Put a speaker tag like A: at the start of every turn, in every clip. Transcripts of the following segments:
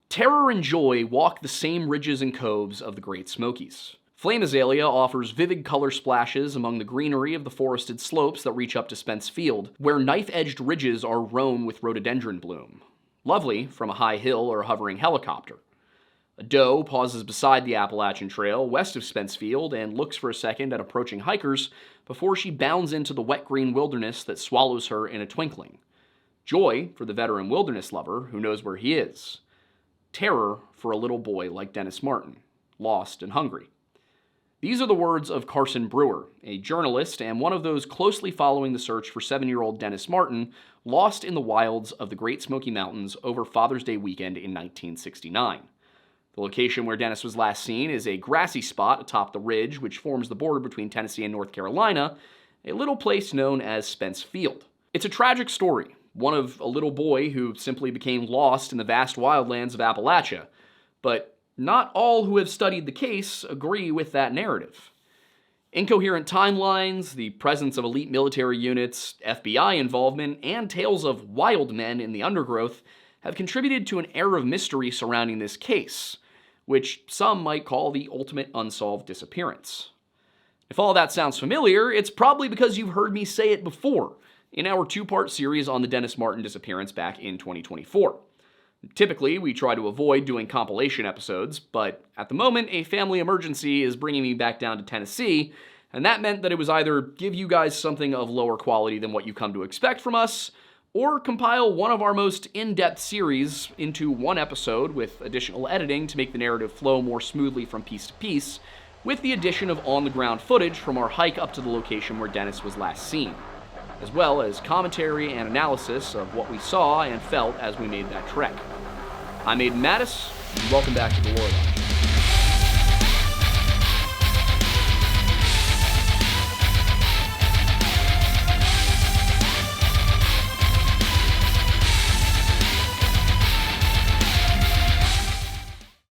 A: Terror and joy walk the same ridges and coves of the Great Smokies. Flame azalea offers vivid color splashes among the greenery of the forested slopes that reach up to Spence Field, where knife-edged ridges are roan with rhododendron bloom. Lovely from a high hill or a hovering helicopter. A doe pauses beside the Appalachian Trail west of Spence Field and looks for a second at approaching hikers before she bounds into the wet green wilderness that swallows her in a twinkling. Joy for the veteran wilderness lover who knows where he is. Terror for a little boy like Dennis Martin, lost and hungry. These are the words of Carson Brewer, a journalist and one of those closely following the search for 7-year-old Dennis Martin, lost in the wilds of the Great Smoky Mountains over Father's Day weekend in 1969. The location where Dennis was last seen is a grassy spot atop the ridge which forms the border between Tennessee and North Carolina, a little place known as Spence Field. It's a tragic story, one of a little boy who simply became lost in the vast wildlands of Appalachia, but not all who have studied the case agree with that narrative. Incoherent timelines, the presence of elite military units, FBI involvement, and tales of wild men in the undergrowth have contributed to an air of mystery surrounding this case, which some might call the ultimate unsolved disappearance. If all that sounds familiar, it's probably because you've heard me say it before in our 2-part series on the Dennis Martin disappearance back in 2024. Typically, we try to avoid doing compilation episodes, but at the moment, a family emergency is bringing me back down to Tennessee, and that meant that it was either give you guys something of lower quality than what you come to expect from us, or compile one of our most in-depth series into one episode with additional editing to make the narrative flow more smoothly from piece to piece, with the addition of on-the-ground footage from our hike up to the location where Dennis was last seen, as well as commentary and analysis of what we saw and felt as we made that trek. I'm Aiden Mattis, and welcome back to the Lore Lodge.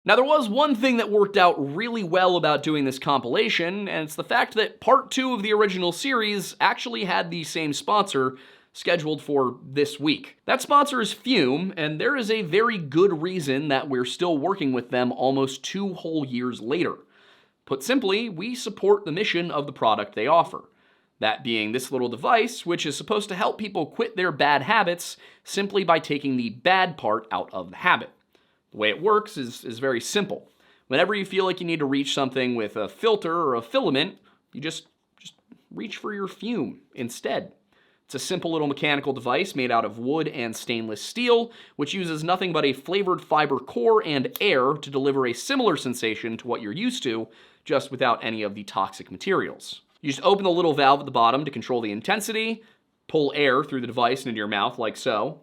A: Now, there was one thing that worked out really well about doing this compilation, and it's the fact that part 2 of the original series actually had the same sponsor scheduled for this week. That sponsor is Fume, and there is a very good reason that we're still working with them almost 2 whole years later. Put simply, we support the mission of the product they offer. That being this little device, which is supposed to help people quit their bad habits simply by taking the bad part out of the habit. The way it works is very simple. Whenever you feel like you need to reach something with a filter or a filament, you just reach for your fume instead. It's a simple little mechanical device made out of wood and stainless steel, which uses nothing but a flavored fiber core and air to deliver a similar sensation to what you're used to, just without any of the toxic materials. You just open the little valve at the bottom to control the intensity, pull air through the device into your mouth like so,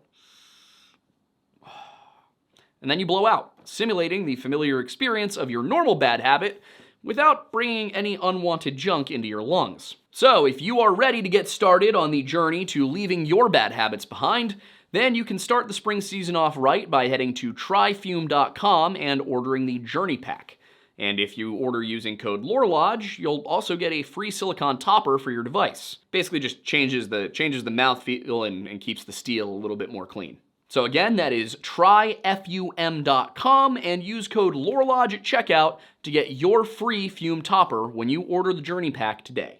A: and then you blow out, simulating the familiar experience of your normal bad habit without bringing any unwanted junk into your lungs. So, if you are ready to get started on the journey to leaving your bad habits behind, then you can start the spring season off right by heading to tryfume.com and ordering the Journey Pack. And if you order using code LORELODGE, you'll also get a free silicone topper for your device. Basically just changes the mouthfeel and keeps the steel a little bit more clean. So again, that is tryfum.com and use code LORELODGE at checkout to get your free fume topper when you order the Journey Pack today.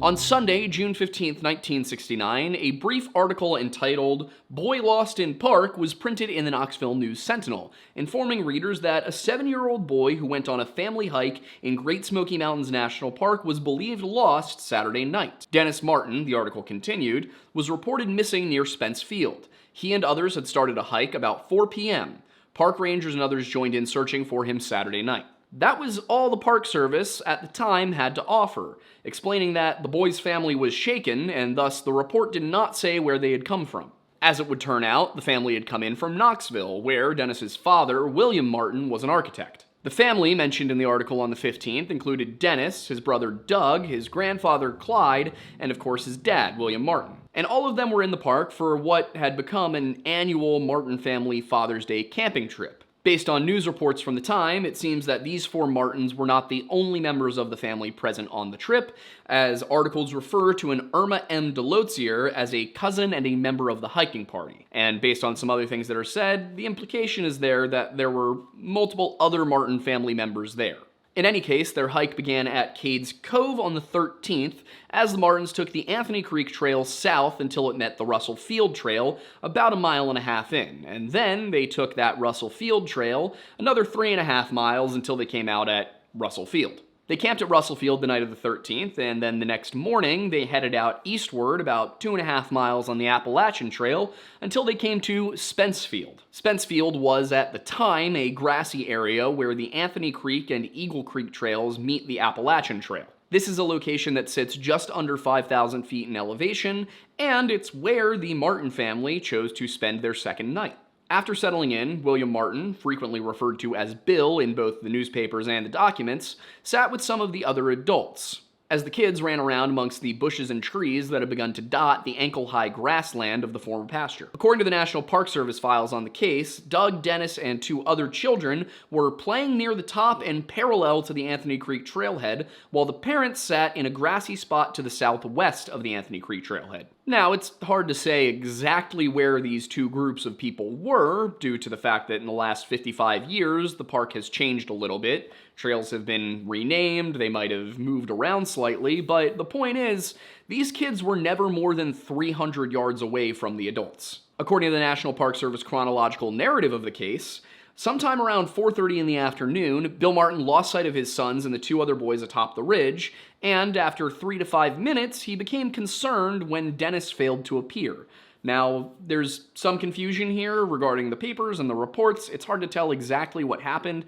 A: On Sunday, June 15th, 1969, a brief article entitled "Boy Lost in Park" was printed in the Knoxville News-Sentinel, informing readers that a 7-year-old boy who went on a family hike in Great Smoky Mountains National Park was believed lost Saturday night. Dennis Martin, the article continued, was reported missing near Spence Field. He and others had started a hike about 4 p.m. Park rangers and others joined in searching for him Saturday night. That was all the Park Service at the time had to offer, explaining that the boy's family was shaken and thus the report did not say where they had come from. As it would turn out, the family had come in from Knoxville, where Dennis's father, William Martin, was an architect. The family mentioned in the article on the 15th included Dennis, his brother Doug, his grandfather Clyde, and of course his dad, William Martin. And all of them were in the park for what had become an annual Martin family Father's Day camping trip. Based on news reports from the time, it seems that these 4 martens were not the only members of the family present on the trip, as articles refer to an Irma M. Delotier as a cousin and a member of the hiking party. And based on some other things that are said, the implication is that there were multiple other marten family members there. In any case, their hike began at Cades Cove on the 13th, as the martens took the Anthony Creek Trail south until it met the Russell Field Trail about 1.5 miles in, and then they took that Russell Field Trail another 3.5 miles until they came out at Russell Field. They camped at Russell Field the night of the 13th, and then the next morning they headed out eastward about 2.5 miles on the Appalachian Trail until they came to Spence Field. Spence Field was, at the time, a grassy area where the Anthony Creek and Eagle Creek trails meet the Appalachian Trail. This is a location that sits just under 5,000 feet in elevation, and it's where the Marten family chose to spend their second night. After settling in, William Marten, frequently referred to as Bill in both the newspapers and the documents, sat with some of the other adults, as the kids ran around amongst the bushes and trees that had begun to dot the ankle-high grassland of the former pasture. According to the National Park Service files on the case, Doug, Dennis, and 2 other children were playing near the top and parallel to the Anthony Creek trailhead, while the parents sat in a grassy spot to the southwest of the Anthony Creek trailhead. Now, it's hard to say exactly where these 2 groups of people were, due to the fact that in the last 55 years, the park has changed a little bit. Trails have been renamed, they might have moved around slightly, but the point is, these kids were never more than 300 yards away from the adults. According to the National Park Service chronological narrative of the case, sometime around 4:30 in the afternoon, Bill Marten lost sight of his sons and the 2 other boys atop the ridge, and after 3 to 5 minutes, he became concerned when Dennis failed to appear. Now, there's some confusion here regarding the papers and the reports. It's hard to tell exactly what happened,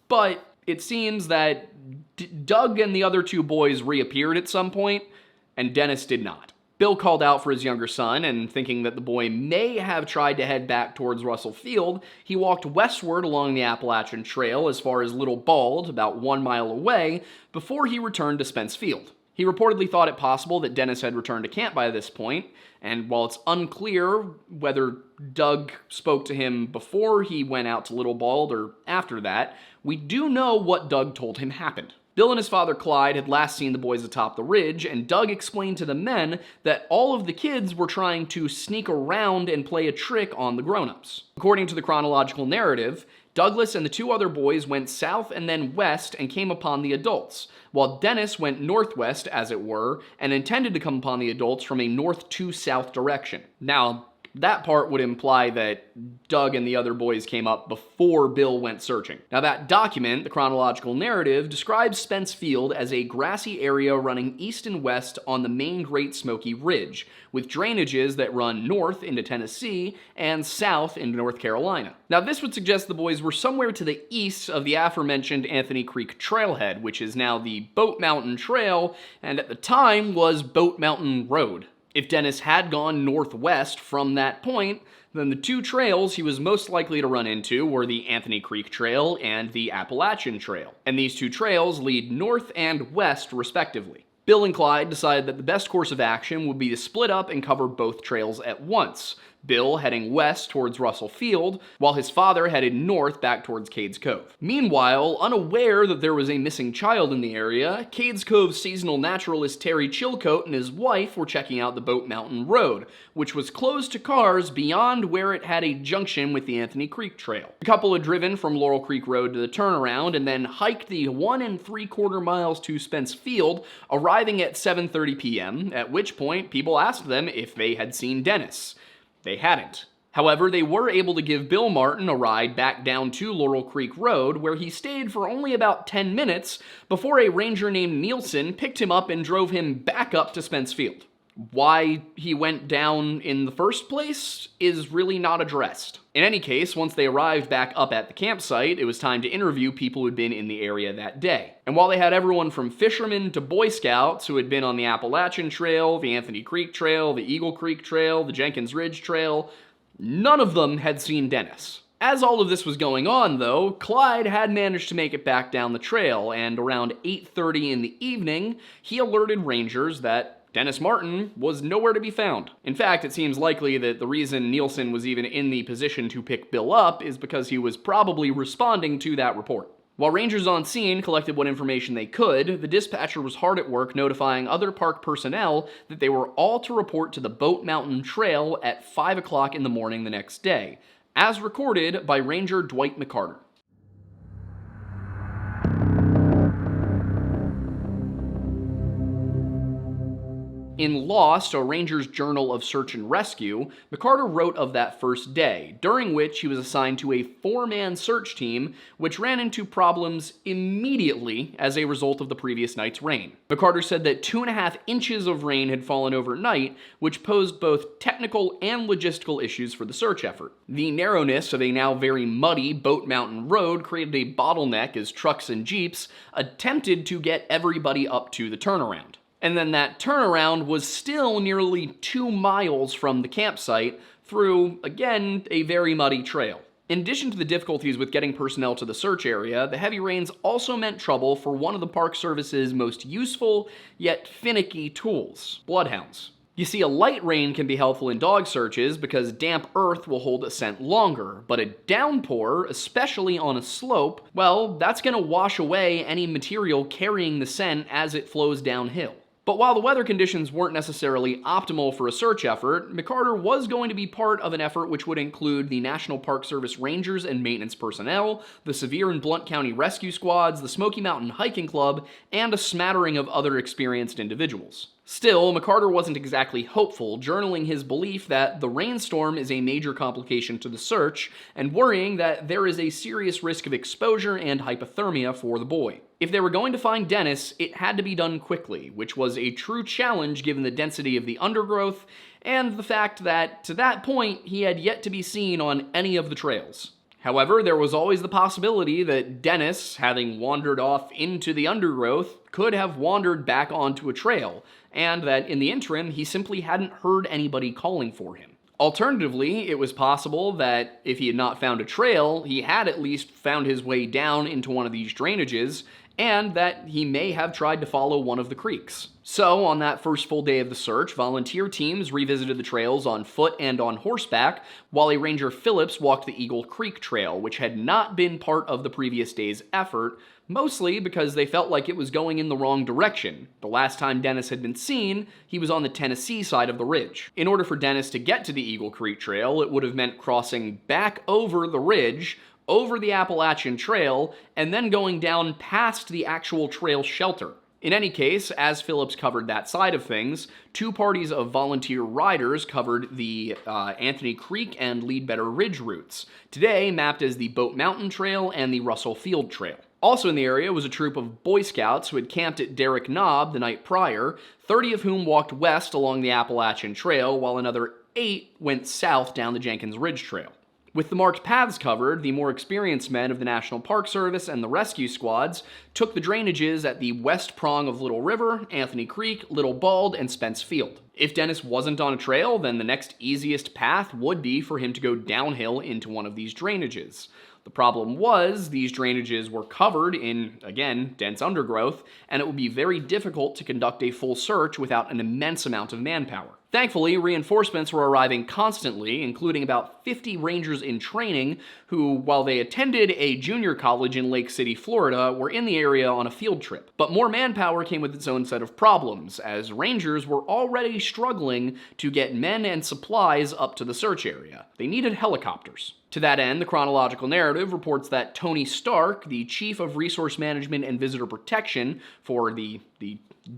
A: but it seems that Doug and the other 2 boys reappeared at some point, and Dennis did not. Bill called out for his younger son, and thinking that the boy may have tried to head back towards Russell Field, he walked westward along the Appalachian Trail as far as Little Bald, about 1 mile away, before he returned to Spence Field. He reportedly thought it possible that Dennis had returned to camp by this point, and while it's unclear whether Doug spoke to him before he went out to Little Bald or after that, we do know what Doug told him happened. Bill and his father Clyde had last seen the boys atop the ridge, and Doug explained to the men that all of the kids were trying to sneak around and play a trick on the grown-ups. According to the chronological narrative, Douglas and the 2 other boys went south and then west and came upon the adults, while Dennis went northwest, as it were, and intended to come upon the adults from a north to south direction. Now, that part would imply that Doug and the other boys came up before Bill went searching. Now, that document, the chronological narrative, describes Spence Field as a grassy area running east and west on the main Great Smoky Ridge, with drainages that run north into Tennessee and south into North Carolina. Now, this would suggest the boys were somewhere to the east of the aforementioned Anthony Creek Trailhead, which is now the Boat Mountain Trail, and at the time was Boat Mountain Road. If Dennis had gone northwest from that point, then the 2 trails he was most likely to run into were the Anthony Creek Trail and the Appalachian Trail, and these 2 trails lead north and west respectively. Bill and Clyde decided that the best course of action would be to split up and cover both trails at once, Bill heading west towards Russell Field, while his father headed north back towards Cades Cove. Meanwhile, unaware that there was a missing child in the area, Cades Cove seasonal naturalist Terry Chilcote and his wife were checking out the Boat Mountain Road, which was closed to cars beyond where it had a junction with the Anthony Creek Trail. The couple had driven from Laurel Creek Road to the turnaround and then hiked the 1 3/4 miles to Spence Field, arriving at 7:30 p.m., at which point people asked them if they had seen Dennis. They hadn't. However, they were able to give Bill Marten a ride back down to Laurel Creek Road, where he stayed for only about 10 minutes before a ranger named Nielsen picked him up and drove him back up to Spence Field. Why he went down in the first place is really not addressed. In any case, once they arrived back up at the campsite, it was time to interview people who'd been in the area that day. And while they had everyone from fishermen to Boy Scouts who had been on the Appalachian Trail, the Anthony Creek Trail, the Eagle Creek Trail, the Jenkins Ridge Trail, none of them had seen Dennis. As all of this was going on, though, Clyde had managed to make it back down the trail, and around 8:30 in the evening, he alerted rangers that Dennis Martin was nowhere to be found. In fact, it seems likely that the reason Nielsen was even in the position to pick Bill up is because he was probably responding to that report. While rangers on scene collected what information they could, the dispatcher was hard at work notifying other park personnel that they were all to report to the Boat Mountain Trail at 5 o'clock in the morning the next day, as recorded by Ranger Dwight McCarter. In Lost, a ranger's journal of search and rescue, McCarter wrote of that first day, during which he was assigned to a 4-man search team, which ran into problems immediately as a result of the previous night's rain. McCarter said that 2.5 inches of rain had fallen overnight, which posed both technical and logistical issues for the search effort. The narrowness of a now very muddy Boat Mountain road created a bottleneck as trucks and jeeps attempted to get everybody up to the turnaround. And then that turnaround was still nearly 2 miles from the campsite through, again, a very muddy trail. In addition to the difficulties with getting personnel to the search area, the heavy rains also meant trouble for one of the Park Service's most useful yet finicky tools: bloodhounds. You see, a light rain can be helpful in dog searches because damp earth will hold a scent longer, but a downpour, especially on a slope, well, that's going to wash away any material carrying the scent as it flows downhill. But while the weather conditions weren't necessarily optimal for a search effort, McCarter was going to be part of an effort which would include the National Park Service Rangers and maintenance personnel, the Sevier and Blount County Rescue Squads, the Smoky Mountain Hiking Club, and a smattering of other experienced individuals. Still, McCarter wasn't exactly hopeful, journaling his belief that the rainstorm is a major complication to the search, and worrying that there is a serious risk of exposure and hypothermia for the boy. If they were going to find Dennis, it had to be done quickly, which was a true challenge given the density of the undergrowth, and the fact that, to that point, he had yet to be seen on any of the trails. However, there was always the possibility that Dennis, having wandered off into the undergrowth, could have wandered back onto a trail, and that in the interim, he simply hadn't heard anybody calling for him. Alternatively, it was possible that if he had not found a trail, he had at least found his way down into one of these drainages, and that he may have tried to follow one of the creeks. So, on that first full day of the search, volunteer teams revisited the trails on foot and on horseback, while a Ranger Phillips walked the Eagle Creek Trail, which had not been part of the previous day's effort, mostly because they felt like it was going in the wrong direction. The last time Dennis had been seen, he was on the Tennessee side of the ridge. In order for Dennis to get to the Eagle Creek Trail, it would have meant crossing back over the ridge, over the Appalachian Trail, and then going down past the actual trail shelter. In any case, as Phillips covered that side of things, 2 parties of volunteer riders covered the Anthony Creek and Leadbetter Ridge routes, today mapped as the Boat Mountain Trail and the Russell Field Trail. Also in the area was a troop of Boy Scouts who had camped at Derrick Knob the night prior, 30 of whom walked west along the Appalachian Trail, while another 8 went south down the Jenkins Ridge Trail. With the marked paths covered, the more experienced men of the National Park Service and the rescue squads took the drainages at the west prong of Little River, Anthony Creek, Little Bald, and Spence Field. If Dennis wasn't on a trail, then the next easiest path would be for him to go downhill into one of these drainages. The problem was, these drainages were covered in, again, dense undergrowth, and it would be very difficult to conduct a full search without an immense amount of manpower. Thankfully, reinforcements were arriving constantly, including about 50 rangers in training who, while they attended a junior college in Lake City, Florida, were in the area on a field trip. But more manpower came with its own set of problems, as rangers were already struggling to get men and supplies up to the search area. They needed helicopters. To that end, the chronological narrative reports that Tony Stark, the chief of resource management and visitor protection for the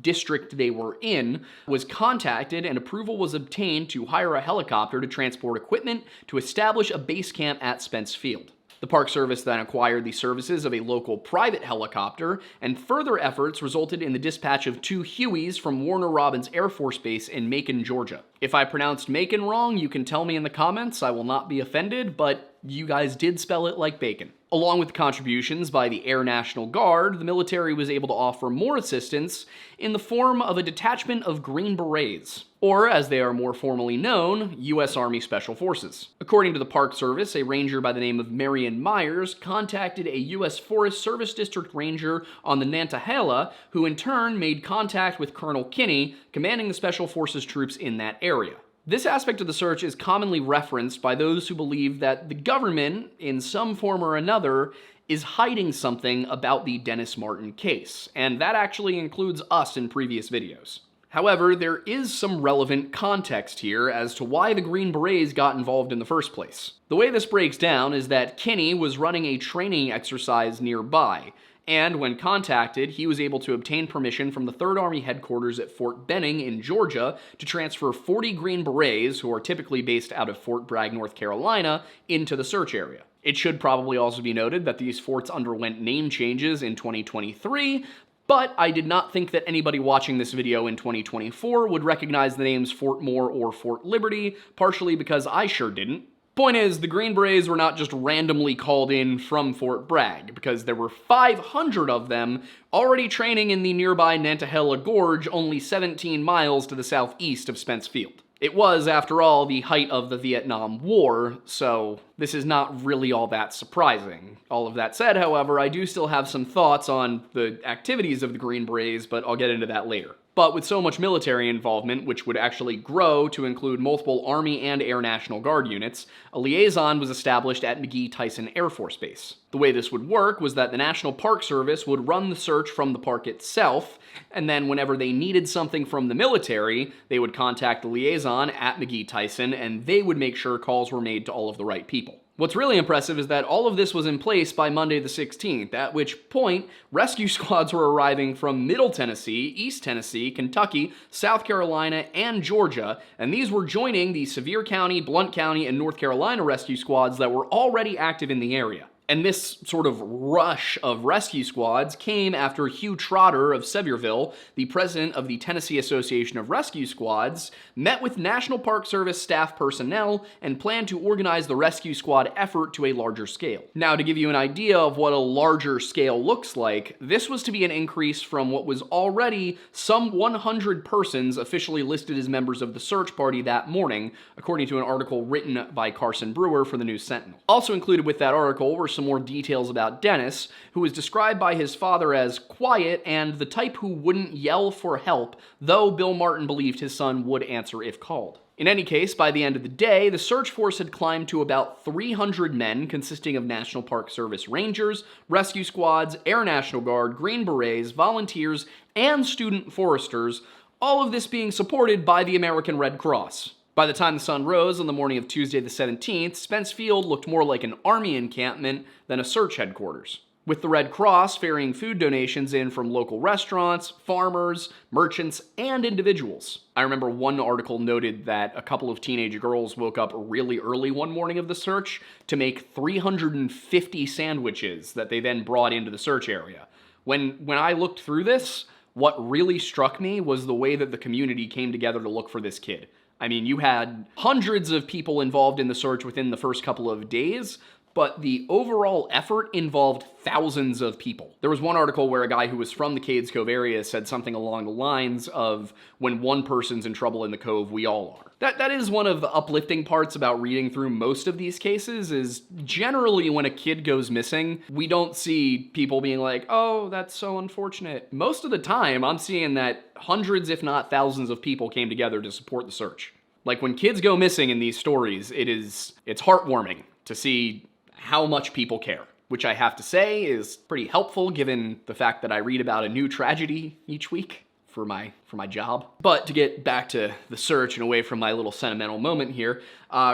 A: district they were in, was contacted and approval was obtained to hire a helicopter to transport equipment to establish a base camp at Spence Field. The Park Service then acquired the services of a local private helicopter, and further efforts resulted in the dispatch of 2 Hueys from Warner Robins Air Force Base in Macon, Georgia. If I pronounced Macon wrong, you can tell me in the comments. I will not be offended, but you guys did spell it like bacon. Along with contributions by the Air National Guard, the military was able to offer more assistance in the form of a detachment of Green Berets. or as they are more formally known, U.S. Army Special Forces. According to the Park Service, a ranger by the name of Marion Myers contacted a U.S. Forest Service District ranger on the Nantahala, who in turn made contact with Colonel Kinney, commanding the Special Forces troops in that area. This aspect of the search is commonly referenced by those who believe that the government, in some form or another, is hiding something about the Dennis Martin case, and that actually includes us in previous videos. However, there is some relevant context here as to why the Green Berets got involved in the first place. The way this breaks down is that Kinney was running a training exercise nearby, and when contacted, he was able to obtain permission from the 3rd Army headquarters at Fort Benning in Georgia to transfer 40 Green Berets, who are typically based out of Fort Bragg, North Carolina, into the search area. It should probably also be noted that these forts underwent name changes in 2023, but I did not think that anybody watching this video in 2024 would recognize the names Fort Moore or Fort Liberty, partially because I sure didn't. Point is, the Green Berets were not just randomly called in from Fort Bragg, because there were 500 of them already training in the nearby Nantahala Gorge, only 17 miles to the southeast of Spence Field. It was, after all, the height of the Vietnam War, so this is not really all that surprising. All of that said, however, I do still have some thoughts on the activities of the Green Berets, but I'll get into that later. But with so much military involvement, which would actually grow to include multiple Army and Air National Guard units, a liaison was established at McGee-Tyson Air Force Base. The way this would work was that the National Park Service would run the search from the park itself, and then whenever they needed something from the military, they would contact the liaison at McGee-Tyson, and they would make sure calls were made to all of the right people. What's really impressive is that all of this was in place by Monday the 16th, at which point rescue squads were arriving from Middle Tennessee, East Tennessee, Kentucky, South Carolina, and Georgia, and these were joining the Sevier County, Blount County, and North Carolina rescue squads that were already active in the area. And this sort of rush of rescue squads came after Hugh Trotter of Sevierville, the president of the Tennessee Association of Rescue Squads, met with National Park Service staff personnel and planned to organize the rescue squad effort to a larger scale. Now, to give you an idea of what a larger scale looks like, this was to be an increase from what was already some 100 persons officially listed as members of the search party that morning, according to an article written by Carson Brewer for the News Sentinel. Also included with that article were some more details about Dennis, who was described by his father as quiet and the type who wouldn't yell for help, though Bill Martin believed his son would answer if called. In any case, by the end of the day, the search force had climbed to about 300 men consisting of National Park Service rangers, rescue squads, Air National Guard, Green Berets, volunteers, and student foresters, all of this being supported by the American Red Cross. By the time the sun rose on the morning of Tuesday the 17th, Spence Field looked more like an army encampment than a search headquarters, with the Red Cross ferrying food donations in from local restaurants, farmers, merchants, and individuals. I remember one article noted that a couple of teenage girls woke up really early one morning of the search to make 350 sandwiches that they then brought into the search area. When I looked through this, what really struck me was the way that the community came together to look for this kid. I mean, you had hundreds of people involved in the search within the first couple of days, but the overall effort involved thousands of people. There was one article where a guy who was from the Cades Cove area said something along the lines of, when one person's in trouble in the cove, we all are. That is one of the uplifting parts about reading through most of these cases, is generally when a kid goes missing, we don't see people being like, oh, that's so unfortunate. Most of the time, I'm seeing that hundreds, if not thousands of people came together to support the search. Like, when kids go missing in these stories, it's heartwarming to see how much people care, which I have to say is pretty helpful given the fact that I read about a new tragedy each week for my job. But to get back to the search and away from my little sentimental moment here,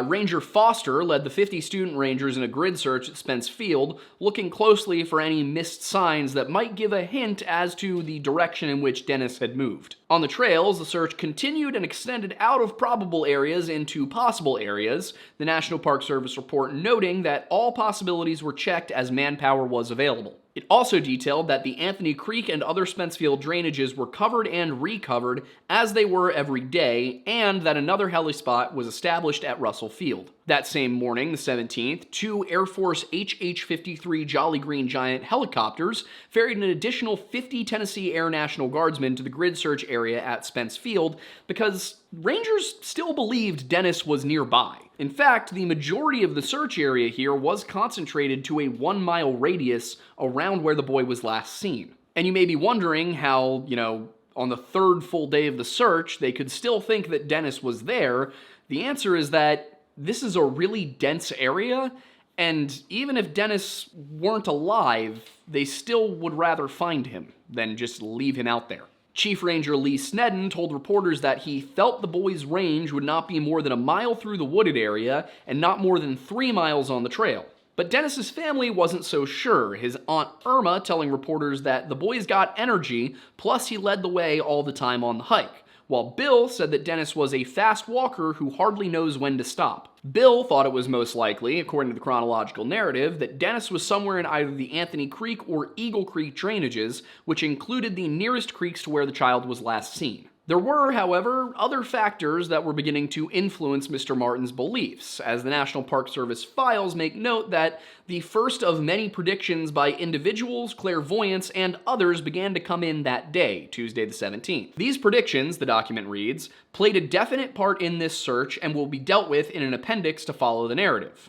A: Ranger Foster led the 50 student rangers in a grid search at Spence Field, looking closely for any missed signs that might give a hint as to the direction in which Dennis had moved. On the trails, the search continued and extended out of probable areas into possible areas, the National Park Service report noting that all possibilities were checked as manpower was available. It also detailed that the Anthony Creek and other Spence Field drainages were covered and recovered as they were every day, and that another heli spot was established at Russell Field. That same morning, the 17th, 2 Air Force HH-53 Jolly Green Giant helicopters ferried an additional 50 Tennessee Air National Guardsmen to the grid search area at Spence Field because rangers still believed Dennis was nearby. In fact, the majority of the search area here was concentrated to a 1-mile radius around where the boy was last seen. And you may be wondering how, on the third full day of the search, they could still think that Dennis was there. The answer is that this is a really dense area, and even if Dennis weren't alive, they still would rather find him than just leave him out there. Chief Ranger Lee Snedden told reporters that he felt the boy's range would not be more than a mile through the wooded area and not more than 3 miles on the trail. But Dennis's family wasn't so sure, his Aunt Irma telling reporters that the boy's got energy, plus he led the way all the time on the hike, while Bill said that Dennis was a fast walker who hardly knows when to stop. Bill thought it was most likely, according to the chronological narrative, that Dennis was somewhere in either the Anthony Creek or Eagle Creek drainages, which included the nearest creeks to where the child was last seen. There were, however, other factors that were beginning to influence Mr. Martin's beliefs, as the National Park Service files make note that the first of many predictions by individuals, clairvoyants, and others began to come in that day, Tuesday the 17th. These predictions, the document reads, played a definite part in this search and will be dealt with in an appendix to follow the narrative.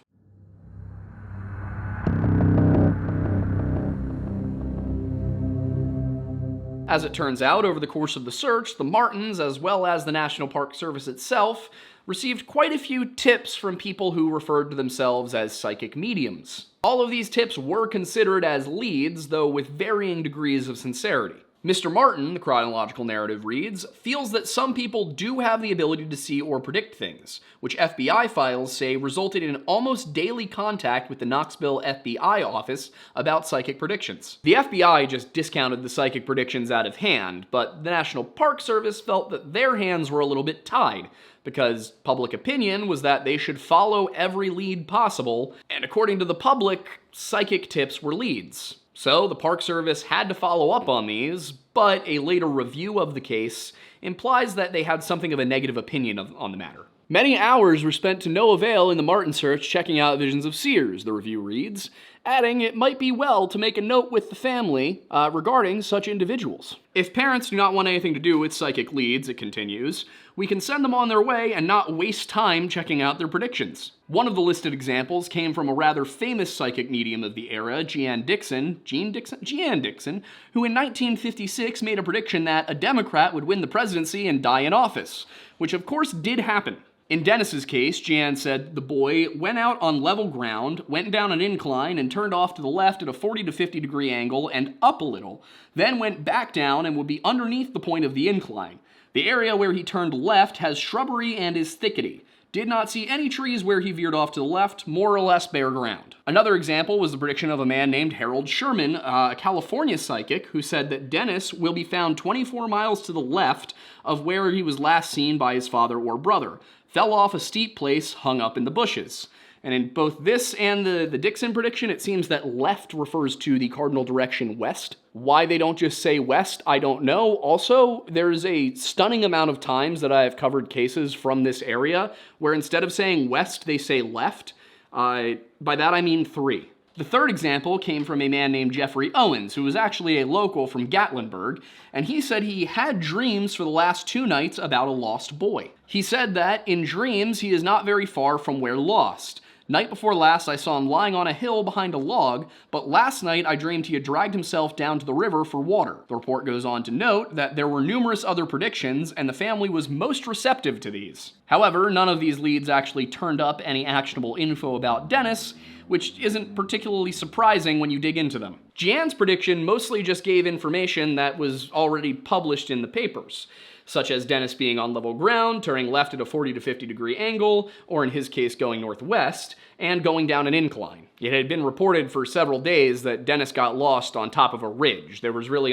A: As it turns out, over the course of the search, the Martins, as well as the National Park Service itself, received quite a few tips from people who referred to themselves as psychic mediums. All of these tips were considered as leads, though with varying degrees of sincerity. Mr. Martin, the chronological narrative reads, feels that some people do have the ability to see or predict things, which FBI files say resulted in almost daily contact with the Knoxville FBI office about psychic predictions. The FBI just discounted the psychic predictions out of hand, but the National Park Service felt that their hands were a little bit tied, because public opinion was that they should follow every lead possible, and according to the public, psychic tips were leads. So the Park Service had to follow up on these, but a later review of the case implies that they had something of a negative opinion on the matter. Many hours were spent to no avail in the Martin search checking out visions of seers, the review reads, adding it might be well to make a note with the family regarding such individuals. If parents do not want anything to do with psychic leads, it continues, we can send them on their way and not waste time checking out their predictions. One of the listed examples came from a rather famous psychic medium of the era, Jeanne Dixon, who in 1956 made a prediction that a Democrat would win the presidency and die in office, which of course did happen. In Dennis's case, Jeanne said the boy went out on level ground, went down an incline, and turned off to the left at a 40 to 50 degree angle and up a little, then went back down and would be underneath the point of the incline. The area where he turned left has shrubbery and is thickety. Did not see any trees where he veered off to the left, more or less bare ground. Another example was the prediction of a man named Harold Sherman, a California psychic, who said that Dennis will be found 24 miles to the left of where he was last seen by his father or brother. Fell off a steep place, hung up in the bushes. And in both this and the Dixon prediction, it seems that left refers to the cardinal direction west. Why they don't just say west, I don't know. Also, there's a stunning amount of times that I have covered cases from this area where instead of saying west, they say left. By that I mean 3. The third example came from a man named Jeffrey Owens, who was actually a local from Gatlinburg, and he said he had dreams for the last 2 nights about a lost boy. He said that in dreams he is not very far from where lost. Night before last, I saw him lying on a hill behind a log, but last night I dreamed he had dragged himself down to the river for water. The report goes on to note that there were numerous other predictions, and the family was most receptive to these. However, none of these leads actually turned up any actionable info about Dennis, which isn't particularly surprising when you dig into them. Jeanne's prediction mostly just gave information that was already published in the papers, such as Dennis being on level ground, turning left at a 40 to 50 degree angle, or in his case going northwest, and going down an incline. It had been reported for several days that Dennis got lost on top of a ridge. There was really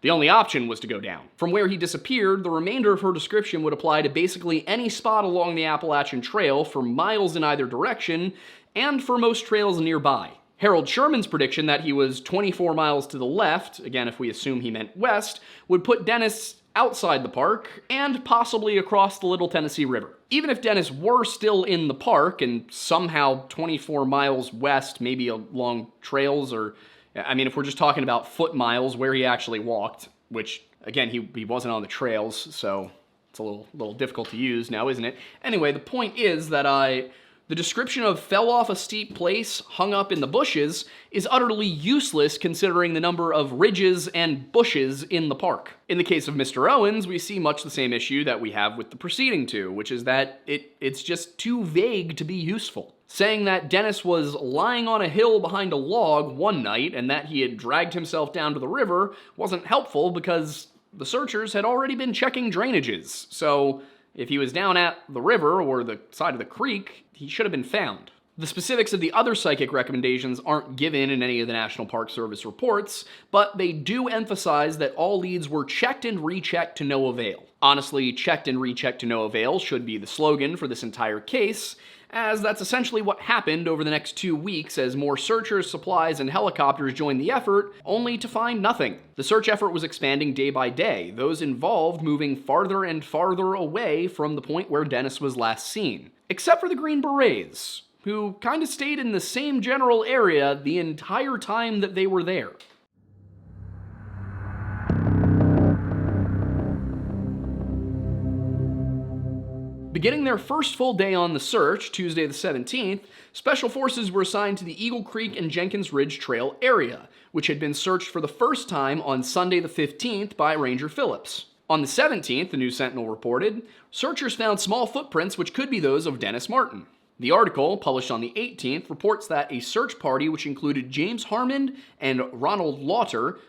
A: the only option was to go down. From where he disappeared, the remainder of her description would apply to basically any spot along the Appalachian Trail for miles in either direction, and for most trails nearby. Harold Sherman's prediction that he was 24 miles to the left, again if we assume he meant west, would put Dennis outside the park, and possibly across the Little Tennessee River. Even if Dennis were still in the park, and somehow 24 miles west, maybe along trails, or, I mean, if we're just talking about foot miles where he actually walked, which, again, he wasn't on the trails, so It's a little difficult to use now, isn't it? Anyway, the point is that the description of fell off a steep place, hung up in the bushes, is utterly useless considering the number of ridges and bushes in the park. In the case of Mr. Owens, we see much the same issue that we have with the preceding two, which is that it's just too vague to be useful. Saying that Dennis was lying on a hill behind a log one night and that he had dragged himself down to the river wasn't helpful because the searchers had already been checking drainages, so if he was down at the river or the side of the creek, he should have been found. The specifics of the other psychic recommendations aren't given in any of the National Park Service reports, but they do emphasize that all leads were checked and rechecked to no avail. Honestly, checked and rechecked to no avail should be the slogan for this entire case, as that's essentially what happened over the next 2 weeks as more searchers, supplies, and helicopters joined the effort, only to find nothing. The search effort was expanding day by day, those involved moving farther and farther away from the point where Dennis was last seen. Except for the Green Berets, who kind of stayed in the same general area the entire time that they were there. Beginning their first full day on the search, Tuesday the 17th, Special Forces were assigned to the Eagle Creek and Jenkins Ridge Trail area, which had been searched for the first time on Sunday the 15th by Ranger Phillips. On the 17th, the News Sentinel reported, searchers found small footprints which could be those of Dennis Martin. The article, published on the 18th, reports that a search party which included James Harmon and Ronald Lauder,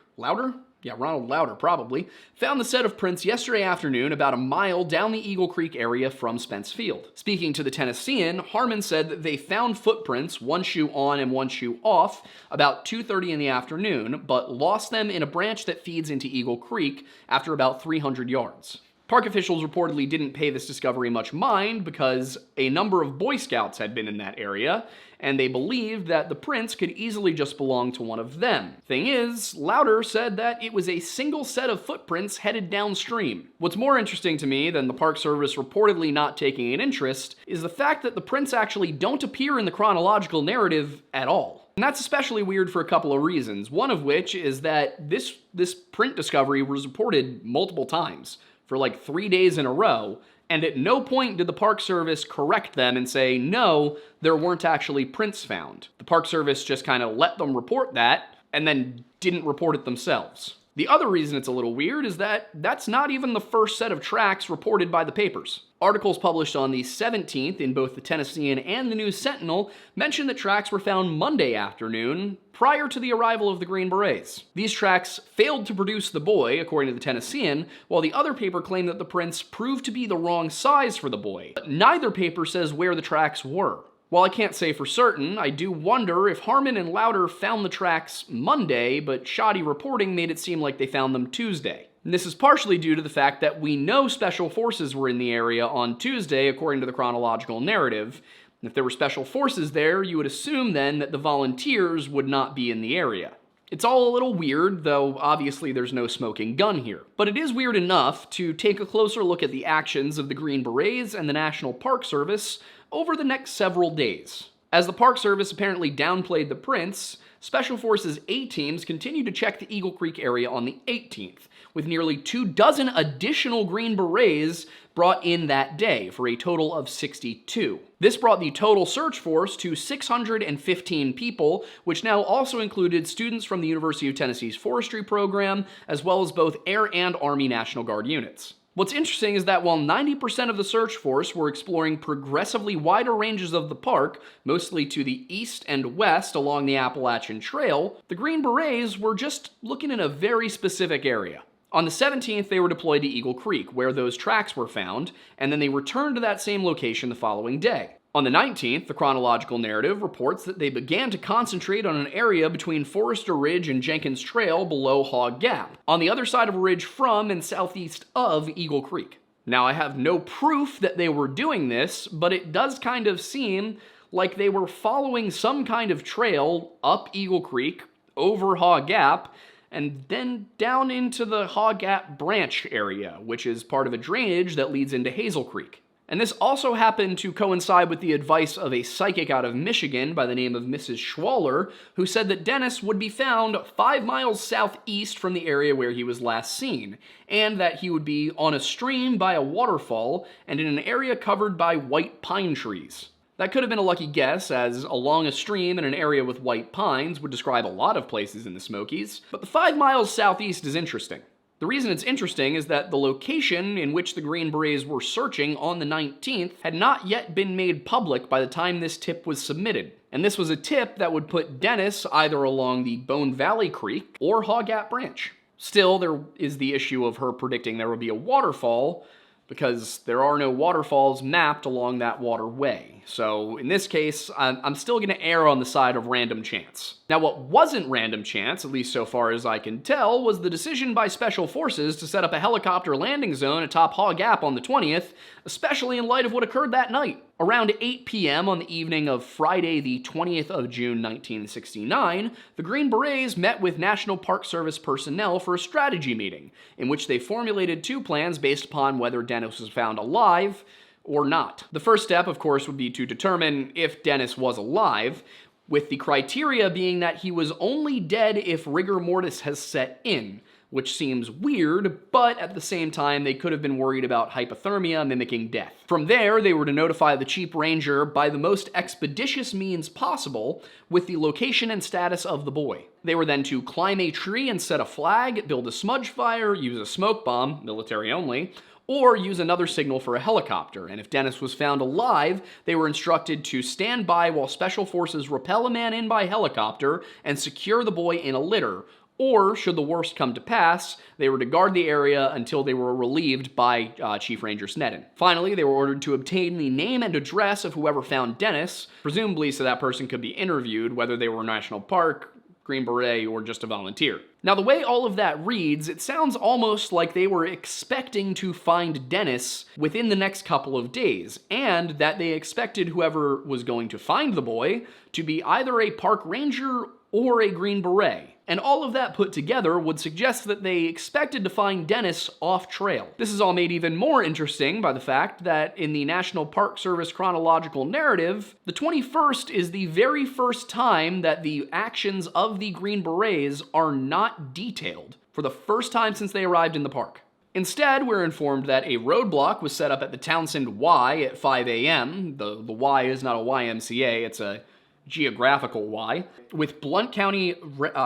A: probably, found the set of prints yesterday afternoon about a mile down the Eagle Creek area from Spence Field. Speaking to the Tennessean, Harmon said that they found footprints, one shoe on and one shoe off, about 2:30 in the afternoon, but lost them in a branch that feeds into Eagle Creek after about 300 yards. Park officials reportedly didn't pay this discovery much mind because a number of Boy Scouts had been in that area, and they believed that the prints could easily just belong to one of them. Thing is, Lauder said that it was a single set of footprints headed downstream. What's more interesting to me than the Park Service reportedly not taking an interest is the fact that the prints actually don't appear in the chronological narrative at all. And that's especially weird for a couple of reasons, one of which is that this print discovery was reported multiple times, for like 3 days in a row, and at no point did the Park Service correct them and say, no, there weren't actually prints found. The Park Service just kind of let them report that, and then didn't report it themselves. The other reason it's a little weird is that that's not even the first set of tracks reported by the papers. Articles published on the 17th in both the Tennessean and the News Sentinel mentioned that tracks were found Monday afternoon, prior to the arrival of the Green Berets. These tracks failed to produce the boy, according to the Tennessean, while the other paper claimed that the prints proved to be the wrong size for the boy. But neither paper says where the tracks were. While I can't say for certain, I do wonder if Harmon and Lauder found the tracks Monday, but shoddy reporting made it seem like they found them Tuesday. And this is partially due to the fact that we know Special Forces were in the area on Tuesday, according to the chronological narrative. If there were Special Forces there, you would assume then that the volunteers would not be in the area. It's all a little weird, though obviously there's no smoking gun here. But it is weird enough to take a closer look at the actions of the Green Berets and the National Park Service over the next several days. As the Park Service apparently downplayed the prints, Special Forces A teams continued to check the Eagle Creek area on the 18th, with nearly 24 additional Green Berets brought in that day, for a total of 62. This brought the total search force to 615 people, which now also included students from the University of Tennessee's forestry program, as well as both Air and Army National Guard units. What's interesting is that while 90% of the search force were exploring progressively wider ranges of the park, mostly to the east and west along the Appalachian Trail, the Green Berets were just looking in a very specific area. On the 17th, they were deployed to Eagle Creek, where those tracks were found, and then they returned to that same location the following day. On the 19th, the chronological narrative reports that they began to concentrate on an area between Forester Ridge and Jenkins Trail below Hog Gap, on the other side of a ridge from and southeast of Eagle Creek. Now, I have no proof that they were doing this, but it does kind of seem like they were following some kind of trail up Eagle Creek, over Hog Gap, and then down into the Hog Gap branch area, which is part of a drainage that leads into Hazel Creek. And this also happened to coincide with the advice of a psychic out of Michigan by the name of Mrs. Schwaller, who said that Dennis would be found 5 miles southeast from the area where he was last seen, and that he would be on a stream by a waterfall and in an area covered by white pine trees. That could have been a lucky guess, as along a stream in an area with white pines would describe a lot of places in the Smokies, but the 5 miles southeast is interesting. The reason it's interesting is that the location in which the Green Berets were searching on the 19th had not yet been made public by the time this tip was submitted. And this was a tip that would put Dennis either along the Bone Valley Creek or Haw Gap Branch. Still, there is the issue of her predicting there would be a waterfall, because there are no waterfalls mapped along that waterway. So in this case, I'm still going to err on the side of random chance. Now, what wasn't random chance, at least so far as I can tell, was the decision by Special Forces to set up a helicopter landing zone atop Haw Gap on the 20th, especially in light of what occurred that night. Around 8 p.m. on the evening of Friday, the 20th of June, 1969, the Green Berets met with National Park Service personnel for a strategy meeting, in which they formulated 2 plans based upon whether Dennis was found alive or not. The first step, of course, would be to determine if Dennis was alive, with the criteria being that he was only dead if rigor mortis has set in, which seems weird, but at the same time, they could have been worried about hypothermia mimicking death. From there, they were to notify the Chief Ranger by the most expeditious means possible with the location and status of the boy. They were then to climb a tree and set a flag, build a smudge fire, use a smoke bomb, military only, or use another signal for a helicopter, and if Dennis was found alive, they were instructed to stand by while Special Forces rappel a man in by helicopter and secure the boy in a litter, or, should the worst come to pass, they were to guard the area until they were relieved by Chief Ranger Sneddon. Finally, they were ordered to obtain the name and address of whoever found Dennis, presumably so that person could be interviewed, whether they were National Park, Green Beret, or just a volunteer. Now, the way all of that reads, it sounds almost like they were expecting to find Dennis within the next couple of days, and that they expected whoever was going to find the boy to be either a park ranger or a Green Beret. And all of that put together would suggest that they expected to find Dennis off-trail. This is all made even more interesting by the fact that in the National Park Service chronological narrative, the 21st is the very first time that the actions of the Green Berets are not detailed, for the first time since they arrived in the park. Instead, we're informed that a roadblock was set up at the Townsend Y at 5 a.m. The Y is not a YMCA, it's a geographical Y, with Blount County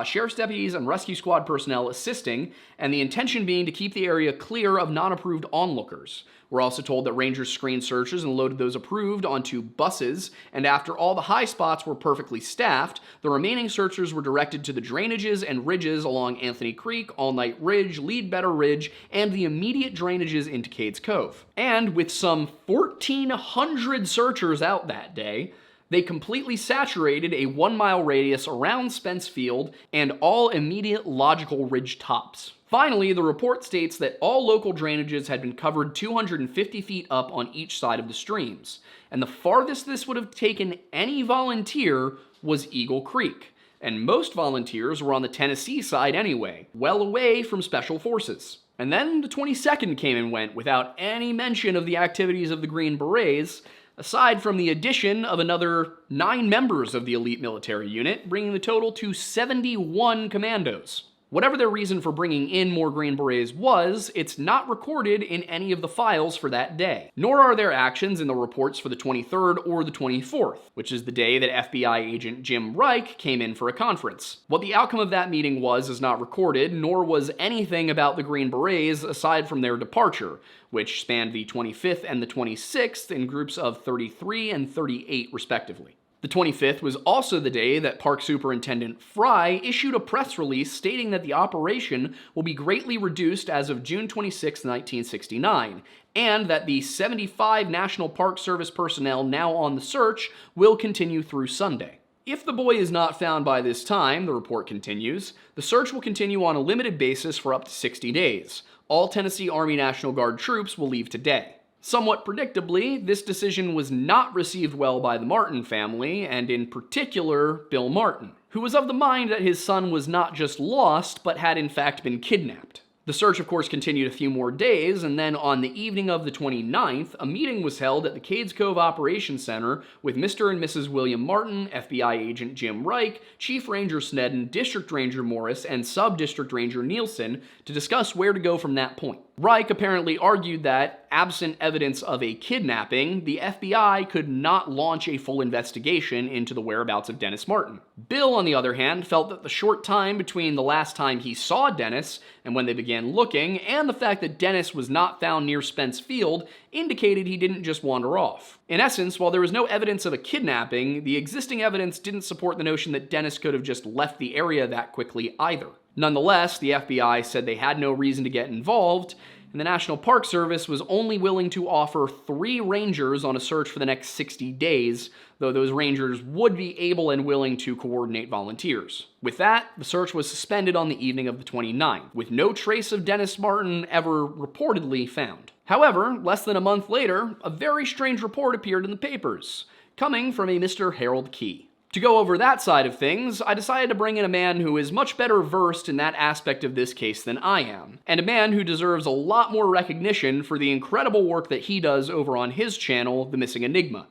A: Sheriff's deputies and rescue squad personnel assisting, and the intention being to keep the area clear of non-approved onlookers. We're also told that rangers screened searchers and loaded those approved onto buses, and after all the high spots were perfectly staffed, the remaining searchers were directed to the drainages and ridges along Anthony Creek, All Night Ridge, Leadbetter Ridge, and the immediate drainages into Cades Cove. And with some 1,400 searchers out that day, they completely saturated a 1-mile radius around Spence Field and all immediate logical ridge tops. Finally, the report states that all local drainages had been covered 250 feet up on each side of the streams, and the farthest this would have taken any volunteer was Eagle Creek, and most volunteers were on the Tennessee side anyway, well away from Special Forces. And then the 22nd came and went without any mention of the activities of the Green Berets, aside from the addition of another 9 members of the elite military unit, bringing the total to 71 commandos. Whatever their reason for bringing in more Green Berets was, it's not recorded in any of the files for that day. Nor are their actions in the reports for the 23rd or the 24th, which is the day that FBI agent Jim Reich came in for a conference. What the outcome of that meeting was is not recorded, nor was anything about the Green Berets aside from their departure, which spanned the 25th and the 26th in groups of 33 and 38 respectively. The 25th was also the day that Park Superintendent Fry issued a press release stating that the operation will be greatly reduced as of June 26, 1969, and that the 75 National Park Service personnel now on the search will continue through Sunday. If the boy is not found by this time, the report continues, the search will continue on a limited basis for up to 60 days. All Tennessee Army National Guard troops will leave today. Somewhat predictably, this decision was not received well by the Martin family, and in particular, Bill Martin, who was of the mind that his son was not just lost, but had in fact been kidnapped. The search, of course, continued a few more days, and then on the evening of the 29th, a meeting was held at the Cades Cove Operations Center with Mr. and Mrs. William Martin, FBI agent Jim Reich, Chief Ranger Snedden, District Ranger Morris, and Sub-District Ranger Nielsen to discuss where to go from that point. Reich apparently argued that, absent evidence of a kidnapping, the FBI could not launch a full investigation into the whereabouts of Dennis Martin. Bill, on the other hand, felt that the short time between the last time he saw Dennis and when they began looking, and the fact that Dennis was not found near Spence Field, indicated he didn't just wander off. In essence, while there was no evidence of a kidnapping, the existing evidence didn't support the notion that Dennis could have just left the area that quickly either. Nonetheless, the FBI said they had no reason to get involved, and the National Park Service was only willing to offer 3 rangers on a search for the next 60 days, though those rangers would be able and willing to coordinate volunteers. With that, the search was suspended on the evening of the 29th, with no trace of Dennis Martin ever reportedly found. However, less than a month later, a very strange report appeared in the papers, coming from a Mr. Harold Key. To go over that side of things, I decided to bring in a man who is much better versed in that aspect of this case than I am, and a man who deserves a lot more recognition for the incredible work that he does over on his channel, The Missing Enigma.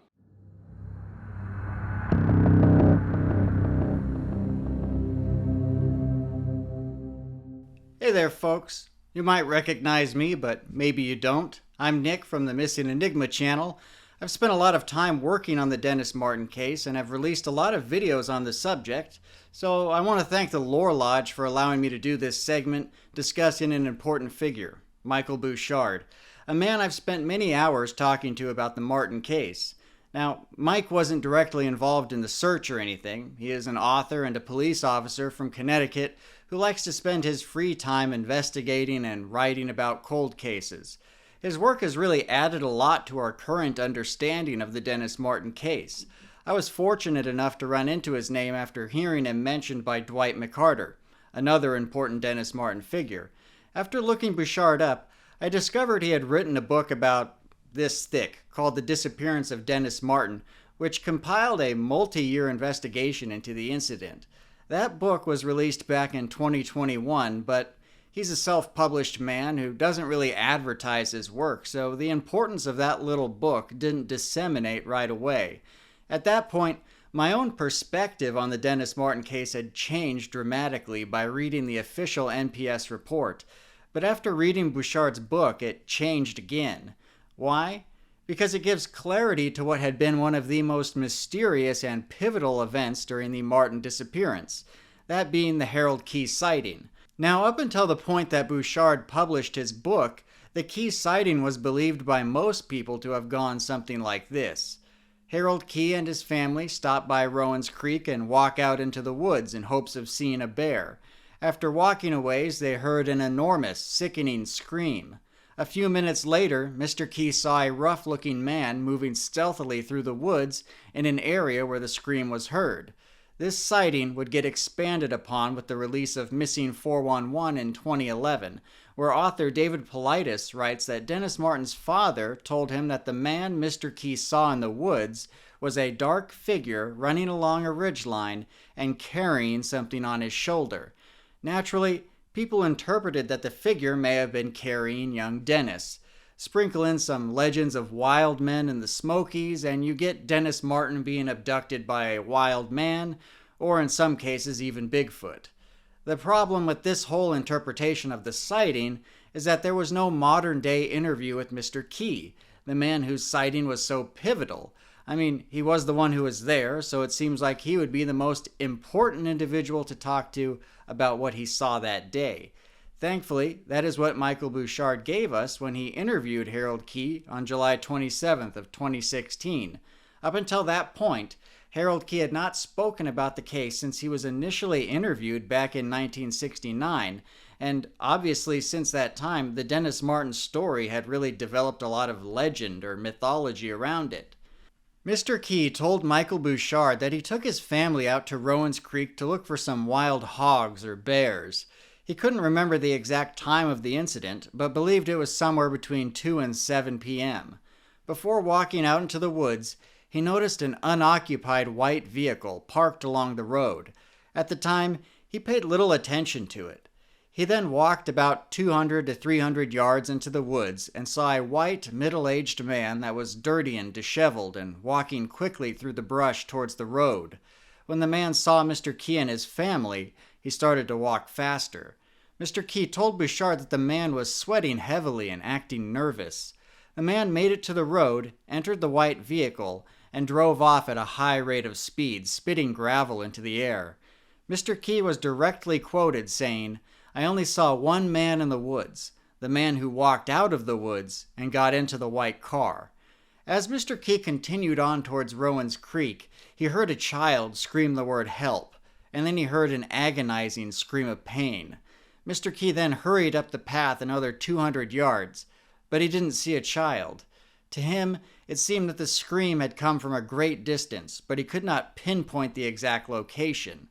B: Hey there, folks. You might recognize me, but maybe you don't. I'm Nick from the Missing Enigma channel. I've spent a lot of time working on the Dennis Martin case and have released a lot of videos on the subject, so I want to thank the Lore Lodge for allowing me to do this segment discussing an important figure, Michael Bouchard, a man I've spent many hours talking to about the Martin case. Now, Mike wasn't directly involved in the search or anything. He is an author and a police officer from Connecticut who likes to spend his free time investigating and writing about cold cases. His work has really added a lot to our current understanding of the Dennis Martin case. I was fortunate enough to run into his name after hearing him mentioned by Dwight McCarter, another important Dennis Martin figure. After looking Bouchard up, I discovered he had written a book about this thick called The Disappearance of Dennis Martin, which compiled a multi-year investigation into the incident. That book was released back in 2021, but he's a self-published man who doesn't really advertise his work, so the importance of that little book didn't disseminate right away. At that point, my own perspective on the Dennis Martin case had changed dramatically by reading the official NPS report, but after reading Bouchard's book, it changed again. Why? Because it gives clarity to what had been one of the most mysterious and pivotal events during the Martin disappearance, that being the Harold Key sighting. Now, up until the point that Bouchard published his book, the Key sighting was believed by most people to have gone something like this. Harold Key and his family stop by Rowan's Creek and walk out into the woods in hopes of seeing a bear. After walking a ways, they heard an enormous, sickening scream. A few minutes later, Mr. Key saw a rough-looking man moving stealthily through the woods in an area where the scream was heard. This sighting would get expanded upon with the release of Missing 411 in 2011, where author David Paulides writes that Dennis Martin's father told him that the man Mr. Key saw in the woods was a dark figure running along a ridgeline and carrying something on his shoulder. Naturally, people interpreted that the figure may have been carrying young Dennis. Sprinkle in some legends of wild men in the Smokies, and you get Dennis Martin being abducted by a wild man, or in some cases even Bigfoot. The problem with this whole interpretation of the sighting is that there was no modern-day interview with Mr. Key, the man whose sighting was so pivotal. I mean, he was the one who was there, so it seems like he would be the most important individual to talk to about what he saw that day. Thankfully, that is what Michael Bouchard gave us when he interviewed Harold Key on July 27th of 2016. Up until that point, Harold Key had not spoken about the case since he was initially interviewed back in 1969, and obviously since that time, the Dennis Martin story had really developed a lot of legend or mythology around it. Mr. Key told Michael Bouchard that he took his family out to Rowan's Creek to look for some wild hogs or bears. He couldn't remember the exact time of the incident, but believed it was somewhere between 2 and 7 p.m. Before walking out into the woods, he noticed an unoccupied white vehicle parked along the road. At the time, he paid little attention to it. He then walked about 200 to 300 yards into the woods and saw a white, middle-aged man that was dirty and disheveled and walking quickly through the brush towards the road. When the man saw Mr. Key and his family, he started to walk faster. Mr. Key told Bouchard that the man was sweating heavily and acting nervous. The man made it to the road, entered the white vehicle, and drove off at a high rate of speed, spitting gravel into the air. Mr. Key was directly quoted saying, "I only saw one man in the woods, the man who walked out of the woods and got into the white car." As Mr. Key continued on towards Rowan's Creek, he heard a child scream the word help, and then he heard an agonizing scream of pain. Mr. Key then hurried up the path another 200 yards, but he didn't see a child. To him, it seemed that the scream had come from a great distance, but he could not pinpoint the exact location.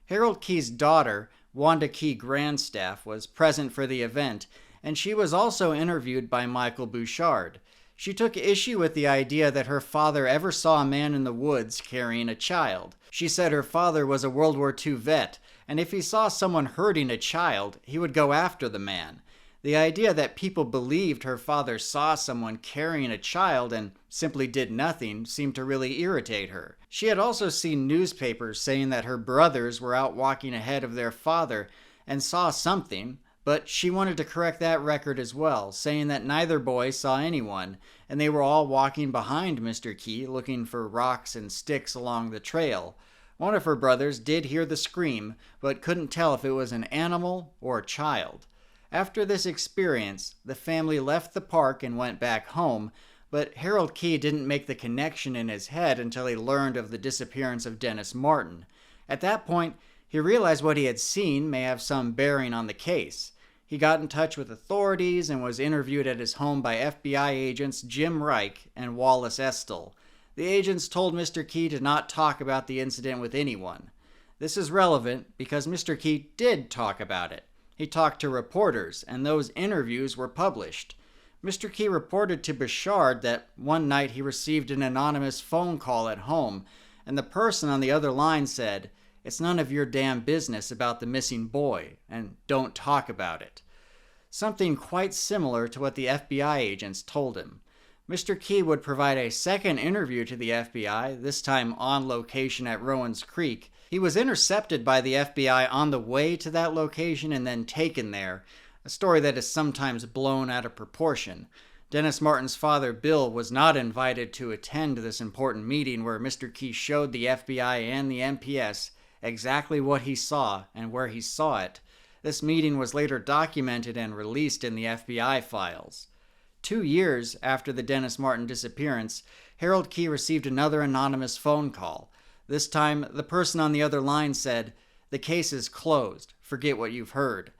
B: Harold Key's daughter, Wanda Key Grandstaff, was present for the event, and she was also interviewed by Michael Bouchard. She took issue with the idea that her father ever saw a man in the woods carrying a child. She said her father was a World War II vet, and if he saw someone hurting a child, he would go after the man. The idea that people believed her father saw someone carrying a child and simply did nothing seemed to really irritate her. She had also seen newspapers saying that her brothers were out walking ahead of their father and saw something, but she wanted to correct that record as well, saying that neither boy saw anyone, and they were all walking behind Mr. Key looking for rocks and sticks along the trail. One of her brothers did hear the scream, but couldn't tell if it was an animal or a child. After this experience, the family left the park and went back home, but Harold Key didn't make the connection in his head until he learned of the disappearance of Dennis Martin. At that point, he realized what he had seen may have some bearing on the case. He got in touch with authorities and was interviewed at his home by FBI agents Jim Reich and Wallace Estell. The agents told Mr. Key to not talk about the incident with anyone. This is relevant because Mr. Key did talk about it. He talked to reporters, and those interviews were published. Mr. Key reported to Bouchard that one night he received an anonymous phone call at home, and the person on the other line said, "It's none of your damn business about the missing boy, and don't talk about it." Something quite similar to what the FBI agents told him. Mr. Key would provide a second interview to the FBI, this time on location at Rowan's Creek. He was intercepted by the FBI on the way to that location and then taken there, a story that is sometimes blown out of proportion. Dennis Martin's father, Bill, was not invited to attend this important meeting where Mr. Key showed the FBI and the MPS exactly what he saw and where he saw it. This meeting was later documented and released in the FBI files. 2 years after the Dennis Martin disappearance, Harold Key received another anonymous phone call. This time, the person on the other line said, "The case is closed. Forget what you've heard."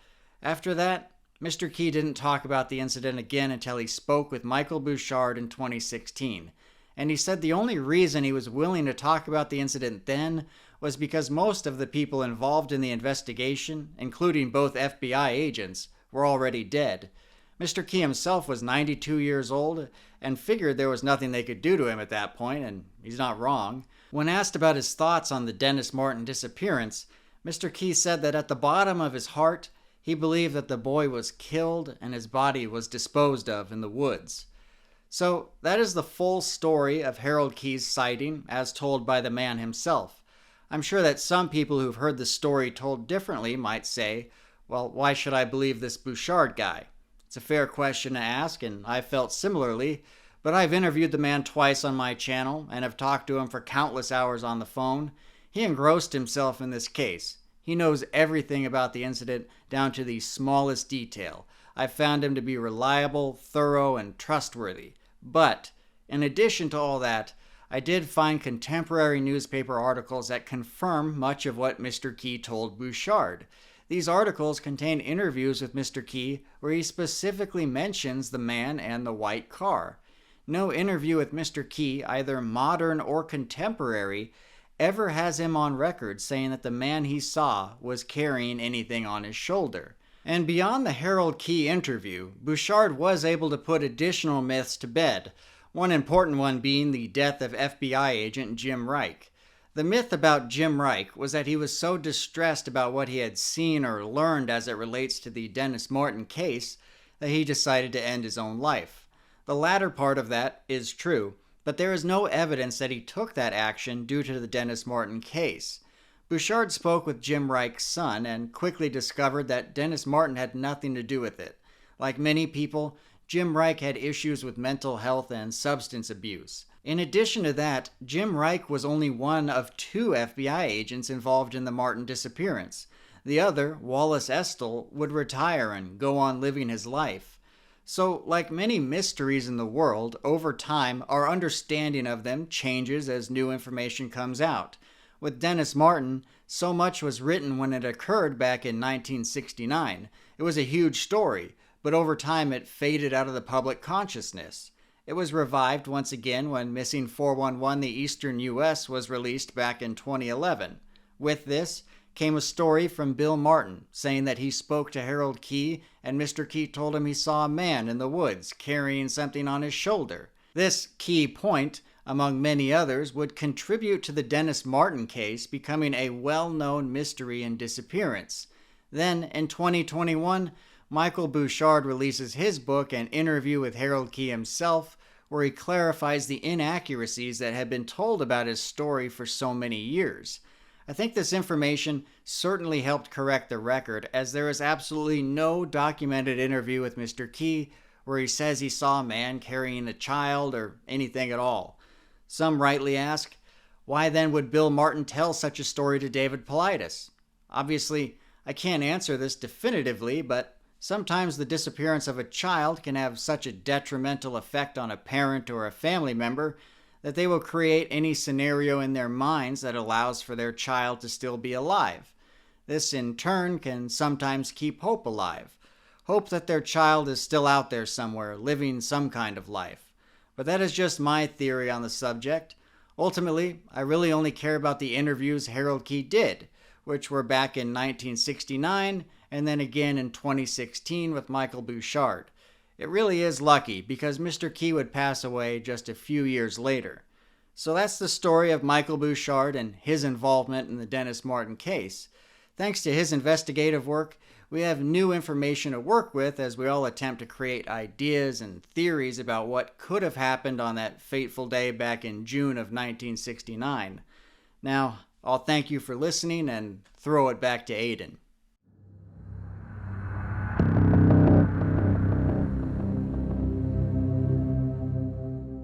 B: After that, Mr. Key didn't talk about the incident again until he spoke with Michael Bouchard in 2016. And he said the only reason he was willing to talk about the incident then was because most of the people involved in the investigation, including both FBI agents, were already dead. Mr. Key himself was 92 years old and figured there was nothing they could do to him at that point, and he's not wrong. When asked about his thoughts on the Dennis Martin disappearance, Mr. Key said that at the bottom of his heart, he believed that the boy was killed and his body was disposed of in the woods. So that is the full story of Harold Key's sighting as told by the man himself. I'm sure that some people who've heard the story told differently might say, well, why should I believe this Bouchard guy? It's a fair question to ask, and I felt similarly, but I've interviewed the man twice on my channel and have talked to him for countless hours on the phone. He engrossed himself in this case. He knows everything about the incident down to the smallest detail. I've found him to be reliable, thorough, and trustworthy. But, in addition to all that, I did find contemporary newspaper articles that confirm much of what Mr. Key told Bouchard. These articles contain interviews with Mr. Key where he specifically mentions the man and the white car. No interview with Mr. Key, either modern or contemporary, ever has him on record saying that the man he saw was carrying anything on his shoulder. And beyond the Harold Key interview, Bouchard was able to put additional myths to bed, one important one being the death of FBI agent Jim Reich. The myth about Jim Reich was that he was so distressed about what he had seen or learned as it relates to the Dennis Martin case that he decided to end his own life. The latter part of that is true, but there is no evidence that he took that action due to the Dennis Martin case. Bouchard spoke with Jim Reich's son and quickly discovered that Dennis Martin had nothing to do with it. Like many people, Jim Reich had issues with mental health and substance abuse. In addition to that, Jim Reich was only one of 2 FBI agents involved in the Martin disappearance. The other, Wallace Estell, would retire and go on living his life. So, like many mysteries in the world, over time, our understanding of them changes as new information comes out. With Dennis Martin, so much was written when it occurred back in 1969. It was a huge story, but over time it faded out of the public consciousness. It was revived once again when Missing 411 the Eastern U.S. was released back in 2011. With this came a story from Bill Martin saying that he spoke to Harold Key and Mr. Key told him he saw a man in the woods carrying something on his shoulder. This key point, among many others, would contribute to the Dennis Martin case becoming a well-known mystery and disappearance. Then, in 2021, Michael Bouchard releases his book, An Interview with Harold Key himself, where he clarifies the inaccuracies that had been told about his story for so many years. I think this information certainly helped correct the record, as there is absolutely no documented interview with Mr. Key where he says he saw a man carrying a child or anything at all. Some rightly ask, why then would Bill Martin tell such a story to David Paulides? Obviously, I can't answer this definitively, but sometimes the disappearance of a child can have such a detrimental effect on a parent or a family member that they will create any scenario in their minds that allows for their child to still be alive. This, in turn, can sometimes keep hope alive. Hope that their child is still out there somewhere, living some kind of life. But that is just my theory on the subject. Ultimately, I really only care about the interviews Harold Key did, which were back in 1969 and then again in 2016 with Michael Bouchard. It really is lucky because Mr. Key would pass away just a few years later. So that's the story of Michael Bouchard and his involvement in the Dennis Martin case. Thanks to his investigative work, we have new information to work with as we all attempt to create ideas and theories about what could have happened on that fateful day back in June of 1969. Now, I'll thank you for listening and throw it back to Aiden.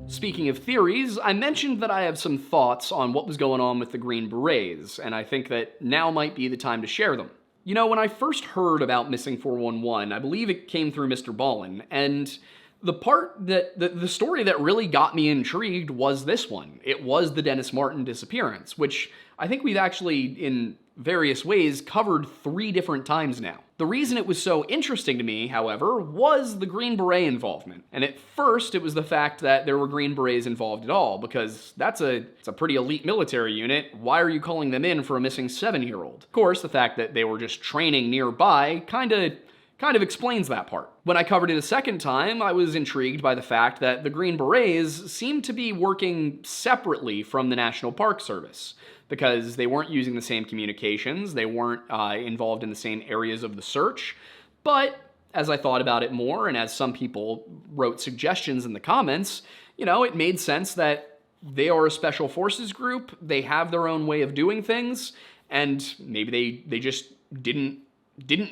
A: Speaking of theories, I mentioned that I have some thoughts on what was going on with the Green Berets, and I think that now might be the time to share them. You know, when I first heard about Missing 411, I believe it came through Mr. Ballin, and the story that really got me intrigued was this one. It was the Dennis Martin disappearance, which I think we've actually, in various ways, covered 3 different times now. The reason it was so interesting to me, however, was the Green Beret involvement. And at first, it was the fact that there were Green Berets involved at all, because it's a pretty elite military unit. Why are you calling them in for a missing 7-year-old? Of course, the fact that they were just training nearby kind of explains that part. When I covered it a second time, I was intrigued by the fact that the Green Berets seemed to be working separately from the National Park Service, because they weren't using the same communications, they weren't involved in the same areas of the search. But as I thought about it more, and as some people wrote suggestions in the comments, it made sense that they are a special forces group, they have their own way of doing things, and maybe they just didn't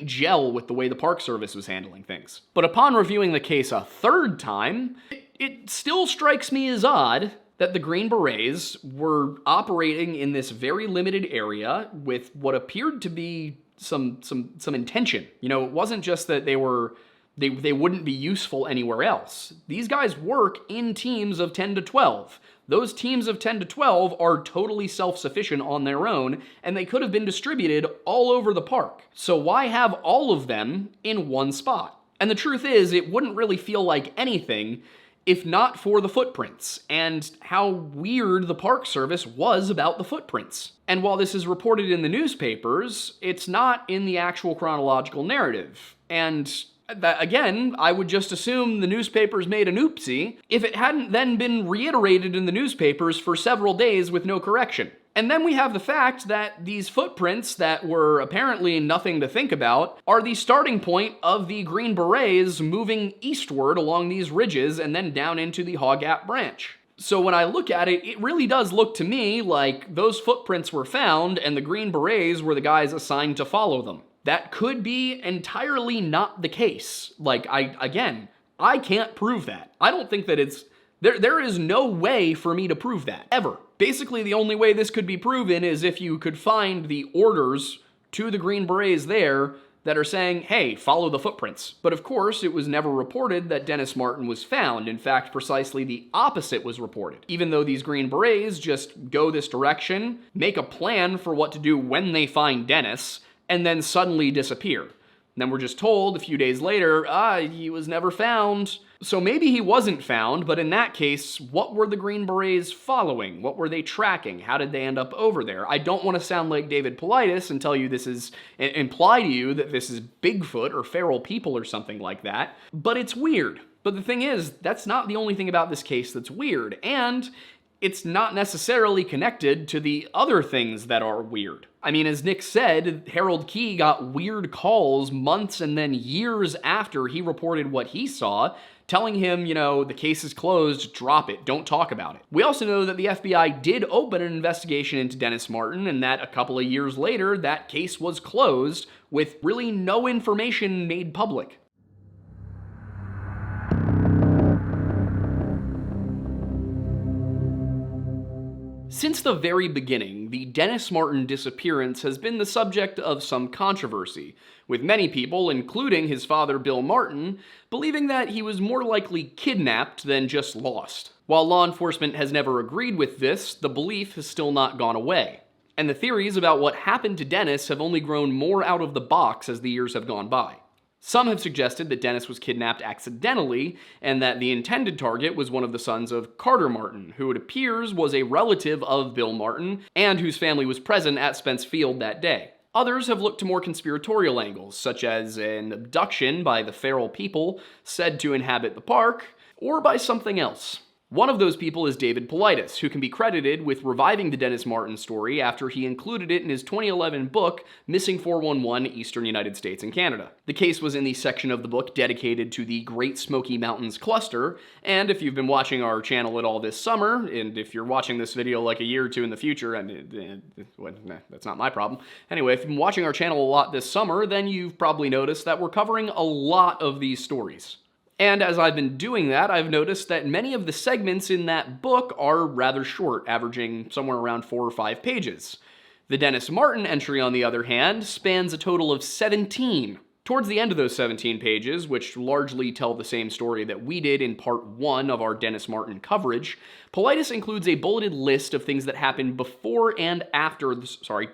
A: gel with the way the Park Service was handling things. But upon reviewing the case a third time, it still strikes me as odd that the Green Berets were operating in this very limited area with what appeared to be some intention. It wasn't just that they wouldn't be useful anywhere else. These guys work in teams of 10 to 12. Those teams of 10 to 12 are totally self-sufficient on their own, and they could have been distributed all over the park. So why have all of them in one spot? And the truth is, it wouldn't really feel like anything if not for the footprints, and how weird the Park Service was about the footprints. And while this is reported in the newspapers, it's not in the actual chronological narrative. And that, again, I would just assume the newspapers made an oopsie if it hadn't then been reiterated in the newspapers for several days with no correction. And then we have the fact that these footprints that were apparently nothing to think about are the starting point of the Green Berets moving eastward along these ridges and then down into the Haw Gap Branch. So when I look at it, it really does look to me like those footprints were found and the Green Berets were the guys assigned to follow them. That could be entirely not the case. Like, I can't prove that. I don't think that it's... There is no way for me to prove that, ever. Basically, the only way this could be proven is if you could find the orders to the Green Berets there that are saying, hey, follow the footprints. But of course, it was never reported that Dennis Martin was found. In fact, precisely the opposite was reported. Even though these Green Berets just go this direction, make a plan for what to do when they find Dennis, and then suddenly disappear. And then we're just told a few days later, he was never found. So maybe he wasn't found, but in that case, what were the Green Berets following? What were they tracking? How did they end up over there? I don't want to sound like David Paulides and tell you this is, imply to you that this is Bigfoot or feral people or something like that, but it's weird. But the thing is, that's not the only thing about this case that's weird, and it's not necessarily connected to the other things that are weird. I mean, as Nick said, Harold Key got weird calls months and then years after he reported what he saw, telling him, the case is closed, drop it, don't talk about it. We also know that the FBI did open an investigation into Dennis Martin, and that a couple of years later, that case was closed with really no information made public. Since the very beginning, the Dennis Martin disappearance has been the subject of some controversy, with many people, including his father Bill Martin, believing that he was more likely kidnapped than just lost. While law enforcement has never agreed with this, the belief has still not gone away. And the theories about what happened to Dennis have only grown more out of the box as the years have gone by. Some have suggested that Dennis was kidnapped accidentally, and that the intended target was one of the sons of Carter Martin, who it appears was a relative of Bill Martin, and whose family was present at Spence Field that day. Others have looked to more conspiratorial angles, such as an abduction by the feral people said to inhabit the park, or by something else. One of those people is David Paulides, who can be credited with reviving the Dennis Martin story after he included it in his 2011 book, Missing 411, Eastern United States and Canada. The case was in the section of the book dedicated to the Great Smoky Mountains cluster, and if you've been watching our channel at all this summer, and if you're watching this video like a year or two in the future, that's not my problem. Anyway, if you've been watching our channel a lot this summer, then you've probably noticed that we're covering a lot of these stories. And as I've been doing that, I've noticed that many of the segments in that book are rather short, averaging somewhere around 4 or 5 pages. The Dennis Martin entry, on the other hand, spans a total of 17. Towards the end of those 17 pages, which largely tell the same story that we did in part 1 of our Dennis Martin coverage, Paulides includes a bulleted list of things that happened before and after,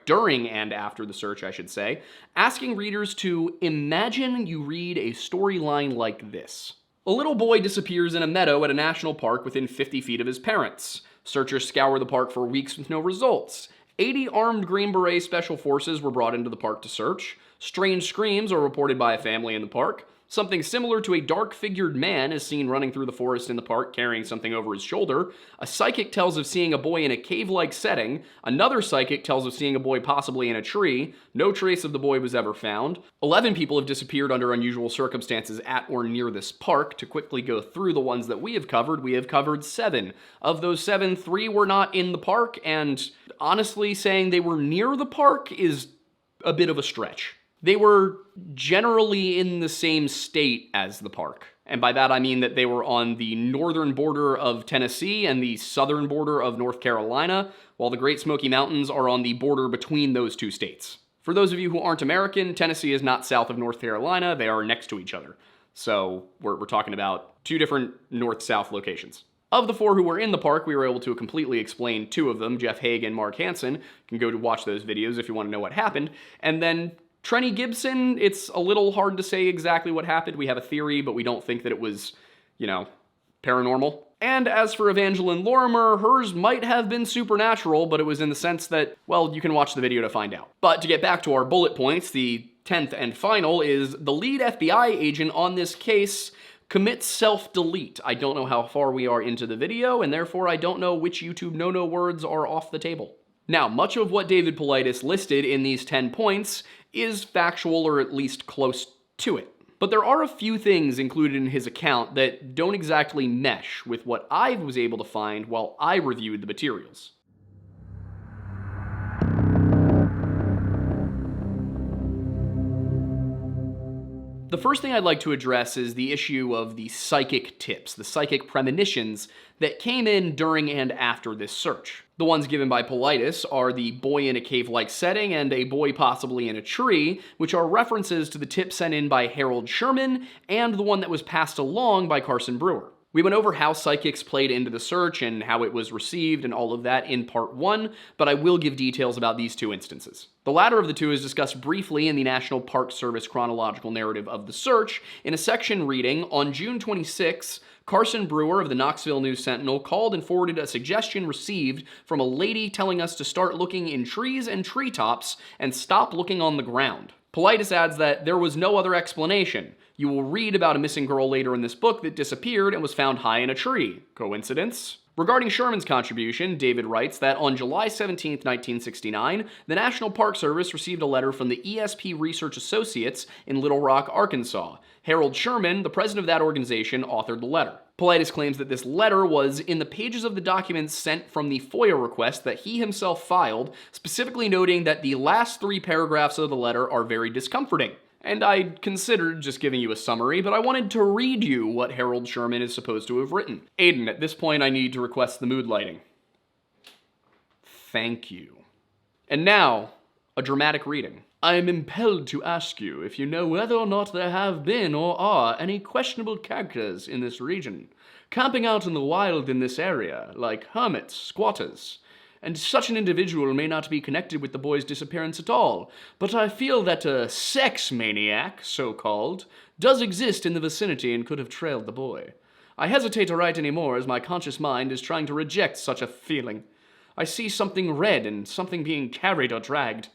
A: during and after the search, I should say, asking readers to imagine you read a storyline like this. A little boy disappears in a meadow at a national park within 50 feet of his parents. Searchers scour the park for weeks with no results. 80 armed Green Beret special forces were brought into the park to search. Strange screams are reported by a family in the park. Something similar to a dark-figured man is seen running through the forest in the park carrying something over his shoulder. A psychic tells of seeing a boy in a cave-like setting. Another psychic tells of seeing a boy possibly in a tree. No trace of the boy was ever found. 11 people have disappeared under unusual circumstances at or near this park. To quickly go through the ones that we have covered 7. Of those 7, 3 were not in the park, and honestly, saying they were near the park is a bit of a stretch. They were generally in the same state as the park. And by that I mean that they were on the northern border of Tennessee and the southern border of North Carolina, while the Great Smoky Mountains are on the border between those two states. For those of you who aren't American, Tennessee is not south of North Carolina, they are next to each other. So we're talking about 2 different north-south locations. Of the 4 who were in the park, we were able to completely explain 2 of them, Jeff Haig and Mark Hansen. You can go to watch those videos if you want to know what happened. And then Trenny Gibson, it's a little hard to say exactly what happened. We have a theory, but we don't think that it was, paranormal. And as for Evangeline Lorimer, hers might have been supernatural, but it was in the sense that, well, you can watch the video to find out. But to get back to our bullet points, the 10th and final is the lead FBI agent on this case commits self-delete. I don't know how far we are into the video, and therefore I don't know which YouTube no-no words are off the table. Now, much of what David Paulides listed in these 10 points is factual or at least close to it. But there are a few things included in his account that don't exactly mesh with what I was able to find while I reviewed the materials. The first thing I'd like to address is the issue of the psychic tips, the psychic premonitions that came in during and after this search. The ones given by Paulides are the boy in a cave-like setting and a boy possibly in a tree, which are references to the tip sent in by Harold Sherman and the one that was passed along by Carson Brewer. We went over how psychics played into the search and how it was received and all of that in part 1, but I will give details about these two instances. The latter of the two is discussed briefly in the National Park Service chronological narrative of the search in a section reading, on June 26, Carson Brewer of the Knoxville News-Sentinel called and forwarded a suggestion received from a lady telling us to start looking in trees and treetops and stop looking on the ground. Paulides adds that there was no other explanation. You will read about a missing girl later in this book that disappeared and was found high in a tree. Coincidence? Regarding Sherman's contribution, David writes that on July 17, 1969, the National Park Service received a letter from the ESP Research Associates in Little Rock, Arkansas. Harold Sherman, the president of that organization, authored the letter. Paulides claims that this letter was in the pages of the documents sent from the FOIA request that he himself filed, specifically noting that the last 3 paragraphs of the letter are very discomforting. And I considered just giving you a summary, but I wanted to read you what Harold Sherman is supposed to have written. Aiden, at this point I need to request the mood lighting. Thank you. And now, a dramatic reading. I am impelled to ask you if you know whether or not there have been or are any questionable characters in this region, camping out in the wild in this area, like hermits, squatters. And such an individual may not be connected with the boy's disappearance at all, but I feel that a sex maniac, so-called, does exist in the vicinity and could have trailed the boy. I hesitate to write any more as my conscious mind is trying to reject such a feeling. I see something red and something being carried or dragged.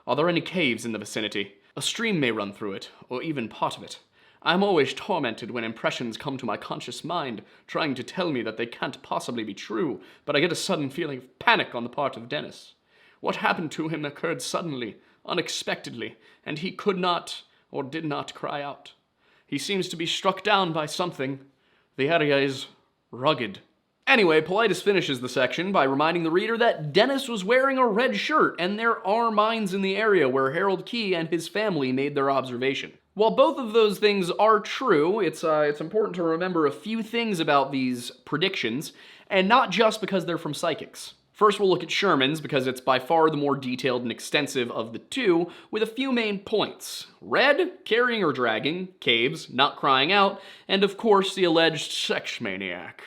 A: Are there any caves in the vicinity? A stream may run through it, or even part of it. I am always tormented when impressions come to my conscious mind, trying to tell me that they can't possibly be true, but I get a sudden feeling of panic on the part of Dennis. What happened to him occurred suddenly, unexpectedly, and he could not, or did not, cry out. He seems to be struck down by something. The area is rugged. Anyway, Paulides finishes the section by reminding the reader that Dennis was wearing a red shirt, and there are mines in the area where Harold Key and his family made their observation. While both of those things are true, it's important to remember a few things about these predictions, and not just because they're from psychics. First, we'll look at Sherman's, because it's by far the more detailed and extensive of the two, with a few main points. Red, carrying or dragging, caves, not crying out, and of course the alleged sex maniac.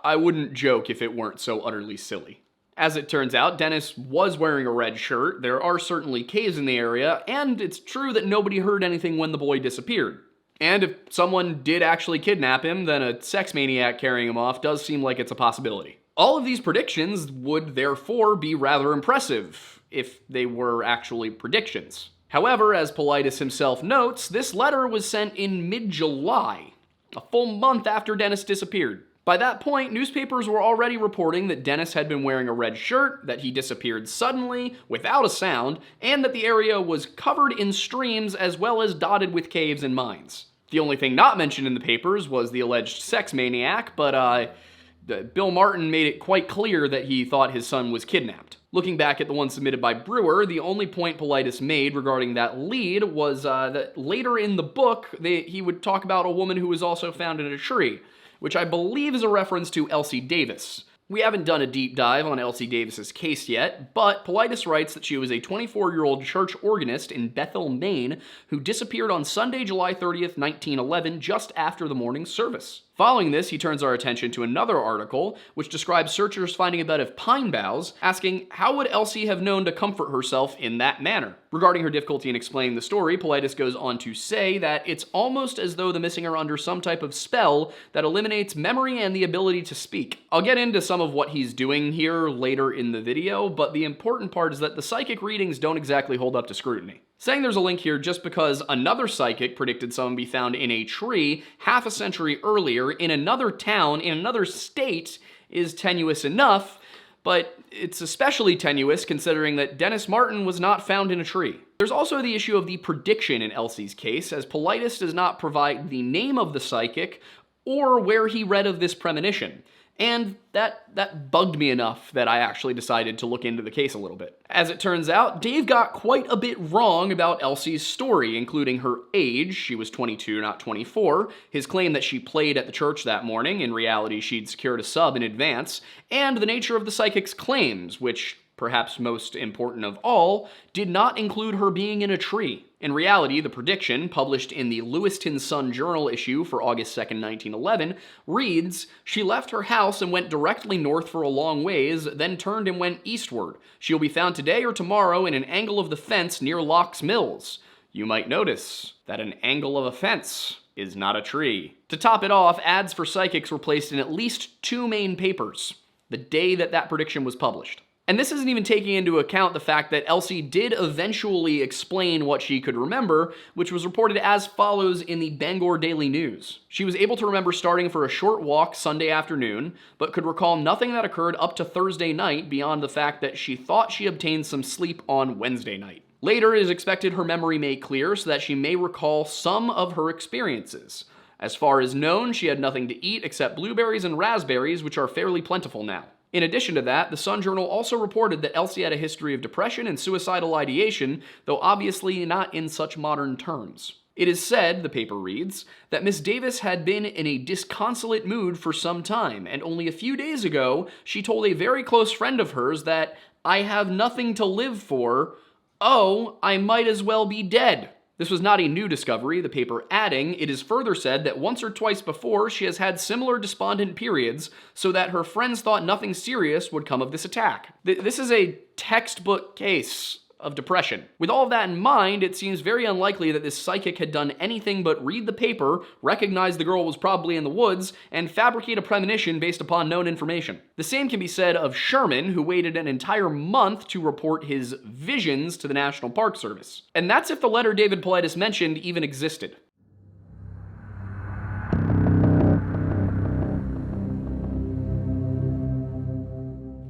A: I wouldn't joke if it weren't so utterly silly. As it turns out, Dennis was wearing a red shirt, there are certainly caves in the area, and it's true that nobody heard anything when the boy disappeared. And if someone did actually kidnap him, then a sex maniac carrying him off does seem like it's a possibility. All of these predictions would therefore be rather impressive, if they were actually predictions. However, as Paulides himself notes, this letter was sent in mid-July, a full month after Dennis disappeared. By that point, newspapers were already reporting that Dennis had been wearing a red shirt, that he disappeared suddenly, without a sound, and that the area was covered in streams as well as dotted with caves and mines. The only thing not mentioned in the papers was the alleged sex maniac, but Bill Martin made it quite clear that he thought his son was kidnapped. Looking back at the one submitted by Brewer, the only point Paulides made regarding that lead was that later in the book, he would talk about a woman who was also found in a tree, which I believe is a reference to Elsie Davis. We haven't done a deep dive on Elsie Davis's case yet, but Paulides writes that she was a 24-year-old church organist in Bethel, Maine, who disappeared on Sunday, July 30th, 1911, just after the morning service. Following this, he turns our attention to another article, which describes searchers finding a bed of pine boughs, asking how would Elsie have known to comfort herself in that manner? Regarding her difficulty in explaining the story, Paulides goes on to say that it's almost as though the missing are under some type of spell that eliminates memory and the ability to speak. I'll get into some of what he's doing here later in the video, but the important part is that the psychic readings don't exactly hold up to scrutiny. Saying there's a link here just because another psychic predicted someone be found in a tree half a century earlier in another town in another state is tenuous enough, but it's especially tenuous considering that Dennis Martin was not found in a tree. There's also the issue of the prediction in Elsie's case, as Paulides does not provide the name of the psychic or where he read of this premonition. And that bugged me enough that I actually decided to look into the case a little bit. As it turns out, Dave got quite a bit wrong about Elsie's story, including her age. She was 22, not 24. His claim that she played at the church that morning, in reality she'd secured a sub in advance, and the nature of the psychic's claims, which, perhaps most important of all, did not include her being in a tree. In reality, the prediction, published in the Lewiston Sun-Journal issue for August 2nd, 1911, reads, "She left her house and went directly north for a long ways, then turned and went eastward. She'll be found today or tomorrow in an angle of the fence near Locke's Mills." You might notice that an angle of a fence is not a tree. To top it off, ads for psychics were placed in at least 2 main papers the day that prediction was published. And this isn't even taking into account the fact that Elsie did eventually explain what she could remember, which was reported as follows in the Bangor Daily News. She was able to remember starting for a short walk Sunday afternoon, but could recall nothing that occurred up to Thursday night beyond the fact that she thought she obtained some sleep on Wednesday night. Later, it is expected her memory may clear so that she may recall some of her experiences. As far as known, she had nothing to eat except blueberries and raspberries, which are fairly plentiful now. In addition to that, the Sun-Journal also reported that Elsie had a history of depression and suicidal ideation, though obviously not in such modern terms. It is said, the paper reads, that Miss Davis had been in a disconsolate mood for some time, and only a few days ago she told a very close friend of hers that, "I have nothing to live for. Oh, I might as well be dead." This was not a new discovery, the paper adding, it is further said that once or twice before she has had similar despondent periods, so that her friends thought nothing serious would come of this attack. This is a textbook case of depression. With all of that in mind, it seems very unlikely that this psychic had done anything but read the paper, recognize the girl was probably in the woods, and fabricate a premonition based upon known information. The same can be said of Sherman, who waited an entire month to report his visions to the National Park Service. And that's if the letter David Paulides mentioned even existed.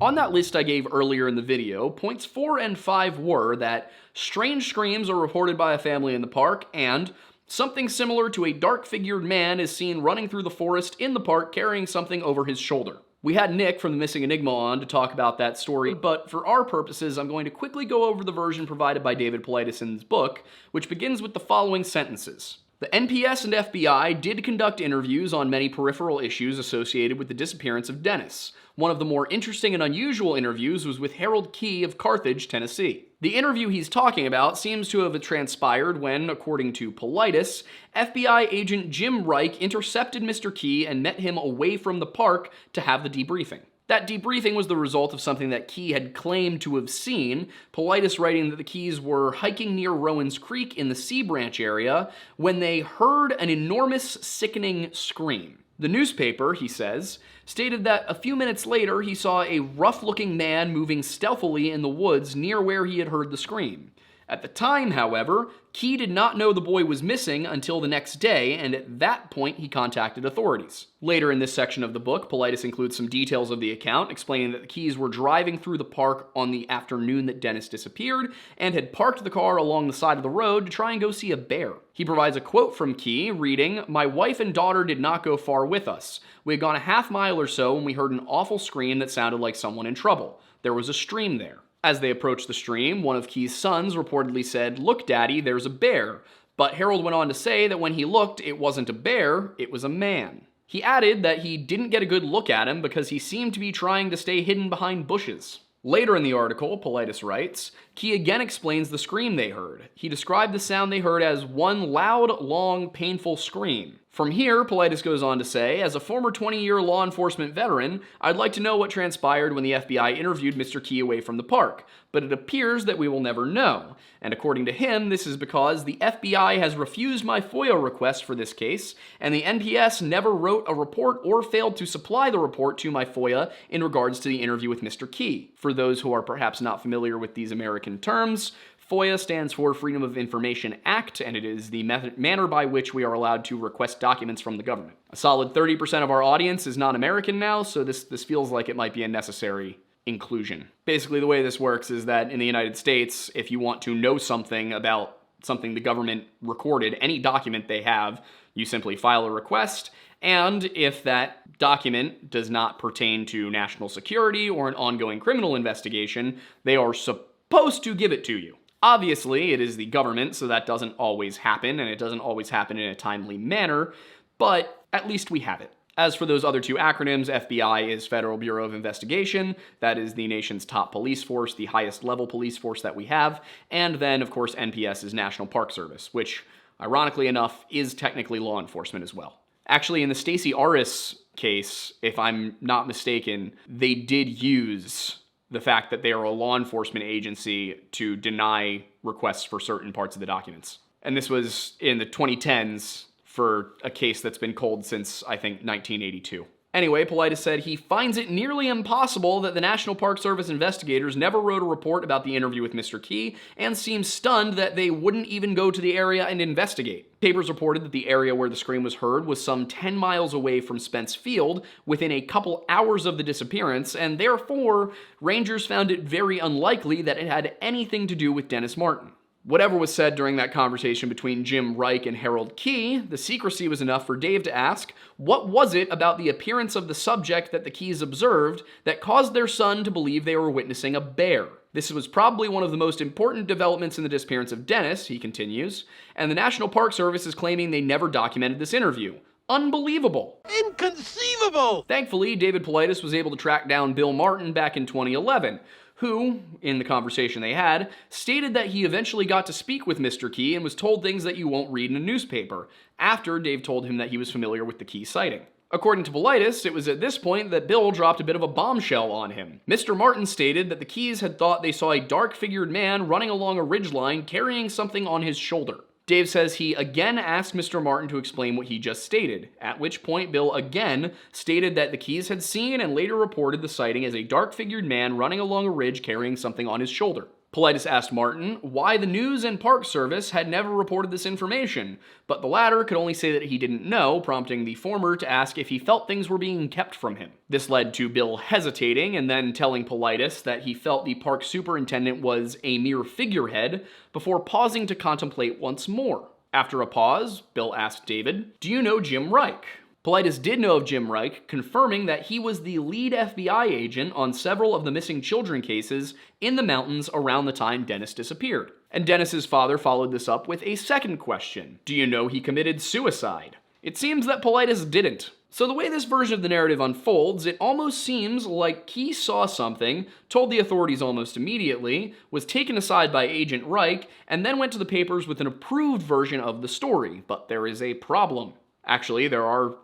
A: On that list I gave earlier in the video, points 4 and 5 were that strange screams are reported by a family in the park, and something similar to a dark-figured man is seen running through the forest in the park carrying something over his shoulder. We had Nick from the Missing Enigma on to talk about that story, but for our purposes, I'm going to quickly go over the version provided by David Paulides in his book, which begins with the following sentences. The NPS and FBI did conduct interviews on many peripheral issues associated with the disappearance of Dennis. One of the more interesting and unusual interviews was with Harold Key of Carthage, Tennessee. The interview he's talking about seems to have transpired when, according to Paulides, FBI agent Jim Reich intercepted Mr. Key and met him away from the park to have the debriefing. That debriefing was the result of something that Key had claimed to have seen, Paulides writing that the Keys were hiking near Rowan's Creek in the Sea Branch area when they heard an enormous, sickening scream. The newspaper, he says, stated that a few minutes later he saw a rough-looking man moving stealthily in the woods near where he had heard the scream. At the time, however, Key did not know the boy was missing until the next day, and at that point he contacted authorities. Later in this section of the book, Paulides includes some details of the account, explaining that the Keys were driving through the park on the afternoon that Dennis disappeared, and had parked the car along the side of the road to try and go see a bear. He provides a quote from Key, reading, "My wife and daughter did not go far with us. We had gone a half mile or so when we heard an awful scream that sounded like someone in trouble. There was a stream there. As they approached the stream, one of Key's sons reportedly said, 'Look, Daddy, there's a bear.' But Harold went on to say that when he looked, it wasn't a bear, it was a man. He added that he didn't get a good look at him because he seemed to be trying to stay hidden behind bushes." Later in the article, Paulides writes, Key again explains the scream they heard. He described the sound they heard as one loud, long, painful scream. From here, Paulides goes on to say, "As a former 20-year law enforcement veteran, I'd like to know what transpired when the FBI interviewed Mr. Key away from the park, but it appears that we will never know. And according to him, this is because the FBI has refused my FOIA request for this case, and the NPS never wrote a report or failed to supply the report to my FOIA in regards to the interview with Mr. Key." For those who are perhaps not familiar with these American terms, FOIA stands for Freedom of Information Act, and it is the manner by which we are allowed to request documents from the government. A solid 30% of our audience is non-American now, so this feels like it might be a necessary inclusion. Basically, the way this works is that in the United States, if you want to know something about something the government recorded, any document they have, you simply file a request, and if that document does not pertain to national security or an ongoing criminal investigation, they are supposed to give it to you. Obviously, it is the government, so that doesn't always happen, and it doesn't always happen in a timely manner, but at least we have it. As for those other two acronyms, FBI is Federal Bureau of Investigation. That is the nation's top police force, the highest level police force that we have. And then, of course, NPS is National Park Service, which, ironically enough, is technically law enforcement as well. Actually, in the Stacey Aris case, if I'm not mistaken, they did use the fact that they are a law enforcement agency to deny requests for certain parts of the documents. And this was in the 2010s, for a case that's been cold since, I think, 1982. Anyway, Paulides said he finds it nearly impossible that the National Park Service investigators never wrote a report about the interview with Mr. Key, and seems stunned that they wouldn't even go to the area and investigate. Papers reported that the area where the scream was heard was some 10 miles away from Spence Field, within a couple hours of the disappearance, and therefore, rangers found it very unlikely that it had anything to do with Dennis Martin. Whatever was said during that conversation between Jim Reich and Harold Key, the secrecy was enough for Dave to ask, what was it about the appearance of the subject that the Keys observed that caused their son to believe they were witnessing a bear? This was probably one of the most important developments in the disappearance of Dennis, he continues, and the National Park Service is claiming they never documented this interview. Unbelievable.
C: Inconceivable!
A: Thankfully, David Paulides was able to track down Bill Martin back in 2011, who, in the conversation they had, stated that he eventually got to speak with Mr. Key and was told things that you won't read in a newspaper, after Dave told him that he was familiar with the Key sighting. According to Paulides, it was at this point that Bill dropped a bit of a bombshell on him. Mr. Martin stated that the Keys had thought they saw a dark-figured man running along a ridgeline carrying something on his shoulder. Dave says he again asked Mr. Martin to explain what he just stated, at which point Bill again stated that the Keys had seen and later reported the sighting as a dark-figured man running along a ridge carrying something on his shoulder. Paulides asked Martin why the News and Park Service had never reported this information, but the latter could only say that he didn't know, prompting the former to ask if he felt things were being kept from him. This led to Bill hesitating and then telling Paulides that he felt the park superintendent was a mere figurehead, before pausing to contemplate once more. After a pause, Bill asked David, "Do you know Jim Reich?" Paulides did know of Jim Reich, confirming that he was the lead FBI agent on several of the missing children cases in the mountains around the time Dennis disappeared. And Dennis's father followed this up with a second question. Do you know he committed suicide? It seems that Paulides didn't. So the way this version of the narrative unfolds, it almost seems like Key saw something, told the authorities almost immediately, was taken aside by Agent Reich, and then went to the papers with an approved version of the story. But there is a problem. Actually, there are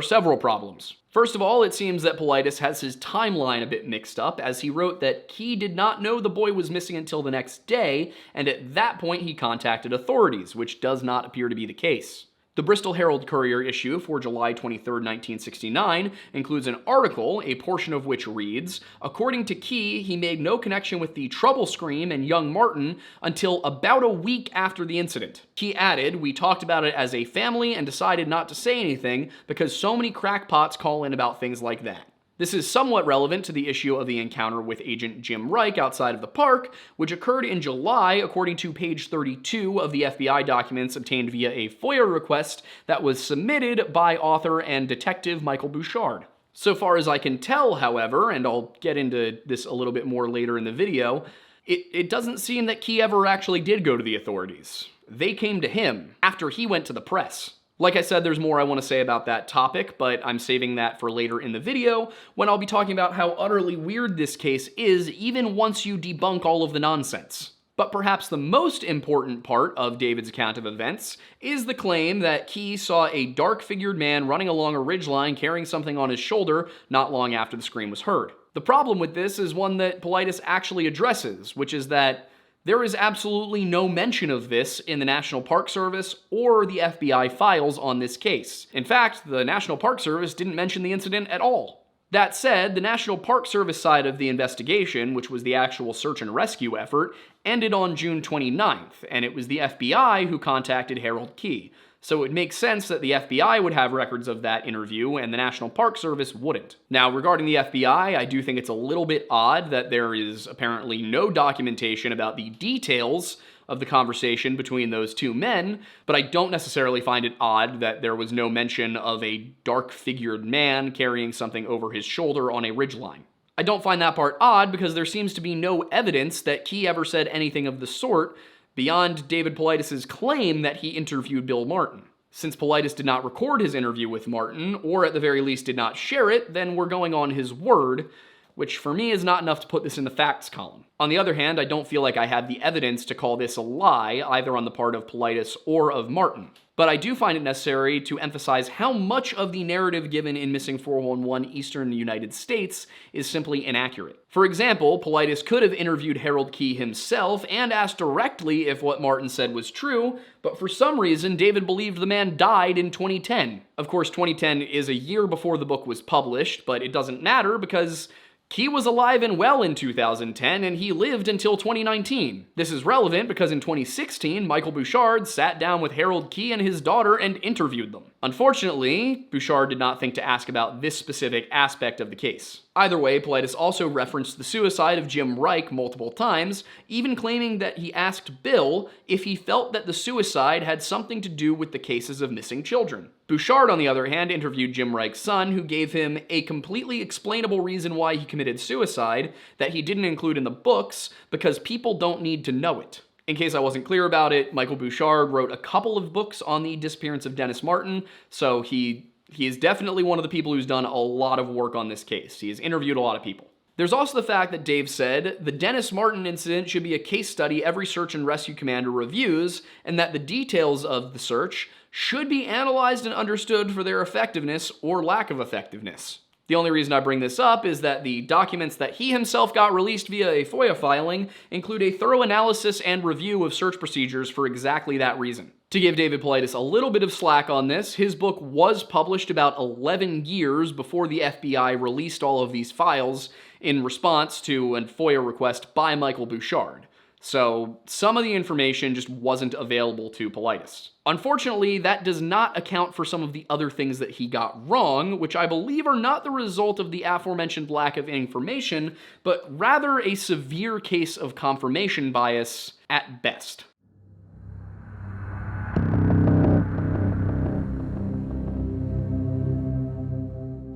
A: several problems. First of all, it seems that Paulides has his timeline a bit mixed up, as he wrote that Key did not know the boy was missing until the next day, and at that point he contacted authorities, which does not appear to be the case. The Bristol Herald-Courier issue for July 23, 1969, includes an article, a portion of which reads, according to Key, he made no connection with the trouble scream and young Martin until about a week after the incident. Key added, we talked about it as a family and decided not to say anything because so many crackpots call in about things like that. This is somewhat relevant to the issue of the encounter with Agent Jim Reich outside of the park, which occurred in July according to page 32 of the FBI documents obtained via a FOIA request that was submitted by author and detective Michael Bouchard. So far as I can tell, however, and I'll get into this a little bit more later in the video, it doesn't seem that Key ever actually did go to the authorities. They came to him after he went to the press. Like I said, there's more I want to say about that topic, but I'm saving that for later in the video, when I'll be talking about how utterly weird this case is, even once you debunk all of the nonsense. But perhaps the most important part of David's account of events is the claim that Key saw a dark-figured man running along a ridgeline carrying something on his shoulder not long after the scream was heard. The problem with this is one that Paulides actually addresses, which is that there is absolutely no mention of this in the National Park Service or the FBI files on this case. In fact, the National Park Service didn't mention the incident at all. That said, the National Park Service side of the investigation, which was the actual search and rescue effort, ended on June 29th, and it was the FBI who contacted Harold Key. So it makes sense that the FBI would have records of that interview and the National Park Service wouldn't. Now, regarding the FBI, I do think it's a little bit odd that there is apparently no documentation about the details of the conversation between those two men, but I don't necessarily find it odd that there was no mention of a dark-figured man carrying something over his shoulder on a ridgeline. I don't find that part odd because there seems to be no evidence that Key ever said anything of the sort beyond David Paulides' claim that he interviewed Bill Martin. Since Paulides did not record his interview with Martin, or at the very least did not share it, then we're going on his word, which for me is not enough to put this in the facts column. On the other hand, I don't feel like I have the evidence to call this a lie, either on the part of Paulides or of Martin. But I do find it necessary to emphasize how much of the narrative given in Missing 411 Eastern United States is simply inaccurate. For example, Paulides could have interviewed Harold Key himself and asked directly if what Martin said was true, but for some reason David believed the man died in 2010. Of course, 2010 is a year before the book was published, but it doesn't matter because Key was alive and well in 2010, and he lived until 2019. This is relevant because in 2016, Michael Bouchard sat down with Harold Key and his daughter and interviewed them. Unfortunately, Bouchard did not think to ask about this specific aspect of the case. Either way, Paulides also referenced the suicide of Jim Reich multiple times, even claiming that he asked Bill if he felt that the suicide had something to do with the cases of missing children. Bouchard, on the other hand, interviewed Jim Reich's son, who gave him a completely explainable reason why he committed suicide that he didn't include in the books, because people don't need to know it. In case I wasn't clear about it, Michael Bouchard wrote a couple of books on the disappearance of Dennis Martin, so he is definitely one of the people who's done a lot of work on this case. He has interviewed a lot of people. There's also the fact that Dave said the Dennis Martin incident should be a case study every search and rescue commander reviews, and that the details of the search should be analyzed and understood for their effectiveness or lack of effectiveness. The only reason I bring this up is that the documents that he himself got released via a FOIA filing include a thorough analysis and review of search procedures for exactly that reason. To give David Paulides a little bit of slack on this, his book was published about 11 years before the FBI released all of these files in response to a FOIA request by Michael Bouchard. So some of the information just wasn't available to Paulides. Unfortunately, that does not account for some of the other things that he got wrong, which I believe are not the result of the aforementioned lack of information, but rather a severe case of confirmation bias at best.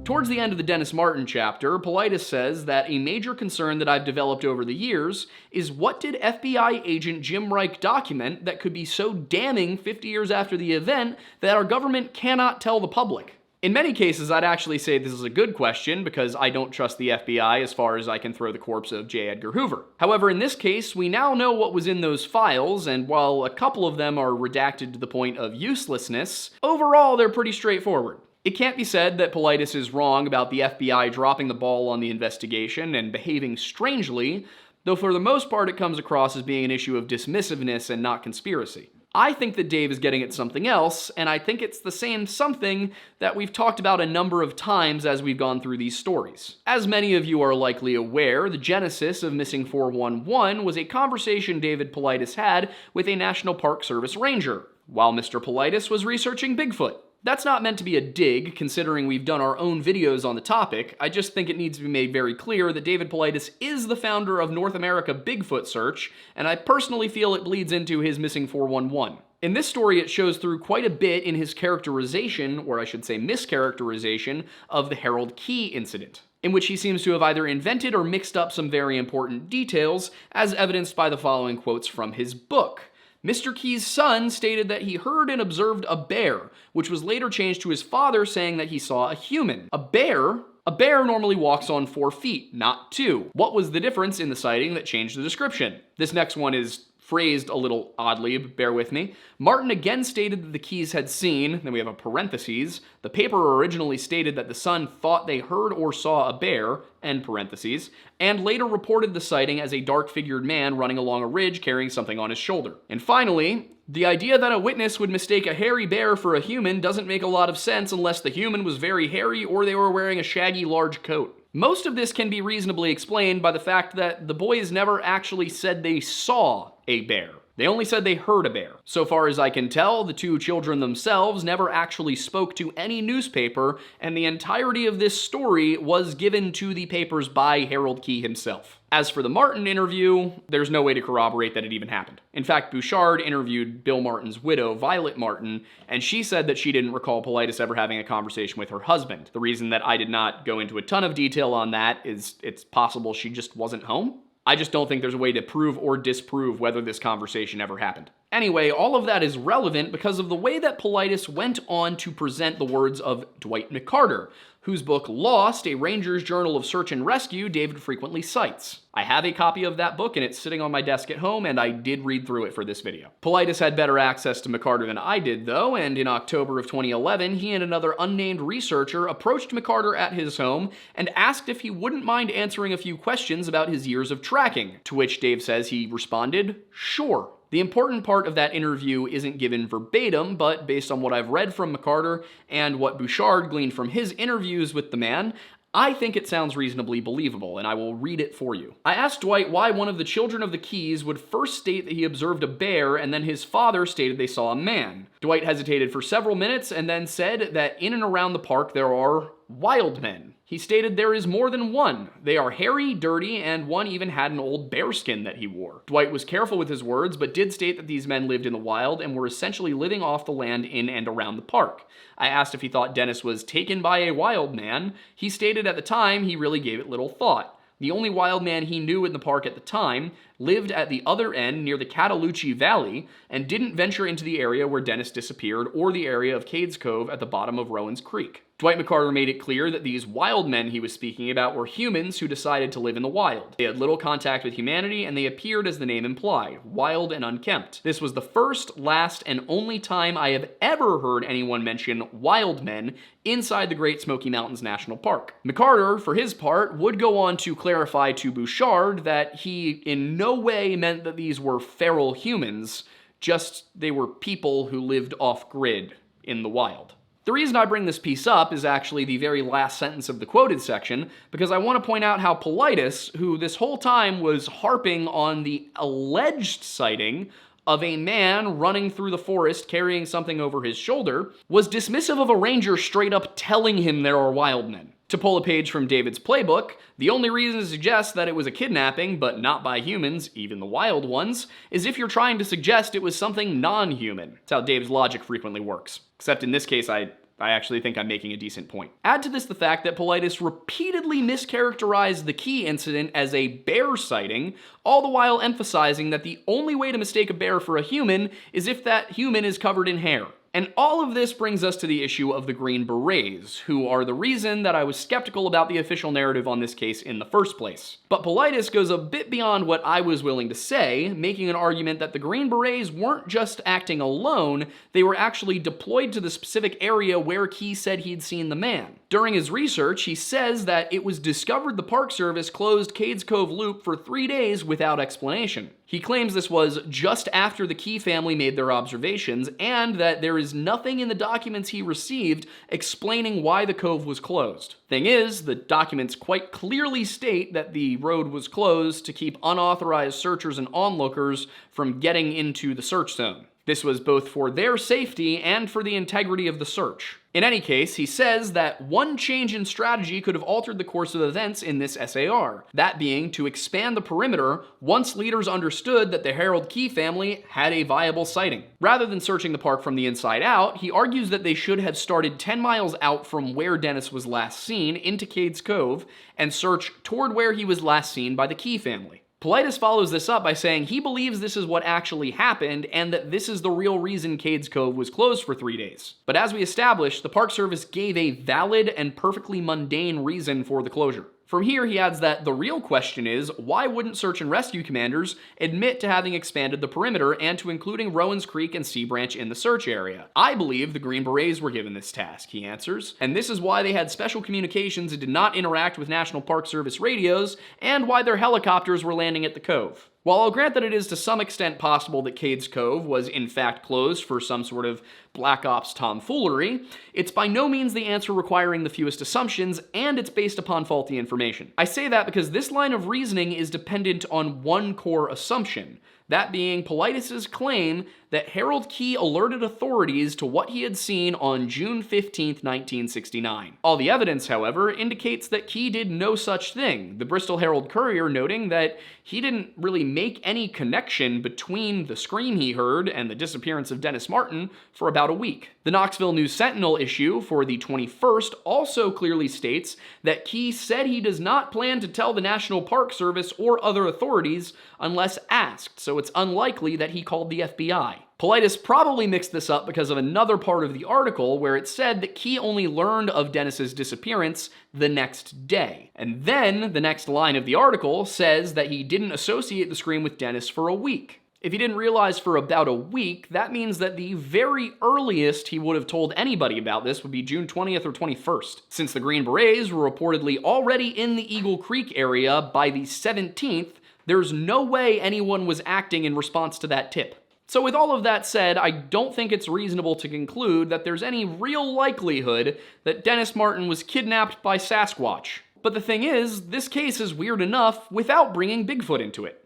A: Towards the end of the Dennis Martin chapter, Paulides says that a major concern that I've developed over the years is what did FBI agent Jim Reich document that could be so damning 50 years after the event that our government cannot tell the public? In many cases, I'd actually say this is a good question because I don't trust the FBI as far as I can throw the corpse of J. Edgar Hoover. However, in this case, we now know what was in those files, and while a couple of them are redacted to the point of uselessness, overall they're pretty straightforward. It can't be said that Paulides is wrong about the FBI dropping the ball on the investigation and behaving strangely, though for the most part it comes across as being an issue of dismissiveness and not conspiracy. I think that Dave is getting at something else, and I think it's the same something that we've talked about a number of times as we've gone through these stories. As many of you are likely aware, the genesis of Missing 411 was a conversation David Paulides had with a National Park Service ranger, while Mr. Paulides was researching Bigfoot. That's not meant to be a dig, considering we've done our own videos on the topic. I just think it needs to be made very clear that David Paulides is the founder of North America Bigfoot Search, and I personally feel it bleeds into his Missing 411. In this story, it shows through quite a bit in his characterization, or I should say mischaracterization, of the Harold Key incident, in which he seems to have either invented or mixed up some very important details, as evidenced by the following quotes from his book. Mr. Key's son stated that he heard and observed a bear, which was later changed to his father saying that he saw a human. A bear normally walks on 4 feet, not 2. What was the difference in the sighting that changed the description? This next one is phrased a little oddly, but bear with me. Martin again stated that the Keys had seen, then we have a parentheses, the paper originally stated that the Sun thought they heard or saw a bear, end parentheses, and later reported the sighting as a dark-figured man running along a ridge carrying something on his shoulder. And finally, the idea that a witness would mistake a hairy bear for a human doesn't make a lot of sense unless the human was very hairy or they were wearing a shaggy large coat. Most of this can be reasonably explained by the fact that the boys never actually said they saw a bear. They only said they heard a bear. So far as I can tell, the two children themselves never actually spoke to any newspaper, and the entirety of this story was given to the papers by Harold Key himself. As for the Martin interview, there's no way to corroborate that it even happened. In fact, Bouchard interviewed Bill Martin's widow, Violet Martin, and she said that she didn't recall Paulides ever having a conversation with her husband. The reason that I did not go into a ton of detail on that is it's possible she just wasn't home. I just don't think there's a way to prove or disprove whether this conversation ever happened. Anyway, all of that is relevant because of the way that Paulides went on to present the words of Dwight McCarter, whose book Lost, A Ranger's Journal of Search and Rescue, David frequently cites. I have a copy of that book and it's sitting on my desk at home, and I did read through it for this video. Paulides had better access to McCarter than I did though, and in October of 2011, he and another unnamed researcher approached McCarter at his home and asked if he wouldn't mind answering a few questions about his years of tracking, to which Dave says he responded, "Sure." The important part of that interview isn't given verbatim, but based on what I've read from McCarter and what Bouchard gleaned from his interviews with the man, I think it sounds reasonably believable, and I will read it for you. I asked Dwight why one of the children of the Keys would first state that he observed a bear, and then his father stated they saw a man. Dwight hesitated for several minutes and then said that in and around the park there are wild men. He stated there is more than one. They are hairy, dirty, and one even had an old bearskin that he wore. Dwight was careful with his words, but did state that these men lived in the wild and were essentially living off the land in and around the park. I asked if he thought Dennis was taken by a wild man. He stated at the time he really gave it little thought. The only wild man he knew in the park at the time lived at the other end near the Cataloochee Valley and didn't venture into the area where Dennis disappeared or the area of Cades Cove at the bottom of Rowan's Creek. Dwight McCarter made it clear that these wild men he was speaking about were humans who decided to live in the wild. They had little contact with humanity and they appeared as the name implied, wild and unkempt. This was the first, last, and only time I have ever heard anyone mention wild men inside the Great Smoky Mountains National Park. McCarter, for his part, would go on to clarify to Bouchard that he in no way meant that these were feral humans, just they were people who lived off-grid in the wild. The reason I bring this piece up is actually the very last sentence of the quoted section, because I want to point out how Paulides, who this whole time was harping on the alleged sighting of a man running through the forest carrying something over his shoulder, was dismissive of a ranger straight up telling him there are wild men. To pull a page from David's playbook, the only reason to suggest that it was a kidnapping, but not by humans, even the wild ones, is if you're trying to suggest it was something non-human. That's how Dave's logic frequently works. Except in this case, I actually think I'm making a decent point. Add to this the fact that Paulides repeatedly mischaracterized the Key incident as a bear sighting, all the while emphasizing that the only way to mistake a bear for a human is if that human is covered in hair. And all of this brings us to the issue of the Green Berets, who are the reason that I was skeptical about the official narrative on this case in the first place. But Paulides goes a bit beyond what I was willing to say, making an argument that the Green Berets weren't just acting alone, they were actually deployed to the specific area where Key said he'd seen the man. During his research, he says that it was discovered the Park Service closed Cades Cove Loop for 3 days without explanation. He claims this was just after the Key family made their observations, and that there is nothing in the documents he received explaining why the cove was closed. Thing is, the documents quite clearly state that the road was closed to keep unauthorized searchers and onlookers from getting into the search zone. This was both for their safety and for the integrity of the search. In any case, he says that one change in strategy could have altered the course of events in this SAR, that being to expand the perimeter once leaders understood that the Harold Key family had a viable sighting. Rather than searching the park from the inside out, he argues that they should have started 10 miles out from where Dennis was last seen into Cades Cove and search toward where he was last seen by the Key family. Paulides follows this up by saying he believes this is what actually happened and that this is the real reason Cades Cove was closed for 3 days. But as we established, the Park Service gave a valid and perfectly mundane reason for the closure. From here, he adds that the real question is, why wouldn't search and rescue commanders admit to having expanded the perimeter and to including Rowan's Creek and Sea Branch in the search area? I believe the Green Berets were given this task, he answers, and this is why they had special communications and did not interact with National Park Service radios, and why their helicopters were landing at the cove. While I'll grant that it is to some extent possible that Cade's Cove was in fact closed for some sort of Black Ops tomfoolery, it's by no means the answer requiring the fewest assumptions, and it's based upon faulty information. I say that because this line of reasoning is dependent on one core assumption, that being Paulides' claim that Harold Key alerted authorities to what he had seen on June 15, 1969. All the evidence, however, indicates that Key did no such thing, the Bristol Herald-Courier noting that he didn't really make any connection between the scream he heard and the disappearance of Dennis Martin for about a week. The Knoxville News-Sentinel issue for the 21st also clearly states that Key said he does not plan to tell the National Park Service or other authorities unless asked, so it's unlikely that he called the FBI. Paulides probably mixed this up because of another part of the article where it said that Key only learned of Dennis's disappearance the next day. And then the next line of the article says that he didn't associate the scream with Dennis for a week. If he didn't realize for about a week, that means that the very earliest he would have told anybody about this would be June 20th or 21st. Since the Green Berets were reportedly already in the Eagle Creek area by the 17th, there's no way anyone was acting in response to that tip. So with all of that said, I don't think it's reasonable to conclude that there's any real likelihood that Dennis Martin was kidnapped by Sasquatch. But the thing is, this case is weird enough without bringing Bigfoot into it.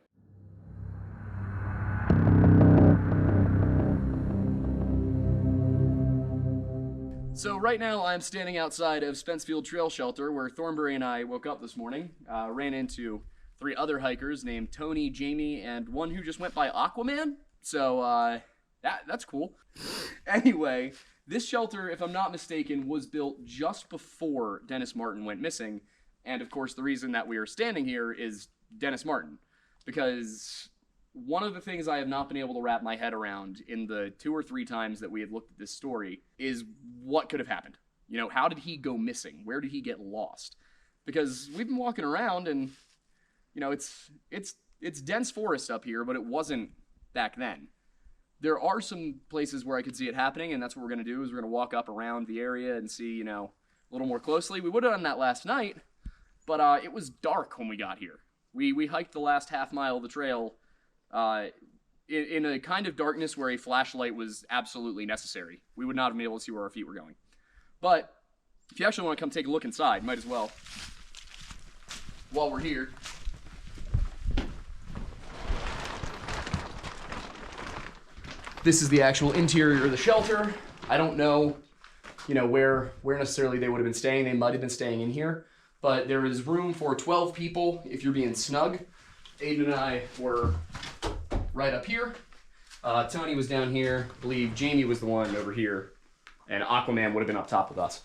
A: So right now I'm standing outside of Spence Field Trail Shelter where Thornbury and I woke up this morning, ran into 3 other hikers named Tony, Jamie, and one who just went by Aquaman. So, that's cool. Anyway, this shelter, if I'm not mistaken, was built just before Dennis Martin went missing. And of course, the reason that we are standing here is Dennis Martin. Because one of the things I have not been able to wrap my head around in the 2 or 3 times that we have looked at this story is what could have happened. You know, how did he go missing? Where did he get lost? Because we've been walking around and, you know, it's dense forest up here, but it wasn't back then. There are some places where I could see it happening, and that's what we're going to do, is we're going to walk up around the area and see, you know, a little more closely. We would have done that last night, but it was dark when we got here. We hiked the last half mile of the trail in a kind of darkness where a flashlight was absolutely necessary. We would not have been able to see where our feet were going. But if you actually want to come take a look inside, might as well, while we're here. This is the actual interior of the shelter. I don't know, you know, where necessarily they would have been staying. They might have been staying in here, but there is room for 12 people if you're being snug. Aiden and I were right up here. Tony was down here. I believe Jamie was the one over here, and Aquaman would have been up top with us.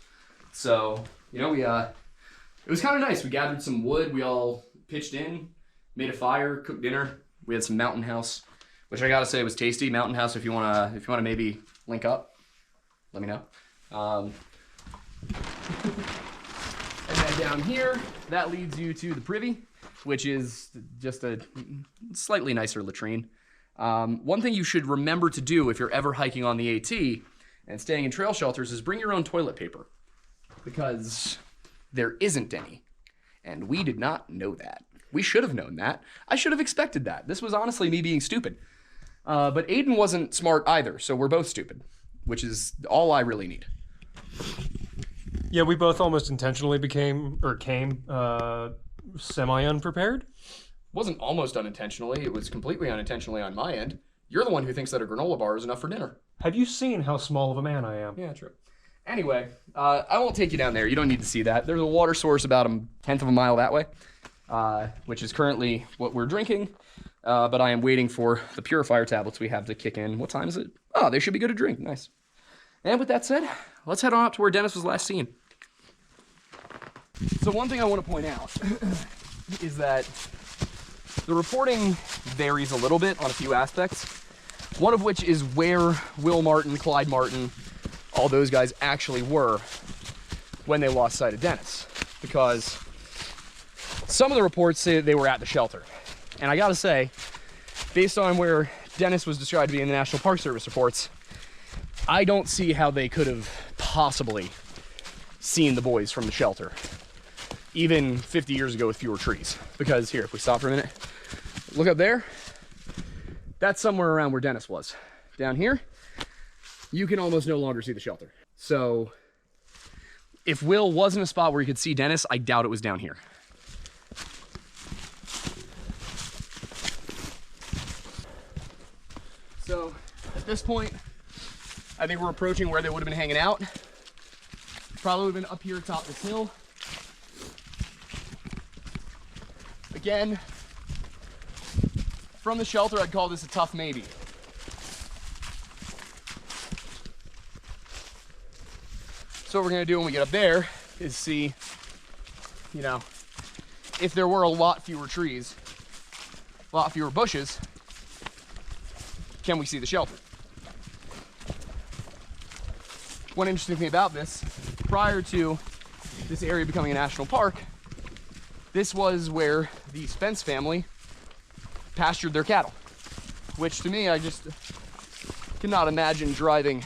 A: So, you know, it was kind of nice. We gathered some wood. We all pitched in, made a fire, cooked dinner. We had some Mountain House, which I gotta say was tasty. Mountain House, if you wanna maybe link up, let me know. And then down here, that leads you to the privy, which is just a slightly nicer latrine. One thing you should remember to do if you're ever hiking on the AT and staying in trail shelters is bring your own toilet paper, because there isn't any, and we did not know that. We should have known that. I should have expected that. This was honestly me being stupid. But Aiden wasn't smart either, so we're both stupid, which is all I really need.
D: Yeah, we both almost intentionally came semi-unprepared.
A: Wasn't almost unintentionally, it was completely unintentionally on my end. You're the one who thinks that a granola bar is enough for dinner.
D: Have you seen how small of a man I am?
A: Yeah, true. Anyway, I won't take you down there. You don't need to see that. There's a water source about 1/10 of a mile that way, which is currently what we're drinking. But I am waiting for the purifier tablets we have to kick in. What time is it? Oh, they should be good to drink. Nice. And with that said, let's head on up to where Dennis was last seen. So one thing I want to point out is that the reporting varies a little bit on a few aspects. One of which is where Will Martin, Clyde Martin, all those guys actually were when they lost sight of Dennis. Because Some of the reports say that they were at the shelter. And I gotta say, based on where Dennis was described to be in the National Park Service reports, I don't see how they could have possibly seen the boys from the shelter, even 50 years ago with fewer trees. Because here, if we stop for a minute, look up there, that's somewhere around where Dennis was. Down here, you can almost no longer see the shelter. So if Will was in a spot where you could see Dennis, I doubt it was down here. So at this point, I think we're approaching where they would have been hanging out. Probably would have been up here atop this hill. Again, from the shelter, I'd call this a tough maybe. So what we're gonna do when we get up there is see, you know, if there were a lot fewer trees, a lot fewer bushes, can we see the shelter? One interesting thing about this, prior to this area becoming a national park, this was where the Spence family pastured their cattle, which to me, I just cannot imagine driving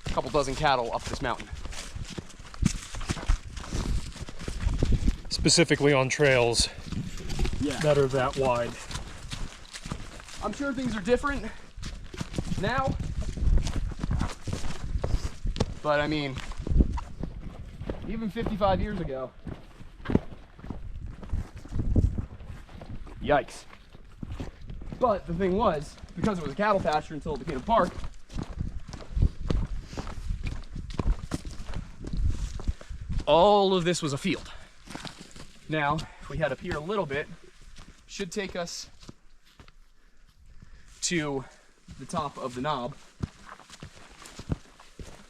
A: a couple dozen cattle up this mountain.
D: Specifically on trails that are that wide.
A: I'm sure things are different now, but I mean, even 55 years ago, yikes. But the thing was, because it was a cattle pasture until it became a park, all of this was a field. Now, if we head up here a little bit, should take us to the top of the knob.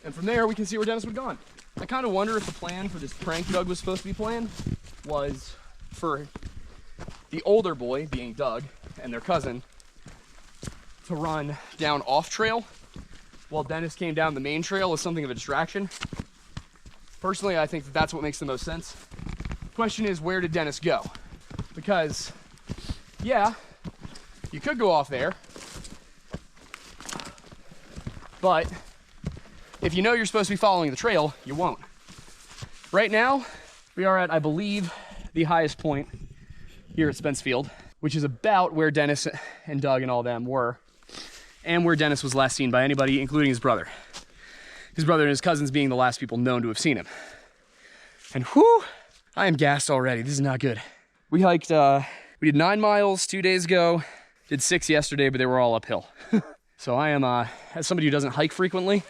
A: And from there, we can see where Dennis would have gone. I kind of wonder if the plan for this prank Doug was supposed to be planned was for the older boy, being Doug, and their cousin, to run down off trail while Dennis came down the main trail as something of a distraction. Personally, I think that that's what makes the most sense. Question is, where did Dennis go? Because, yeah, you could go off there, but if you know you're supposed to be following the trail, you won't. Right now, we are at, I believe, the highest point here at Spence Field, which is about where Dennis and Doug and all them were, and where Dennis was last seen by anybody, including his brother. His brother and his cousins being the last people known to have seen him. And whew, I am gassed already. This is not good. We hiked, we did 9 miles 2 days ago, did 6 yesterday, but they were all uphill. So I am, as somebody who doesn't hike frequently,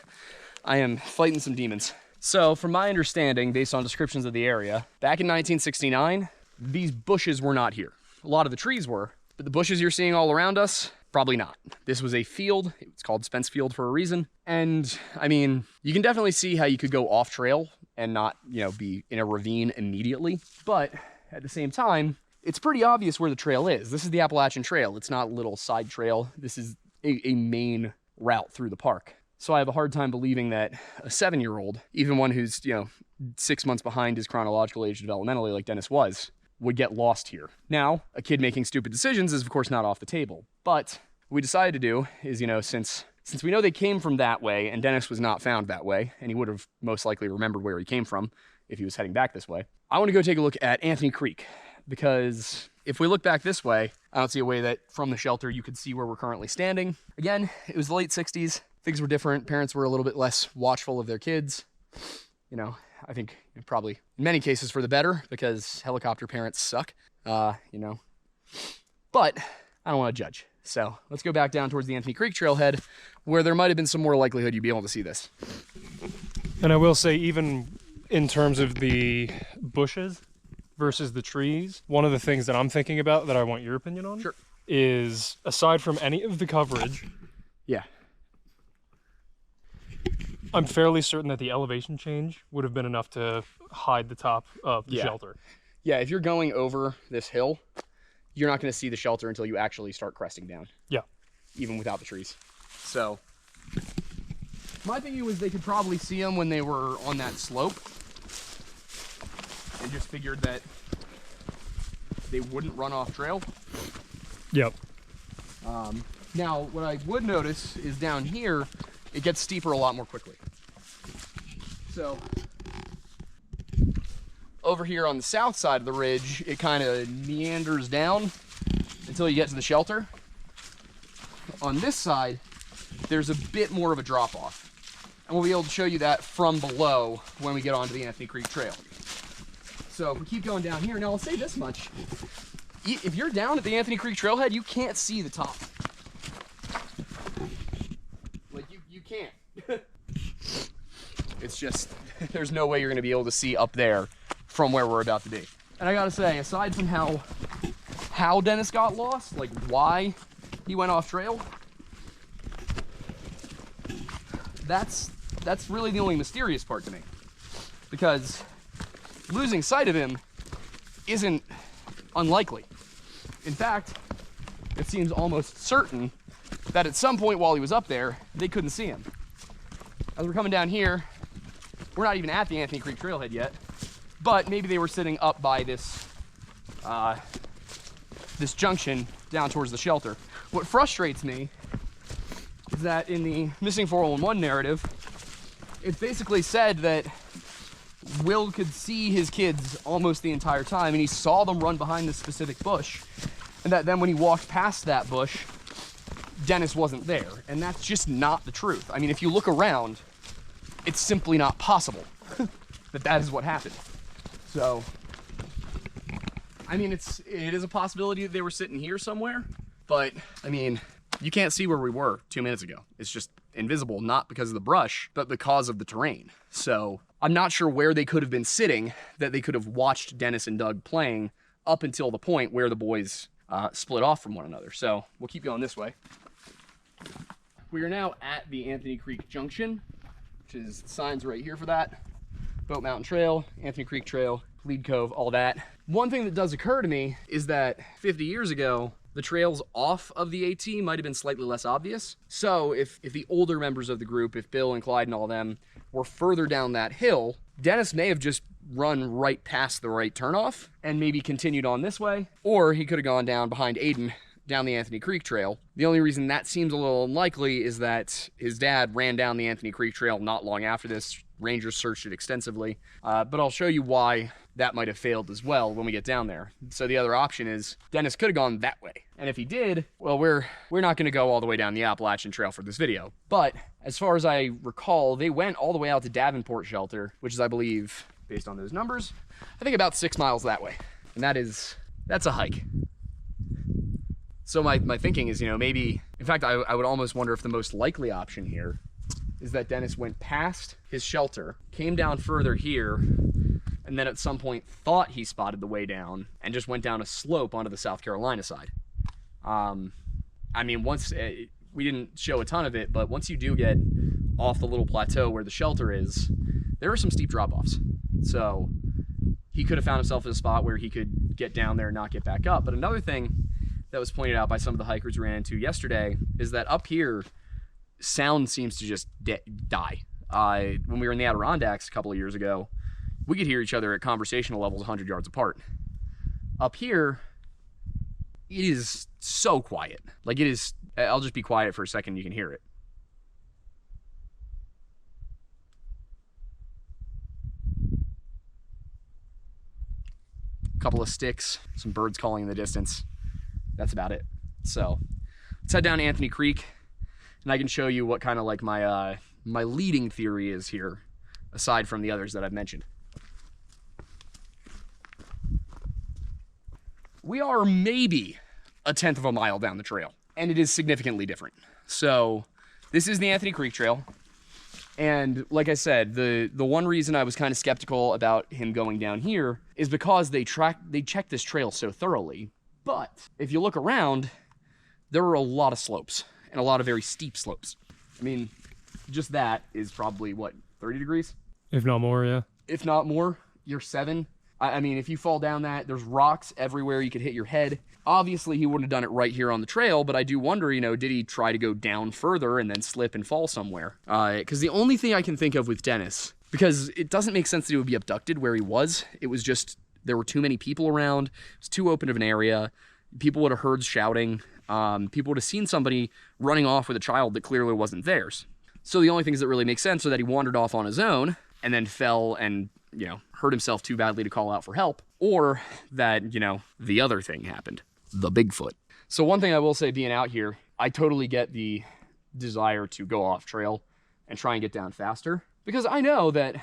A: I am fighting some demons. So from my understanding, based on descriptions of the area, back in 1969, these bushes were not here. A lot of the trees were, but the bushes you're seeing all around us, probably not. This was a field. It's called Spence Field for a reason. And I mean, you can definitely see how you could go off trail and not, you know, be in a ravine immediately. But at the same time, it's pretty obvious where the trail is. This is the Appalachian Trail. It's not a little side trail. This is a main route through the park. So I have a hard time believing that a 7-year-old, even one who's, you know, 6 months behind his chronological age developmentally like Dennis was, would get lost here. Now, a kid making stupid decisions is of course not off the table. But what we decided to do is, you know, since we know they came from that way and Dennis was not found that way, and he would have most likely remembered where he came from if he was heading back this way, I want to go take a look at Anthony Creek, because if we look back this way, I don't see a way that from the shelter you could see where we're currently standing. Again, it was the late 60s. Things were different. Parents were a little bit less watchful of their kids. You know, I think probably in many cases for the better, because helicopter parents suck, you know. But I don't want to judge. So let's go back down towards the Anthony Creek trailhead, where there might have been some more likelihood you'd be able to see this.
D: And I will say, even in terms of the bushes versus the trees, one of the things that I'm thinking about that I want your opinion on is, aside from any of the coverage, I'm fairly certain that the elevation change would have been enough to hide the top of the shelter.
A: Yeah, if you're going over this hill, you're not going to see the shelter until you actually start cresting down. Yeah. Even without the trees. So, my thinking was they could probably see them when they were on that slope, and just figured that they wouldn't run off trail.
D: Yep.
A: Now, what I would notice is down here, it gets steeper a lot more quickly. So, over here on the south side of the ridge, it kind of meanders down until you get to the shelter. On this side, there's a bit more of a drop off. And we'll be able to show you that from below when we get onto the Anthony Creek Trail. So if we keep going down here, now I'll say this much. If you're down at the Anthony Creek Trailhead, you can't see the top. Like, you can't. It's just, there's no way you're gonna be able to see up there from where we're about to be. And I gotta say, aside from how Dennis got lost, like why he went off trail, that's really the only mysterious part to me. Because losing sight of him isn't unlikely. In fact, it seems almost certain that at some point while he was up there, they couldn't see him. As we're coming down here, we're not even at the Anthony Creek Trailhead yet, but maybe they were sitting up by this this junction down towards the shelter. What frustrates me is that in the Missing 411 narrative, it's basically said that Will could see his kids almost the entire time, and he saw them run behind this specific bush, and that then when he walked past that bush, Dennis wasn't there. And that's just not the truth. I mean, if you look around, it's simply not possible that is what happened. So, I mean, it is a possibility that they were sitting here somewhere, but I mean, you can't see where we were 2 minutes ago. It's just invisible, not because of the brush, but because of the terrain. So I'm not sure where they could have been sitting that they could have watched Dennis and Doug playing up until the point where the boys split off from one another. So we'll keep going this way. We are now at the Anthony Creek Junction, which is signs right here for that. Boat Mountain Trail, Anthony Creek Trail, Lead Cove, all that. One thing that does occur to me is that 50 years ago, the trails off of the AT might have been slightly less obvious. So if the older members of the group, if Bill and Clyde and all them were further down that hill, Dennis may have just run right past the right turnoff and maybe continued on this way, or he could have gone down behind Aiden down the Anthony Creek Trail. The only reason that seems a little unlikely is that his dad ran down the Anthony Creek Trail not long after this. Rangers searched it extensively, but I'll show you why that might have failed as well when we get down there. So the other option is Dennis could have gone that way. And if he did, well, we're not going to go all the way down the Appalachian Trail for this video. But as far as I recall, they went all the way out to Davenport Shelter, which is, I believe, based on those numbers, I think about 6 miles that way. And that's a hike. So my thinking is, maybe, in fact, I would almost wonder if the most likely option here is that Dennis went past his shelter, came down further here, and then at some point thought he spotted the way down and just went down a slope onto the South Carolina side. I mean, once we didn't show a ton of it, but once you do get off the little plateau where the shelter is, there are some steep drop-offs. So he could have found himself in a spot where he could get down there and not get back up. But another thing that was pointed out by some of the hikers we ran into yesterday is that up here, sound seems to just die. When we were in the Adirondacks a couple of years ago, we could hear each other at conversational levels 100 yards apart. Up here, it is so quiet. Like, it is, I'll just be quiet for a second, you can hear it. A couple of sticks, some birds calling in the distance. That's about it. So let's head down to Anthony Creek, and I can show you what kind of like my leading theory is here, aside from the others that I've mentioned. We are maybe a 1/10 of a mile down the trail, and it is significantly different. So this is the Anthony Creek Trail, and like I said, the one reason I was kind of skeptical about him going down here is because they checked this trail so thoroughly. But if you look around, there are a lot of slopes, and a lot of very steep slopes. I mean, just that is probably, what, 30 degrees?
D: If not more, yeah.
A: If not more, you're 7. I mean, if you fall down that, there's rocks everywhere. You could hit your head. Obviously, he wouldn't have done it right here on the trail, but I do wonder, did he try to go down further and then slip and fall somewhere? Because the only thing I can think of with Dennis, because it doesn't make sense that he would be abducted where he was. It was just There were too many people around. It was too open of an area. People would have heard shouting. People would have seen somebody running off with a child that clearly wasn't theirs. So the only things that really make sense are that he wandered off on his own and then fell and, hurt himself too badly to call out for help, or that, the other thing happened, the Bigfoot. So one thing I will say being out here, I totally get the desire to go off trail and try and get down faster, because I know that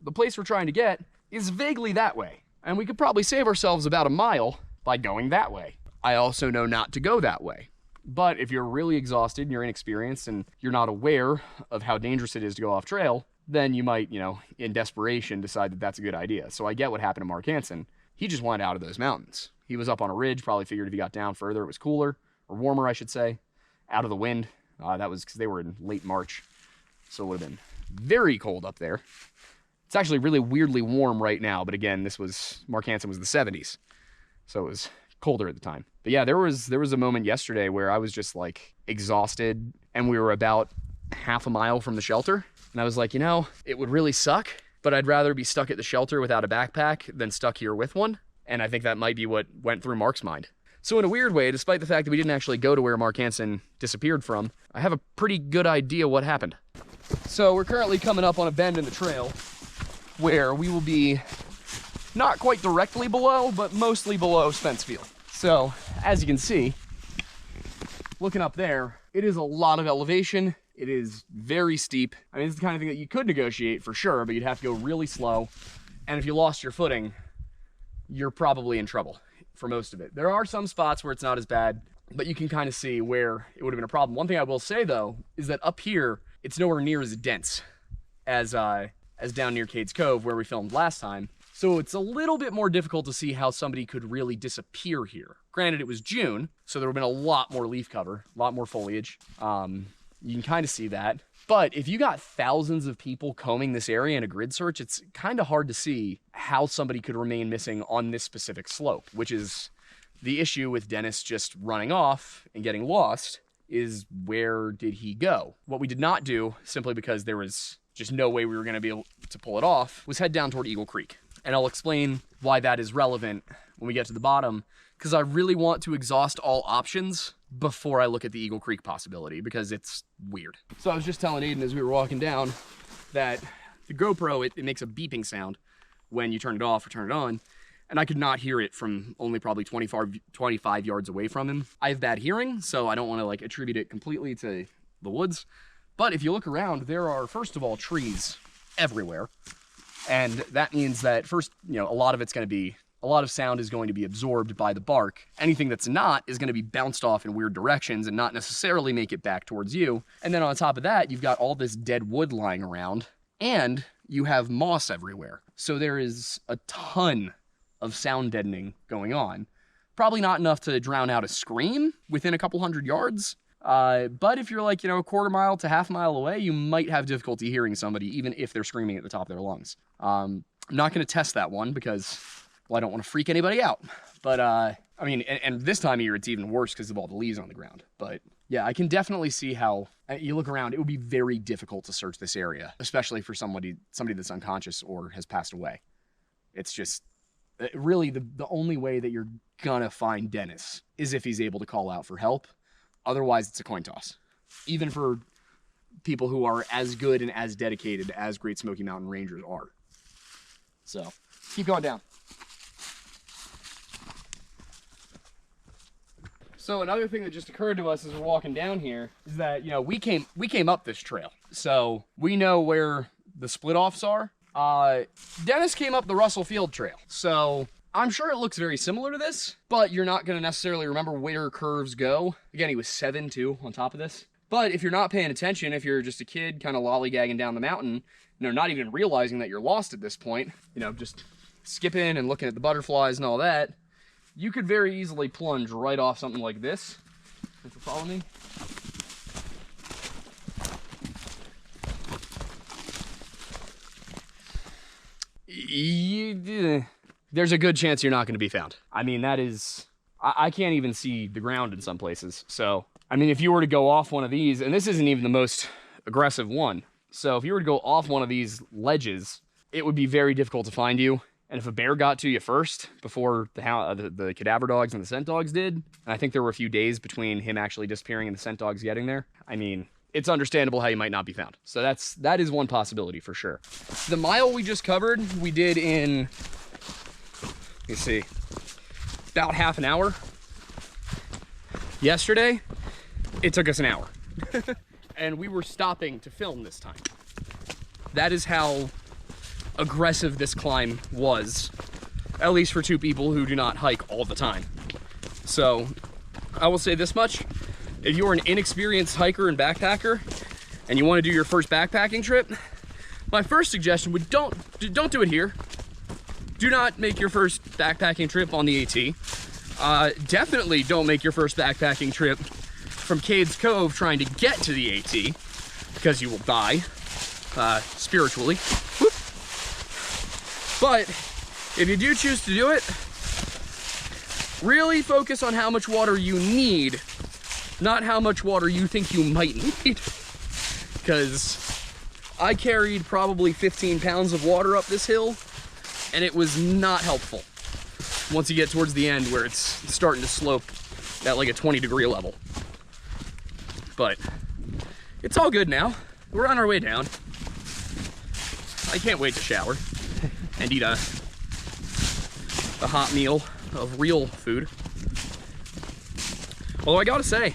A: the place we're trying to get is vaguely that way, and we could probably save ourselves about a mile by going that way. I also know not to go that way. But if you're really exhausted and you're inexperienced and you're not aware of how dangerous it is to go off trail, then you might, in desperation, decide that that's a good idea. So I get what happened to Mark Hansen. He just wanted out of those mountains. He was up on a ridge, probably figured if he got down further, it was cooler, or warmer, I should say, out of the wind. That was because they were in late March, so it would have been very cold up there. It's actually really weirdly warm right now, but again, Mark Hansen was the 70s, so it was colder at the time. But yeah, there was a moment yesterday where I was just like exhausted, and we were about half a mile from the shelter. And I was like, it would really suck, but I'd rather be stuck at the shelter without a backpack than stuck here with one. And I think that might be what went through Mark's mind. So in a weird way, despite the fact that we didn't actually go to where Mark Hansen disappeared from, I have a pretty good idea what happened. So we're currently coming up on a bend in the trail where we will be not quite directly below, but mostly below Spence Field. So as you can see, looking up there, it is a lot of elevation. It is very steep. I mean, it's the kind of thing that you could negotiate for sure, but you'd have to go really slow. And if you lost your footing, you're probably in trouble for most of it. There are some spots where it's not as bad, but you can kind of see where it would have been a problem. One thing I will say though, is that up here, it's nowhere near as dense as down near Cades Cove where we filmed last time. So it's a little bit more difficult to see how somebody could really disappear here. Granted, it was June, so there would have been a lot more leaf cover, a lot more foliage. You can kind of see that. But if you got thousands of people combing this area in a grid search, it's kind of hard to see how somebody could remain missing on this specific slope, which is the issue with Dennis just running off and getting lost, is where did he go? What we did not do, simply because there was just no way we were going to be able to pull it off, was head down toward Eagle Creek. And I'll explain why that is relevant when we get to the bottom, because I really want to exhaust all options before I look at the Eagle Creek possibility, because it's weird. So I was just telling Aiden as we were walking down that the GoPro, it makes a beeping sound when you turn it off or turn it on, and I could not hear it from only probably 25 yards away from him. I have bad hearing, so I don't want to attribute it completely to the woods. But if you look around, there are, first of all, trees everywhere. And that means that first, a lot of sound is going to be absorbed by the bark. Anything that's not is going to be bounced off in weird directions and not necessarily make it back towards you. And then on top of that, you've got all this dead wood lying around, and you have moss everywhere. So there is a ton of sound deadening going on. Probably not enough to drown out a scream within a couple hundred yards. But if you're a quarter mile to half mile away, you might have difficulty hearing somebody, even if they're screaming at the top of their lungs. I'm not going to test that one because, well, I don't want to freak anybody out. But, and this time of year, it's even worse because of all the leaves on the ground. But yeah, I can definitely see how you look around, it would be very difficult to search this area, especially for somebody that's unconscious or has passed away. It's just really the only way that you're gonna find Dennis is if he's able to call out for help. Otherwise, it's a coin toss, even for people who are as good and as dedicated as Great Smoky Mountain Rangers are. So, keep going down. So another thing that just occurred to us as we're walking down here is that, we came up this trail. So we know where the split offs are. Dennis came up the Russell Field Trail. So I'm sure it looks very similar to this, but you're not going to necessarily remember where curves go. Again, he was 7 too on top of this. But if you're not paying attention, if you're just a kid kind of lollygagging down the mountain, not even realizing that you're lost at this point, just skipping and looking at the butterflies and all that, you could very easily plunge right off something like this. If you follow me. There's a good chance you're not going to be found. I mean, that is... I can't even see the ground in some places. So, if you were to go off one of these, and this isn't even the most aggressive one. So if you were to go off one of these ledges, it would be very difficult to find you. And if a bear got to you first, before the cadaver dogs and the scent dogs did, and I think there were a few days between him actually disappearing and the scent dogs getting there, I mean, it's understandable how you might not be found. So that is one possibility for sure. The mile we just covered, we did in, let me see, about half an hour. Yesterday, it took us an hour. And we were stopping to film this time. That is how aggressive this climb was, at least for two people who do not hike all the time. So I will say this much: if you're an inexperienced hiker and backpacker and you want to do your first backpacking trip, my first suggestion would don't do it here. Do not make your first backpacking trip on the AT. Definitely don't make your first backpacking trip from Cades Cove trying to get to the AT, because you will die spiritually. Whoop. But if you do choose to do it, really focus on how much water you need, not how much water you think you might need. Because I carried probably 15 pounds of water up this hill, and it was not helpful once you get towards the end where it's starting to slope at like a 20-degree level. But it's all good now. We're on our way down. I can't wait to shower and eat a hot meal of real food. Although I gotta say,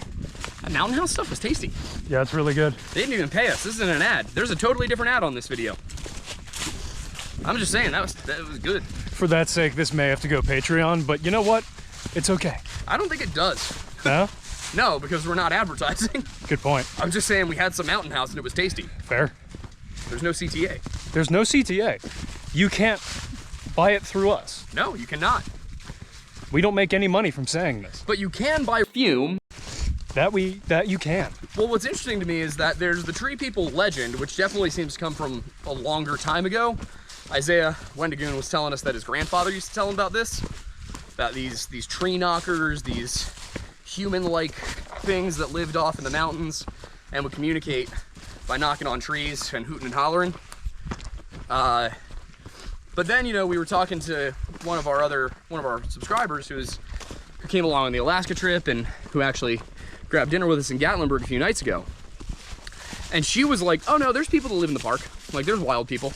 A: that Mountain House stuff was tasty.
D: Yeah, it's really good.
A: They didn't even pay us. This isn't an ad. There's a totally different ad on this video. I'm just saying, that was good.
D: For that sake, this may have to go Patreon, but you know what? It's okay.
A: I don't think it does.
D: No?
A: No, because we're not advertising.
D: Good point.
A: I'm just saying we had some Mountain House and it was tasty.
D: Fair.
A: There's no CTA.
D: There's no CTA. You can't buy it through us.
A: No, you cannot.
D: We don't make any money from saying this.
A: But you can buy fume.
D: That you can.
A: Well, what's interesting to me is that there's the Tree People legend, which definitely seems to come from a longer time ago. Isaiah Wendigoon was telling us that his grandfather used to tell him about this, about these tree knockers, these human-like things that lived off in the mountains and would communicate by knocking on trees and hooting and hollering. But then, you know, we were talking to one of our subscribers who came along on the Alaska trip and who actually grabbed dinner with us in Gatlinburg a few nights ago. And she was like, oh no, there's people that live in the park. Like, there's wild people.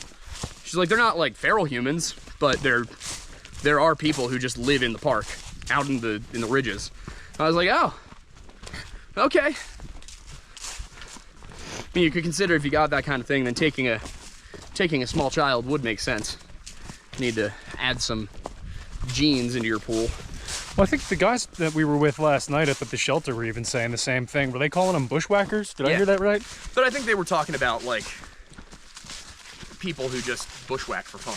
A: She's like, they're not like feral humans, but there are people who just live in the park, out in the ridges. I was like, oh, okay. I mean, you could consider, if you got that kind of thing, then taking a small child would make sense. You need to add some genes into your pool.
D: Well, I think the guys that we were with last night up at the shelter were even saying the same thing. Were they calling them bushwhackers? Did I hear that right?
A: But I think they were talking about, like, people who just bushwhack for fun.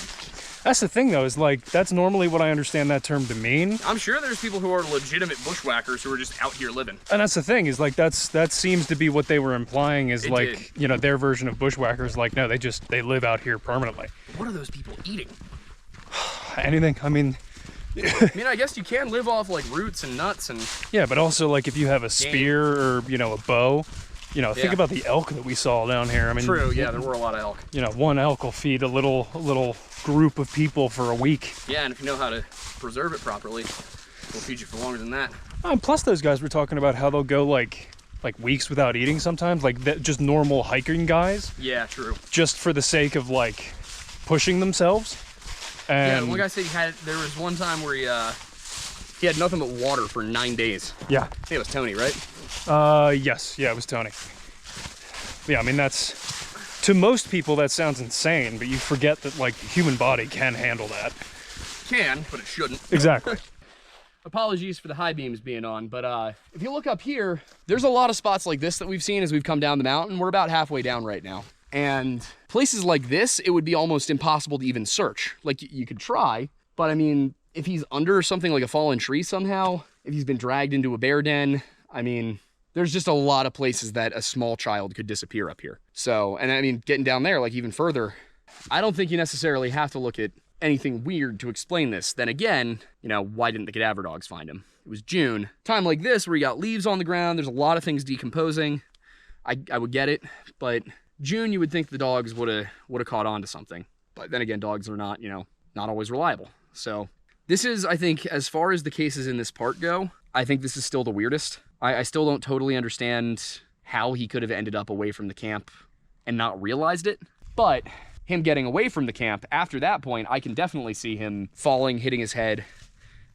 D: That's the thing, though, is like, that's normally what I understand that term to mean.
A: I'm sure there's people who are legitimate bushwhackers who are just out here living.
D: And that's the thing, is like, that seems to be what they were implying, is you know, their version of bushwhackers. Like, no, they live out here permanently.
A: What are those people eating?
D: Anything. I mean,
A: I guess you can live off like roots and nuts and...
D: Yeah, but also like if you have a spear or, you know, a bow, you know, think about the elk that we saw down here. I mean,
A: true, yeah, there were a lot of elk.
D: You know, one elk will feed a little group of people for a week.
A: Yeah, and if you know how to preserve it properly, it'll feed you for longer than that.
D: And plus those guys were talking about how they'll go like weeks without eating sometimes, like just normal hiking guys.
A: Yeah, true.
D: Just for the sake of like pushing themselves. And
A: yeah, one guy said there was one time where he had nothing but water for 9 days.
D: Yeah.
A: I think it was Tony, right?
D: Yes. Yeah, it was Tony. Yeah, I mean, that's, to most people that sounds insane, but you forget that like the human body can handle that.
A: Can, but it shouldn't.
D: Exactly.
A: Apologies for the high beams being on, but if you look up here, there's a lot of spots like this that we've seen as we've come down the mountain. We're about halfway down right now. And places like this, it would be almost impossible to even search. Like, you could try, but I mean, if he's under something like a fallen tree somehow, if he's been dragged into a bear den, I mean, there's just a lot of places that a small child could disappear up here. So, and I mean, getting down there, like even further, I don't think you necessarily have to look at anything weird to explain this. Then again, you know, why didn't the cadaver dogs find him? It was June. Time like this where you got leaves on the ground, there's a lot of things decomposing. I would get it, but June, you would think the dogs would have caught on to something. But then again, dogs are not, you know, not always reliable. So this is, I think, as far as the cases in this park go, I think this is still the weirdest. I still don't totally understand how he could have ended up away from the camp and not realized it. But him getting away from the camp, after that point, I can definitely see him falling, hitting his head,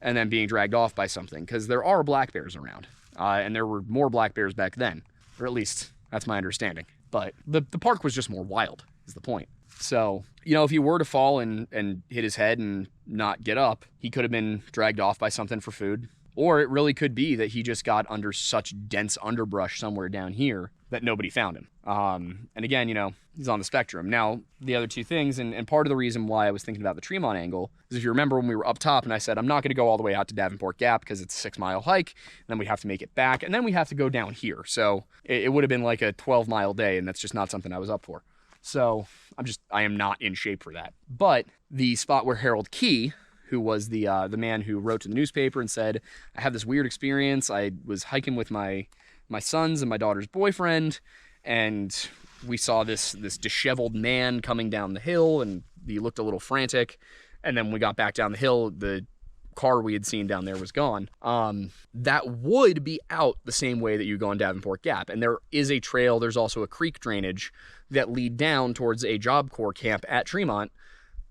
A: and then being dragged off by something, because there are black bears around. And there were more black bears back then, or at least that's my understanding. But the park was just more wild, is the point. So, you know, if he were to fall and hit his head and not get up, he could have been dragged off by something for food. Or it really could be that he just got under such dense underbrush somewhere down here that nobody found him. And again, you know, he's on the spectrum. Now, the other two things, and part of the reason why I was thinking about the Tremont angle, is if you remember when we were up top and I said, I'm not going to go all the way out to Davenport Gap because it's a 6-mile hike, and then we have to make it back, and then we have to go down here. So it would have been like a 12-mile day, and that's just not something I was up for. So I am not in shape for that. But the spot where Harold Key, who was the man who wrote to the newspaper and said, I have this weird experience. I was hiking with my sons and my daughter's boyfriend, and we saw this disheveled man coming down the hill, and he looked a little frantic. And then when we got back down the hill, the car we had seen down there was gone. That would be out the same way that you go on Davenport Gap. And there is a trail. There's also a creek drainage that lead down towards a Job Corps camp at Tremont,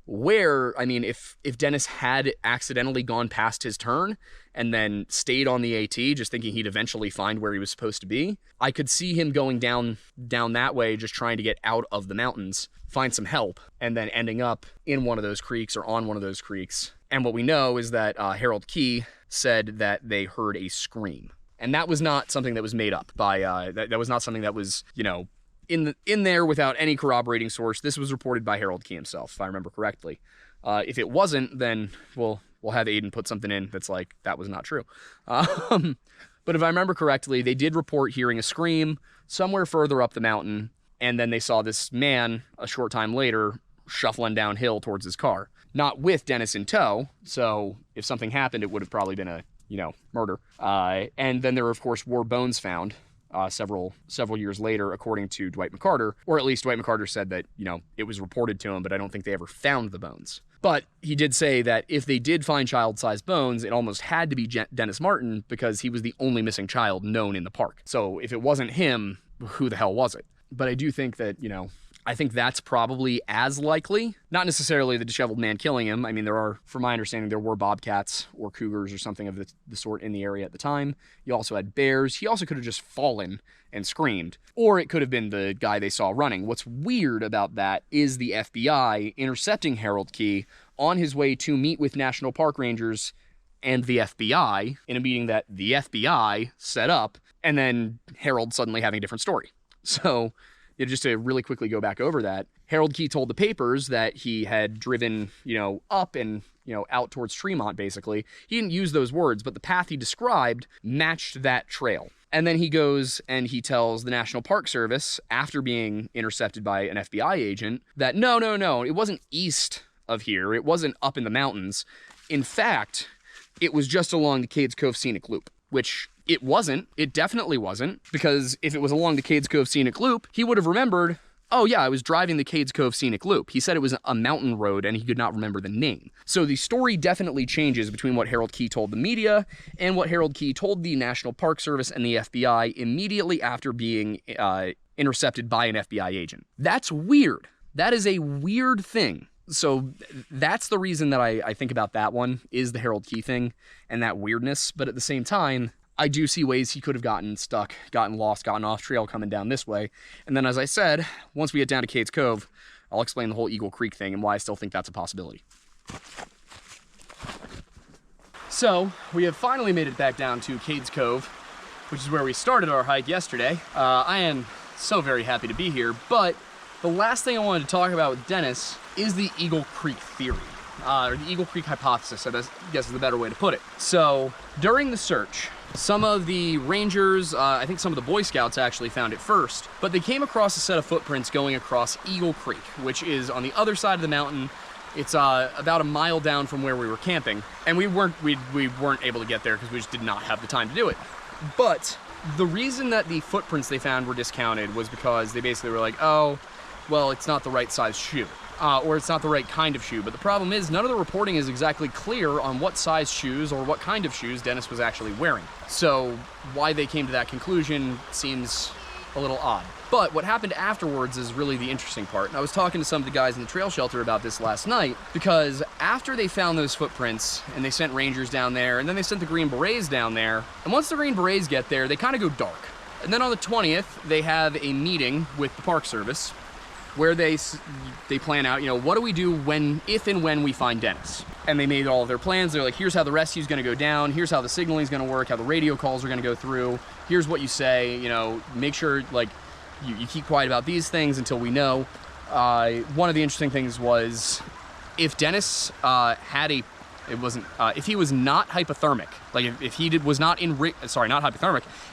A: where, I mean, if Dennis had accidentally gone past his turn and then stayed on the AT, just thinking he'd eventually find where he was supposed to be, I could see him going down that way, just trying to get out of the mountains, find some help, and then ending up in one of those creeks or on one of those creeks. And what we know is that Harold Key said that they heard a scream. And that was not something that was made up by, that was not something that was, you know, in there without any corroborating source. This was reported by Harold Key himself, if I remember correctly. If it wasn't, then we'll have Aiden put something in that's like, that was not true. But if I remember correctly, they did report hearing a scream somewhere further up the mountain, and then they saw this man a short time later shuffling downhill towards his car. Not with Dennis in tow, so if something happened, it would have probably been a, you know, murder. And then there, of course, were bones found several years later, according to Dwight McCarter, or at least Dwight McCarter said that, you know, it was reported to him, but I don't think they ever found the bones. But he did say that if they did find child-sized bones, it almost had to be Dennis Martin because he was the only missing child known in the park. So if it wasn't him, who the hell was it? But I do think that, you know, I think that's probably as likely. Not necessarily the disheveled man killing him. I mean, there are, from my understanding, there were bobcats or cougars or something of the sort in the area at the time. You also had bears. He also could have just fallen and screamed. Or it could have been the guy they saw running. What's weird about that is the FBI intercepting Harold Key on his way to meet with National Park Rangers and the FBI in a meeting that the FBI set up, and then Harold suddenly having a different story. So, you know, just to really quickly go back over that, Harold Key told the papers that he had driven, you know, up and, you know, out towards Tremont, basically. He didn't use those words, but the path he described matched that trail. And then he goes and he tells the National Park Service, after being intercepted by an FBI agent, that no, it wasn't east of here. It wasn't up in the mountains. In fact, it was just along the Cades Cove Scenic Loop, which it wasn't. It definitely wasn't, because if it was along the Cades Cove Scenic Loop, he would have remembered, oh yeah, I was driving the Cades Cove Scenic Loop. He said it was a mountain road and he could not remember the name. So the story definitely changes between what Harold Key told the media and what Harold Key told the National Park Service and the FBI immediately after being intercepted by an FBI agent. That's weird. That is a weird thing. So that's the reason that I think about that one, is the Harold Key thing and that weirdness. But at the same time, I do see ways he could have gotten stuck, gotten lost, gotten off trail coming down this way. And then, as I said, once we get down to Cades Cove, I'll explain the whole Eagle Creek thing and why I still think that's a possibility. So we have finally made it back down to Cades Cove, which is where we started our hike yesterday. I am so very happy to be here, but the last thing I wanted to talk about with Dennis is the Eagle Creek theory. Or the Eagle Creek hypothesis, I guess is the better way to put it. So during the search, some of the rangers, I think some of the Boy Scouts actually found it first, but they came across a set of footprints going across Eagle Creek, which is on the other side of the mountain. It's about a mile down from where we were camping, and we weren't able to get there because we just did not have the time to do it. But the reason that the footprints they found were discounted was because they basically were like, oh, well, it's not the right size shoe. or it's not the right kind of shoe. But the problem is none of the reporting is exactly clear on what size shoes or what kind of shoes Dennis was actually wearing. So why they came to that conclusion seems a little odd. But what happened afterwards is really the interesting part. And I was talking to some of the guys in the trail shelter about this last night, because after they found those footprints and they sent rangers down there and then they sent the Green Berets down there, and once the Green Berets get there, they kind of go dark. And then on the 20th, they have a meeting with the Park Service where they plan out, what do we do if and when we find Dennis? And they made all of their plans. They're like, here's how the rescue's gonna go down, here's how the signaling is gonna work, how the radio calls are gonna go through, here's what you say, make sure you keep quiet about these things until we know. One of the interesting things was if Dennis if he was not hypothermic, if he was not in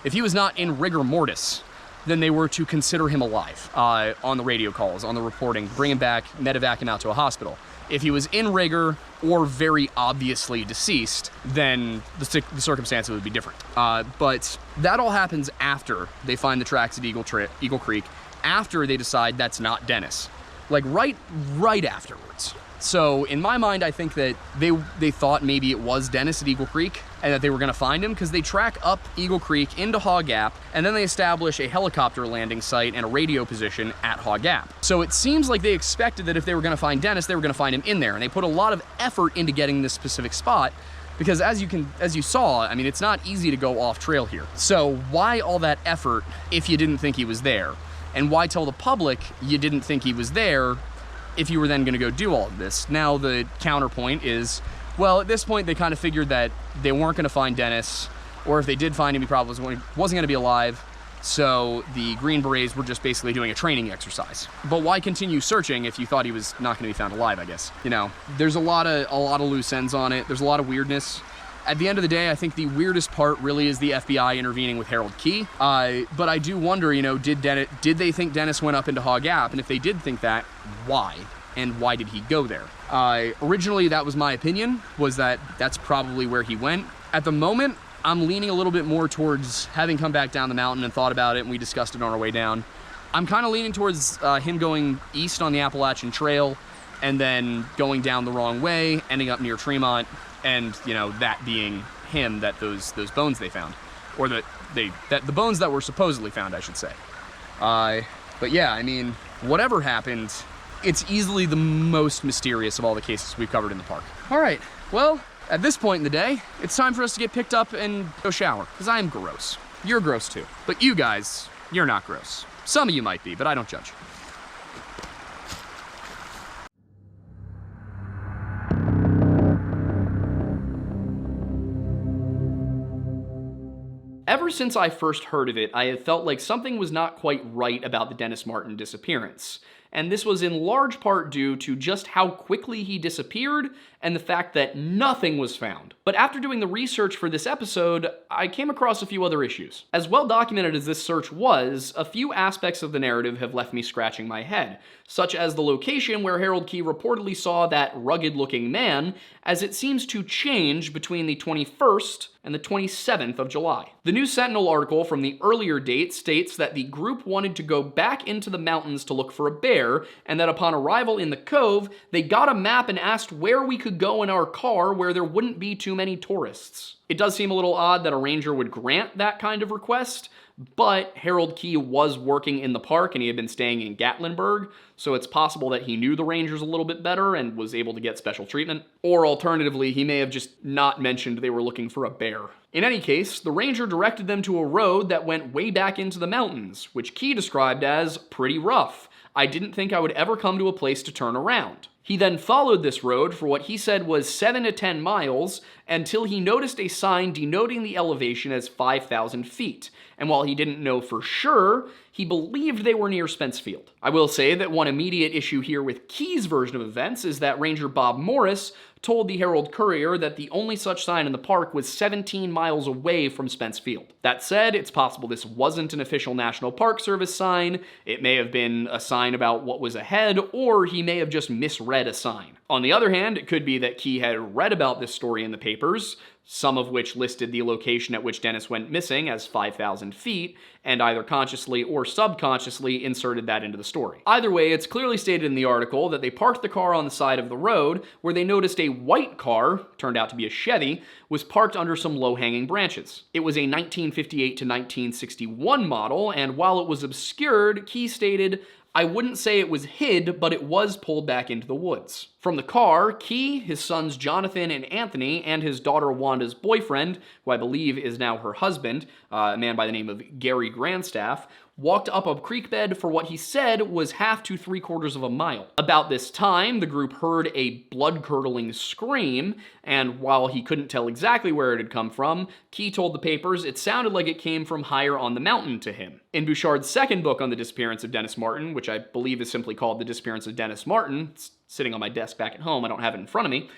A: if he was not in rigor mortis, then they were to consider him alive on the radio calls, on the reporting, bring him back, medevac him out to a hospital. If he was in rigor or very obviously deceased, then the circumstances would be different. But that all happens after they find the tracks at Eagle Creek, after they decide that's not Dennis. Right afterwards. So in my mind, I think that they thought maybe it was Dennis at Eagle Creek and that they were going to find him, because they track up Eagle Creek into Haw Gap, and then they establish a helicopter landing site and a radio position at Haw Gap. So it seems like they expected that if they were going to find Dennis, they were going to find him in there, and they put a lot of effort into getting this specific spot, because as you saw, it's not easy to go off trail here. So why all that effort if you didn't think he was there? And why tell the public you didn't think he was there if you were then going to go do all of this? Now the counterpoint is, well, at this point they kind of figured that they weren't going to find Dennis, or if they did find him, he probably wasn't going to be alive. So the Green Berets were just basically doing a training exercise. But why continue searching if you thought he was not going to be found alive, I guess? There's a lot of loose ends on it. There's a lot of weirdness. At the end of the day, I think the weirdest part really is the FBI intervening with Harold Key. But I do wonder, did they think Dennis went up into Haw Gap? And if they did think that, why? And why did he go there? Originally, that was my opinion, was that that's probably where he went. At the moment, I'm leaning a little bit more towards, having come back down the mountain and thought about it, and we discussed it on our way down, I'm kind of leaning towards him going east on the Appalachian Trail and then going down the wrong way, ending up near Tremont, and that being him, that those bones they found, or that the bones that were supposedly found, I should say. But yeah, whatever happened, it's easily the most mysterious of all the cases we've covered in the park. All right, well, at this point in the day, it's time for us to get picked up and go shower, because I am gross. You're gross too. But you guys, you're not gross. Some of you might be, but I don't judge. Ever since I first heard of it, I have felt like something was not quite right about the Dennis Martin disappearance. And this was in large part due to just how quickly he disappeared and the fact that nothing was found. But after doing the research for this episode, I came across a few other issues. As well documented as this search was, a few aspects of the narrative have left me scratching my head, such as the location where Harold Key reportedly saw that rugged-looking man, as it seems to change between the 21st and the 27th of July. The News Sentinel article from the earlier date states that the group wanted to go back into the mountains to look for a bear, and that upon arrival in the cove, they got a map and asked where we could go in our car where there wouldn't be too many tourists. It does seem a little odd that a ranger would grant that kind of request, but Harold Key was working in the park and he had been staying in Gatlinburg, so it's possible that he knew the rangers a little bit better and was able to get special treatment. Or alternatively, he may have just not mentioned they were looking for a bear. In any case, the ranger directed them to a road that went way back into the mountains, which Key described as pretty rough. I didn't think I would ever come to a place to turn around. He then followed this road for what he said was 7 to 10 miles until he noticed a sign denoting the elevation as 5,000 feet. And while he didn't know for sure, he believed they were near Spence Field. I will say that one immediate issue here with Key's version of events is that Ranger Bob Morris told the Herald Courier that the only such sign in the park was 17 miles away from Spence Field. That said, it's possible this wasn't an official National Park Service sign, it may have been a sign about what was ahead, or he may have just misread a sign. On the other hand, it could be that Key had read about this story in the papers, some of which listed the location at which Dennis went missing as 5,000 feet, and either consciously or subconsciously inserted that into the story. Either way, it's clearly stated in the article that they parked the car on the side of the road, where they noticed a white car, turned out to be a Chevy, was parked under some low-hanging branches. It was a 1958 to 1961 model, and while it was obscured, Key stated, "I wouldn't say it was hid, but it was pulled back into the woods." From the car, Key, his sons Jonathan and Anthony, and his daughter Wanda's boyfriend, who I believe is now her husband, a man by the name of Gary Grandstaff, walked up a creek bed for what he said was 1/2 to 3/4 of a mile. About this time, the group heard a blood-curdling scream, and while he couldn't tell exactly where it had come from, Key told the papers it sounded like it came from higher on the mountain to him. In Bouchard's second book on the disappearance of Dennis Martin, which I believe is simply called The Disappearance of Dennis Martin, it's sitting on my desk back at home, I don't have it in front of me,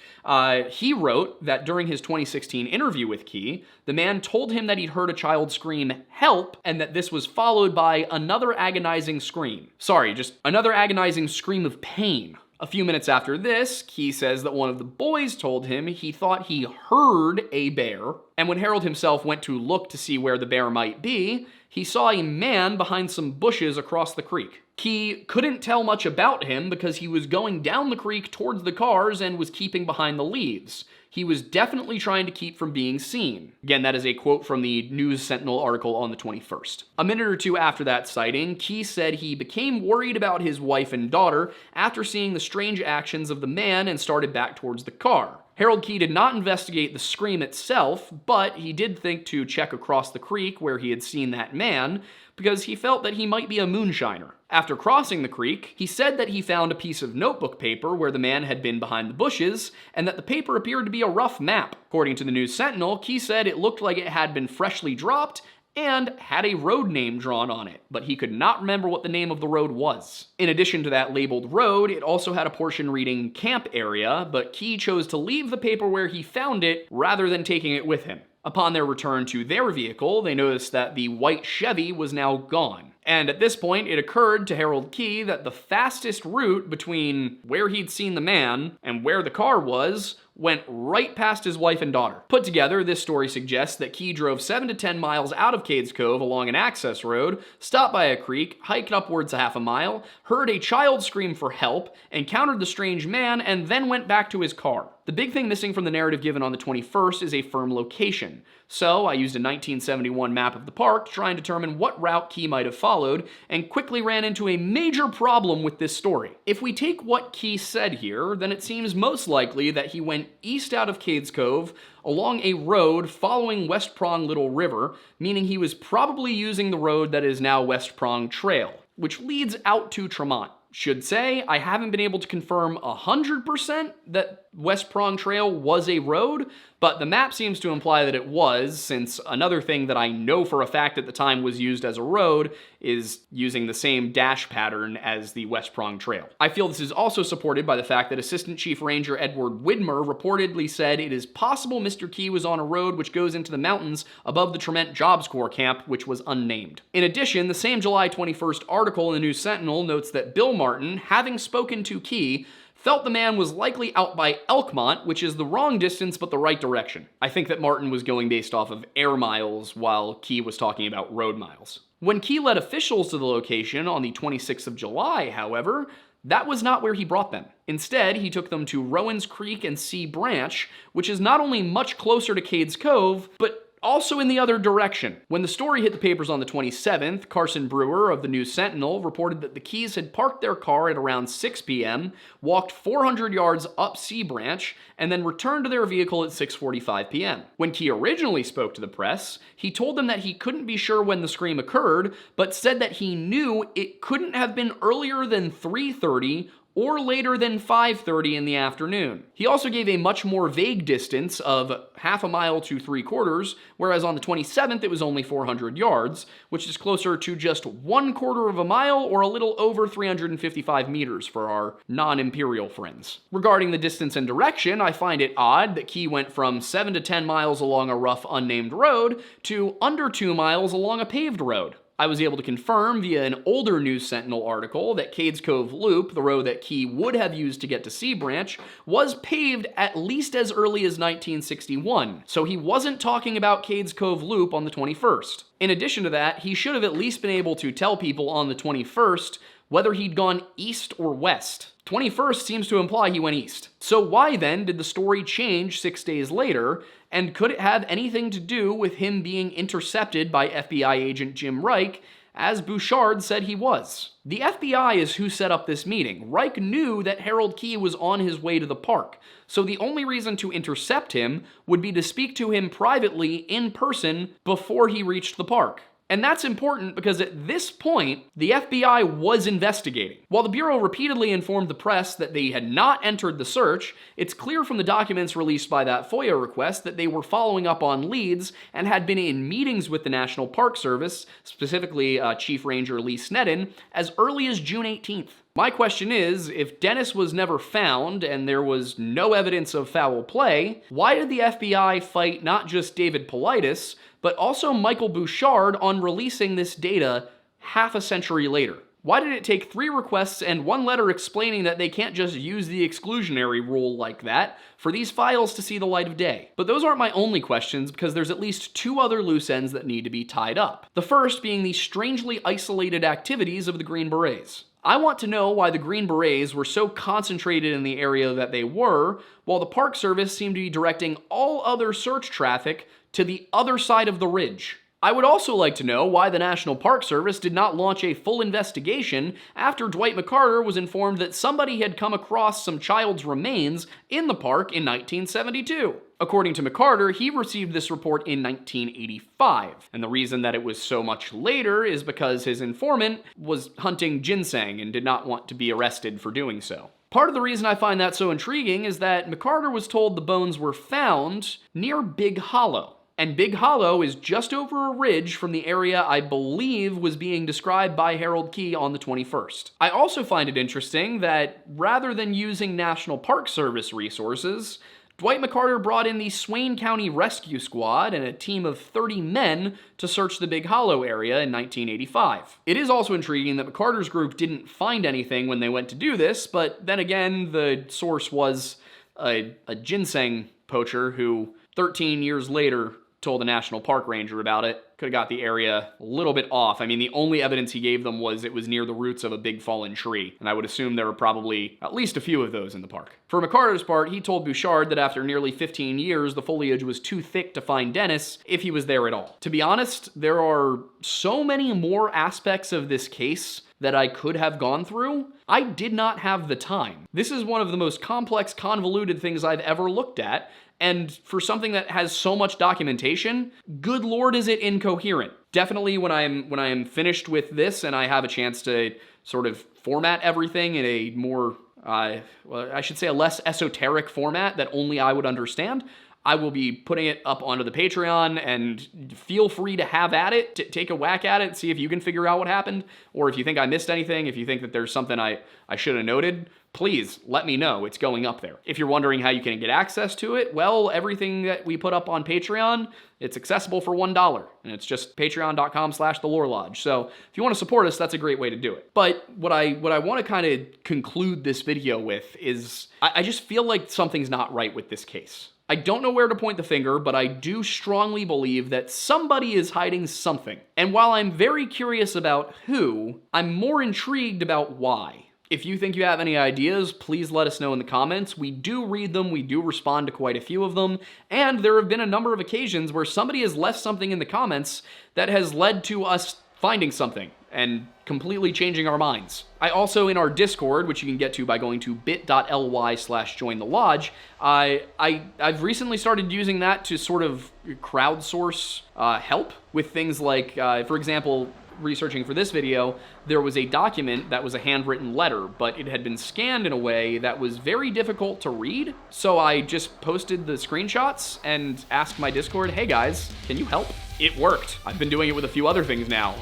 A: he wrote that during his 2016 interview with Key, the man told him that he'd heard a child scream, "Help," and that this was followed by another agonizing scream. Sorry, just another agonizing scream of pain. A few minutes after this, Key says that one of the boys told him he thought he heard a bear, and when Harold himself went to look to see where the bear might be, he saw a man behind some bushes across the creek. Key couldn't tell much about him because he was going down the creek towards the cars and was keeping behind the leaves. He was definitely trying to keep from being seen. Again, that is a quote from the News Sentinel article on the 21st. A minute or two after that sighting, Key said he became worried about his wife and daughter after seeing the strange actions of the man and started back towards the car. Harold Key did not investigate the scream itself, but he did think to check across the creek where he had seen that man, because he felt that he might be a moonshiner. After crossing the creek, he said that he found a piece of notebook paper where the man had been behind the bushes, and that the paper appeared to be a rough map. According to the News Sentinel, Key said it looked like it had been freshly dropped and had a road name drawn on it, but he could not remember what the name of the road was. In addition to that labeled road, it also had a portion reading camp area, but Key chose to leave the paper where he found it rather than taking it with him. Upon their return to their vehicle, they noticed that the white Chevy was now gone. And at this point, it occurred to Harold Key that the fastest route between where he'd seen the man and where the car was went right past his wife and daughter. Put together, this story suggests that Key drove 7 to 10 miles out of Cades Cove along an access road, stopped by a creek, hiked upwards 1/2 mile, heard a child scream for help, encountered the strange man, and then went back to his car. The big thing missing from the narrative given on the 21st is a firm location. So I used a 1971 map of the park to try and determine what route Key might have followed, and quickly ran into a major problem with this story. If we take what Key said here, then it seems most likely that he went east out of Cades Cove along a road following West Prong Little River, meaning he was probably using the road that is now West Prong Trail, which leads out to Tremont. Should say, I haven't been able to confirm 100% that West Prong Trail was a road, but the map seems to imply that it was, since another thing that I know for a fact at the time was used as a road is using the same dash pattern as the West Prong Trail. I feel this is also supported by the fact that Assistant Chief Ranger Edward Widmer reportedly said it is possible Mr. Key was on a road which goes into the mountains above the Trement Jobs Corps camp, which was unnamed. In addition, the same July 21st article in the News Sentinel notes that Bill Martin, having spoken to Key, felt the man was likely out by Elkmont, which is the wrong distance but the right direction. I think that Martin was going based off of air miles while Key was talking about road miles. When Key led officials to the location on the 26th of July, however, that was not where he brought them. Instead, he took them to Rowan's Creek and Sea Branch, which is not only much closer to Cades Cove, but also in the other direction. When the story hit the papers on the 27th, Carson Brewer of the News Sentinel reported that the Keys had parked their car at around 6 p.m., walked 400 yards up Sea Branch, and then returned to their vehicle at 6:45 p.m. When Key originally spoke to the press, he told them that he couldn't be sure when the scream occurred, but said that he knew it couldn't have been earlier than 3:30 or later than 5:30 in the afternoon. He also gave a much more vague distance of 1/2 mile to 3/4, whereas on the 27th it was only 400 yards, which is closer to just 1/4 mile or a little over 355 meters for our non-imperial friends. Regarding the distance and direction, I find it odd that Key went from 7 to 10 miles along a rough unnamed road to under 2 miles along a paved road. I was able to confirm via an older News Sentinel article that Cades Cove Loop, the road that Key would have used to get to Sea Branch, was paved at least as early as 1961, so he wasn't talking about Cades Cove Loop on the 21st. In addition to that, he should have at least been able to tell people on the 21st whether he'd gone east or west. 21st seems to imply he went east. So why then did the story change 6 days later, and could it have anything to do with him being intercepted by FBI agent Jim Reich, as Bouchard said he was? The FBI is who set up this meeting. Reich knew that Harold Key was on his way to the park, so the only reason to intercept him would be to speak to him privately in person before he reached the park. And that's important because at this point, the FBI was investigating. While the Bureau repeatedly informed the press that they had not entered the search, it's clear from the documents released by that FOIA request that they were following up on leads and had been in meetings with the National Park Service, specifically Chief Ranger Lee Sneddon, as early as June 18th. My question is, if Dennis was never found and there was no evidence of foul play, why did the FBI fight not just David Paulides, but also Michael Bouchard on releasing this data half a century later? Why did it take 3 requests and 1 letter explaining that they can't just use the exclusionary rule like that for these files to see the light of day? But those aren't my only questions, because there's at least 2 other loose ends that need to be tied up. The first being the strangely isolated activities of the Green Berets. I want to know why the Green Berets were so concentrated in the area that they were, while the Park Service seemed to be directing all other search traffic to the other side of the ridge. I would also like to know why the National Park Service did not launch a full investigation after Dwight McCarter was informed that somebody had come across some child's remains in the park in 1972. According to McCarter, he received this report in 1985, and the reason that it was so much later is because his informant was hunting ginseng and did not want to be arrested for doing so. Part of the reason I find that so intriguing is that McCarter was told the bones were found near Big Hollow. And Big Hollow is just over a ridge from the area I believe was being described by Harold Key on the 21st. I also find it interesting that rather than using National Park Service resources, Dwight McCarter brought in the Swain County Rescue Squad and a team of 30 men to search the Big Hollow area in 1985. It is also intriguing that McCarter's group didn't find anything when they went to do this, but then again, the source was a ginseng poacher who 13 years later told a national park ranger about it. Could have got the area a little bit off. I mean, the only evidence he gave them was it was near the roots of a big fallen tree, and I would assume there were probably at least a few of those in the park. For McCarter's part, he told Bouchard that after nearly 15 years, the foliage was too thick to find Dennis if he was there at all. To be honest, there are so many more aspects of this case that I could have gone through. I did not have the time. This is one of the most complex, convoluted things I've ever looked at, and for something that has so much documentation, good lord is it incoherent. Definitely when I am finished with this and I have a chance to sort of format everything in a more, well, I should say a less esoteric format that only I would understand, I will be putting it up onto the Patreon, and feel free to have at it, take a whack at it, see if you can figure out what happened, or if you think I missed anything, if you think that there's something I should have noted, please let me know. It's going up there. If you're wondering how you can get access to it, well, everything that we put up on Patreon, it's accessible for $1, and it's just patreon.com/thelorelodge. So if you want to support us, that's a great way to do it. But what I want to kind of conclude this video with is I just feel like something's not right with this case. I don't know where to point the finger, but I do strongly believe that somebody is hiding something. And while I'm very curious about who, I'm more intrigued about why. If you think you have any ideas, please let us know in the comments. We do read them, we do respond to quite a few of them, and there have been a number of occasions where somebody has left something in the comments that has led to us finding something and completely changing our minds. I also, in our Discord, which you can get to by going to bit.ly/jointhelodge, I've recently started using that to sort of crowdsource help with things like, for example, researching for this video, there was a document that was a handwritten letter, but it had been scanned in a way that was very difficult to read. So I just posted the screenshots and asked my Discord, hey guys, can you help? It worked. I've been doing it with a few other things now.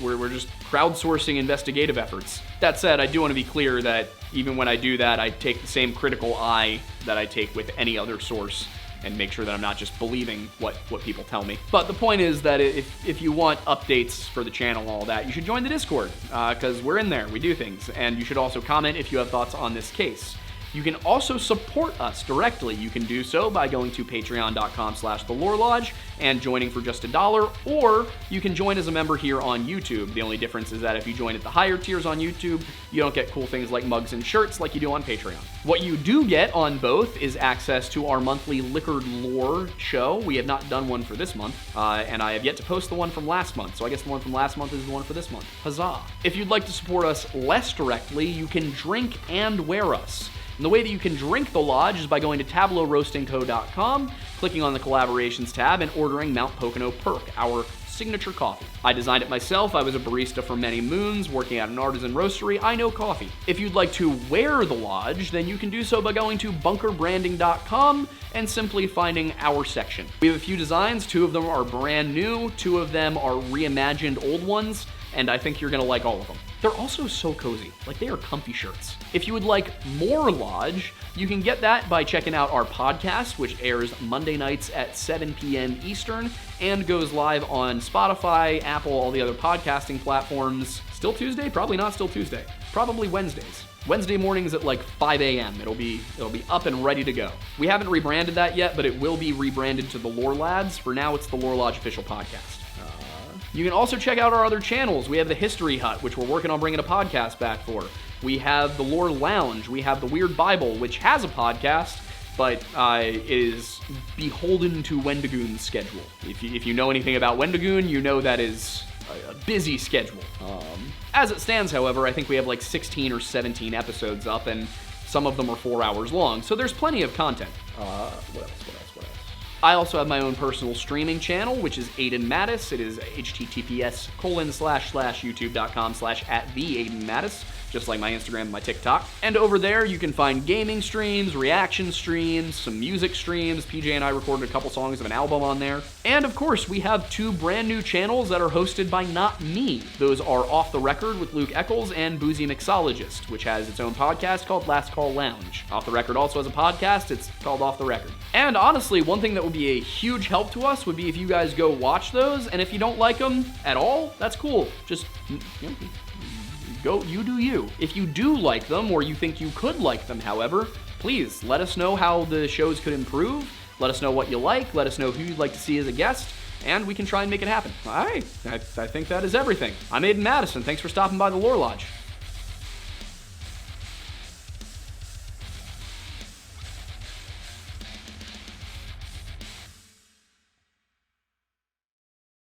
A: We're just crowdsourcing investigative efforts. That said, I do want to be clear that even when I do that, I take the same critical eye that I take with any other source and make sure that I'm not just believing what people tell me. But the point is that if you want updates for the channel and all that, you should join the Discord, because we're in there, we do things, and you should also comment if you have thoughts on this case. You can also support us directly. You can do so by going to patreon.com/thelorelodge and joining for just $1, or you can join as a member here on YouTube. The only difference is that if you join at the higher tiers on YouTube, you don't get cool things like mugs and shirts like you do on Patreon. What you do get on both is access to our monthly Liquored Lore show. We have not done one for this month, and I have yet to post the one from last month, so I guess the one from last month is the one for this month. Huzzah! If you'd like to support us less directly, you can drink and wear us. And the way that you can drink the Lodge is by going to tableauroastingco.com, clicking on the Collaborations tab, and ordering Mount Pocono Perk, our signature coffee. I designed it myself. I was a barista for many moons, working at an artisan roastery. I know coffee. If you'd like to wear the Lodge, then you can do so by going to bunkerbranding.com and simply finding our section. We have a few designs. 2 of them are brand new. 2 of them are reimagined old ones, and I think you're gonna like all of them. They're also so cozy, like they are comfy shirts. If you would like more Lodge, you can get that by checking out our podcast, which airs Monday nights at 7 p.m. Eastern and goes live on Spotify, Apple, all the other podcasting platforms. Still Tuesday? Probably not still Tuesday. Probably Wednesdays. Wednesday mornings at like 5 a.m. It'll be up and ready to go. We haven't rebranded that yet, but it will be rebranded to the Lore Lads. For now, it's the Lore Lodge official podcast. You can also check out our other channels. We have the History Hut, which we're working on bringing a podcast back for. We have the Lore Lounge. We have the Weird Bible, which has a podcast, but is beholden to Wendigoon's schedule. If you know anything about Wendigoon, you know that is a busy schedule. As it stands, however, I think we have like 16 or 17 episodes up, and some of them are 4 hours long, so there's plenty of content. What else? I also have my own personal streaming channel, which is Aiden Mattis. It is https://youtube.com/@theaidenmattis, just like my Instagram and my TikTok. And over there, you can find gaming streams, reaction streams, some music streams. PJ and I recorded a couple songs of an album on there. And of course, we have 2 brand new channels that are hosted by not me. Those are Off the Record with Luke Eccles and Boozy Mixologist, which has its own podcast called Last Call Lounge. Off the Record also has a podcast. It's called Off the Record. And honestly, one thing that would be a huge help to us would be if you guys go watch those, and if you don't like them at all, that's cool. Just, go, you do you. If you do like them, or you think you could like them, however, please let us know how the shows could improve. Let us know what you like. Let us know who you'd like to see as a guest, and we can try and make it happen. All right, I think that is everything. I'm Aiden Madison. Thanks for stopping by the Lore Lodge.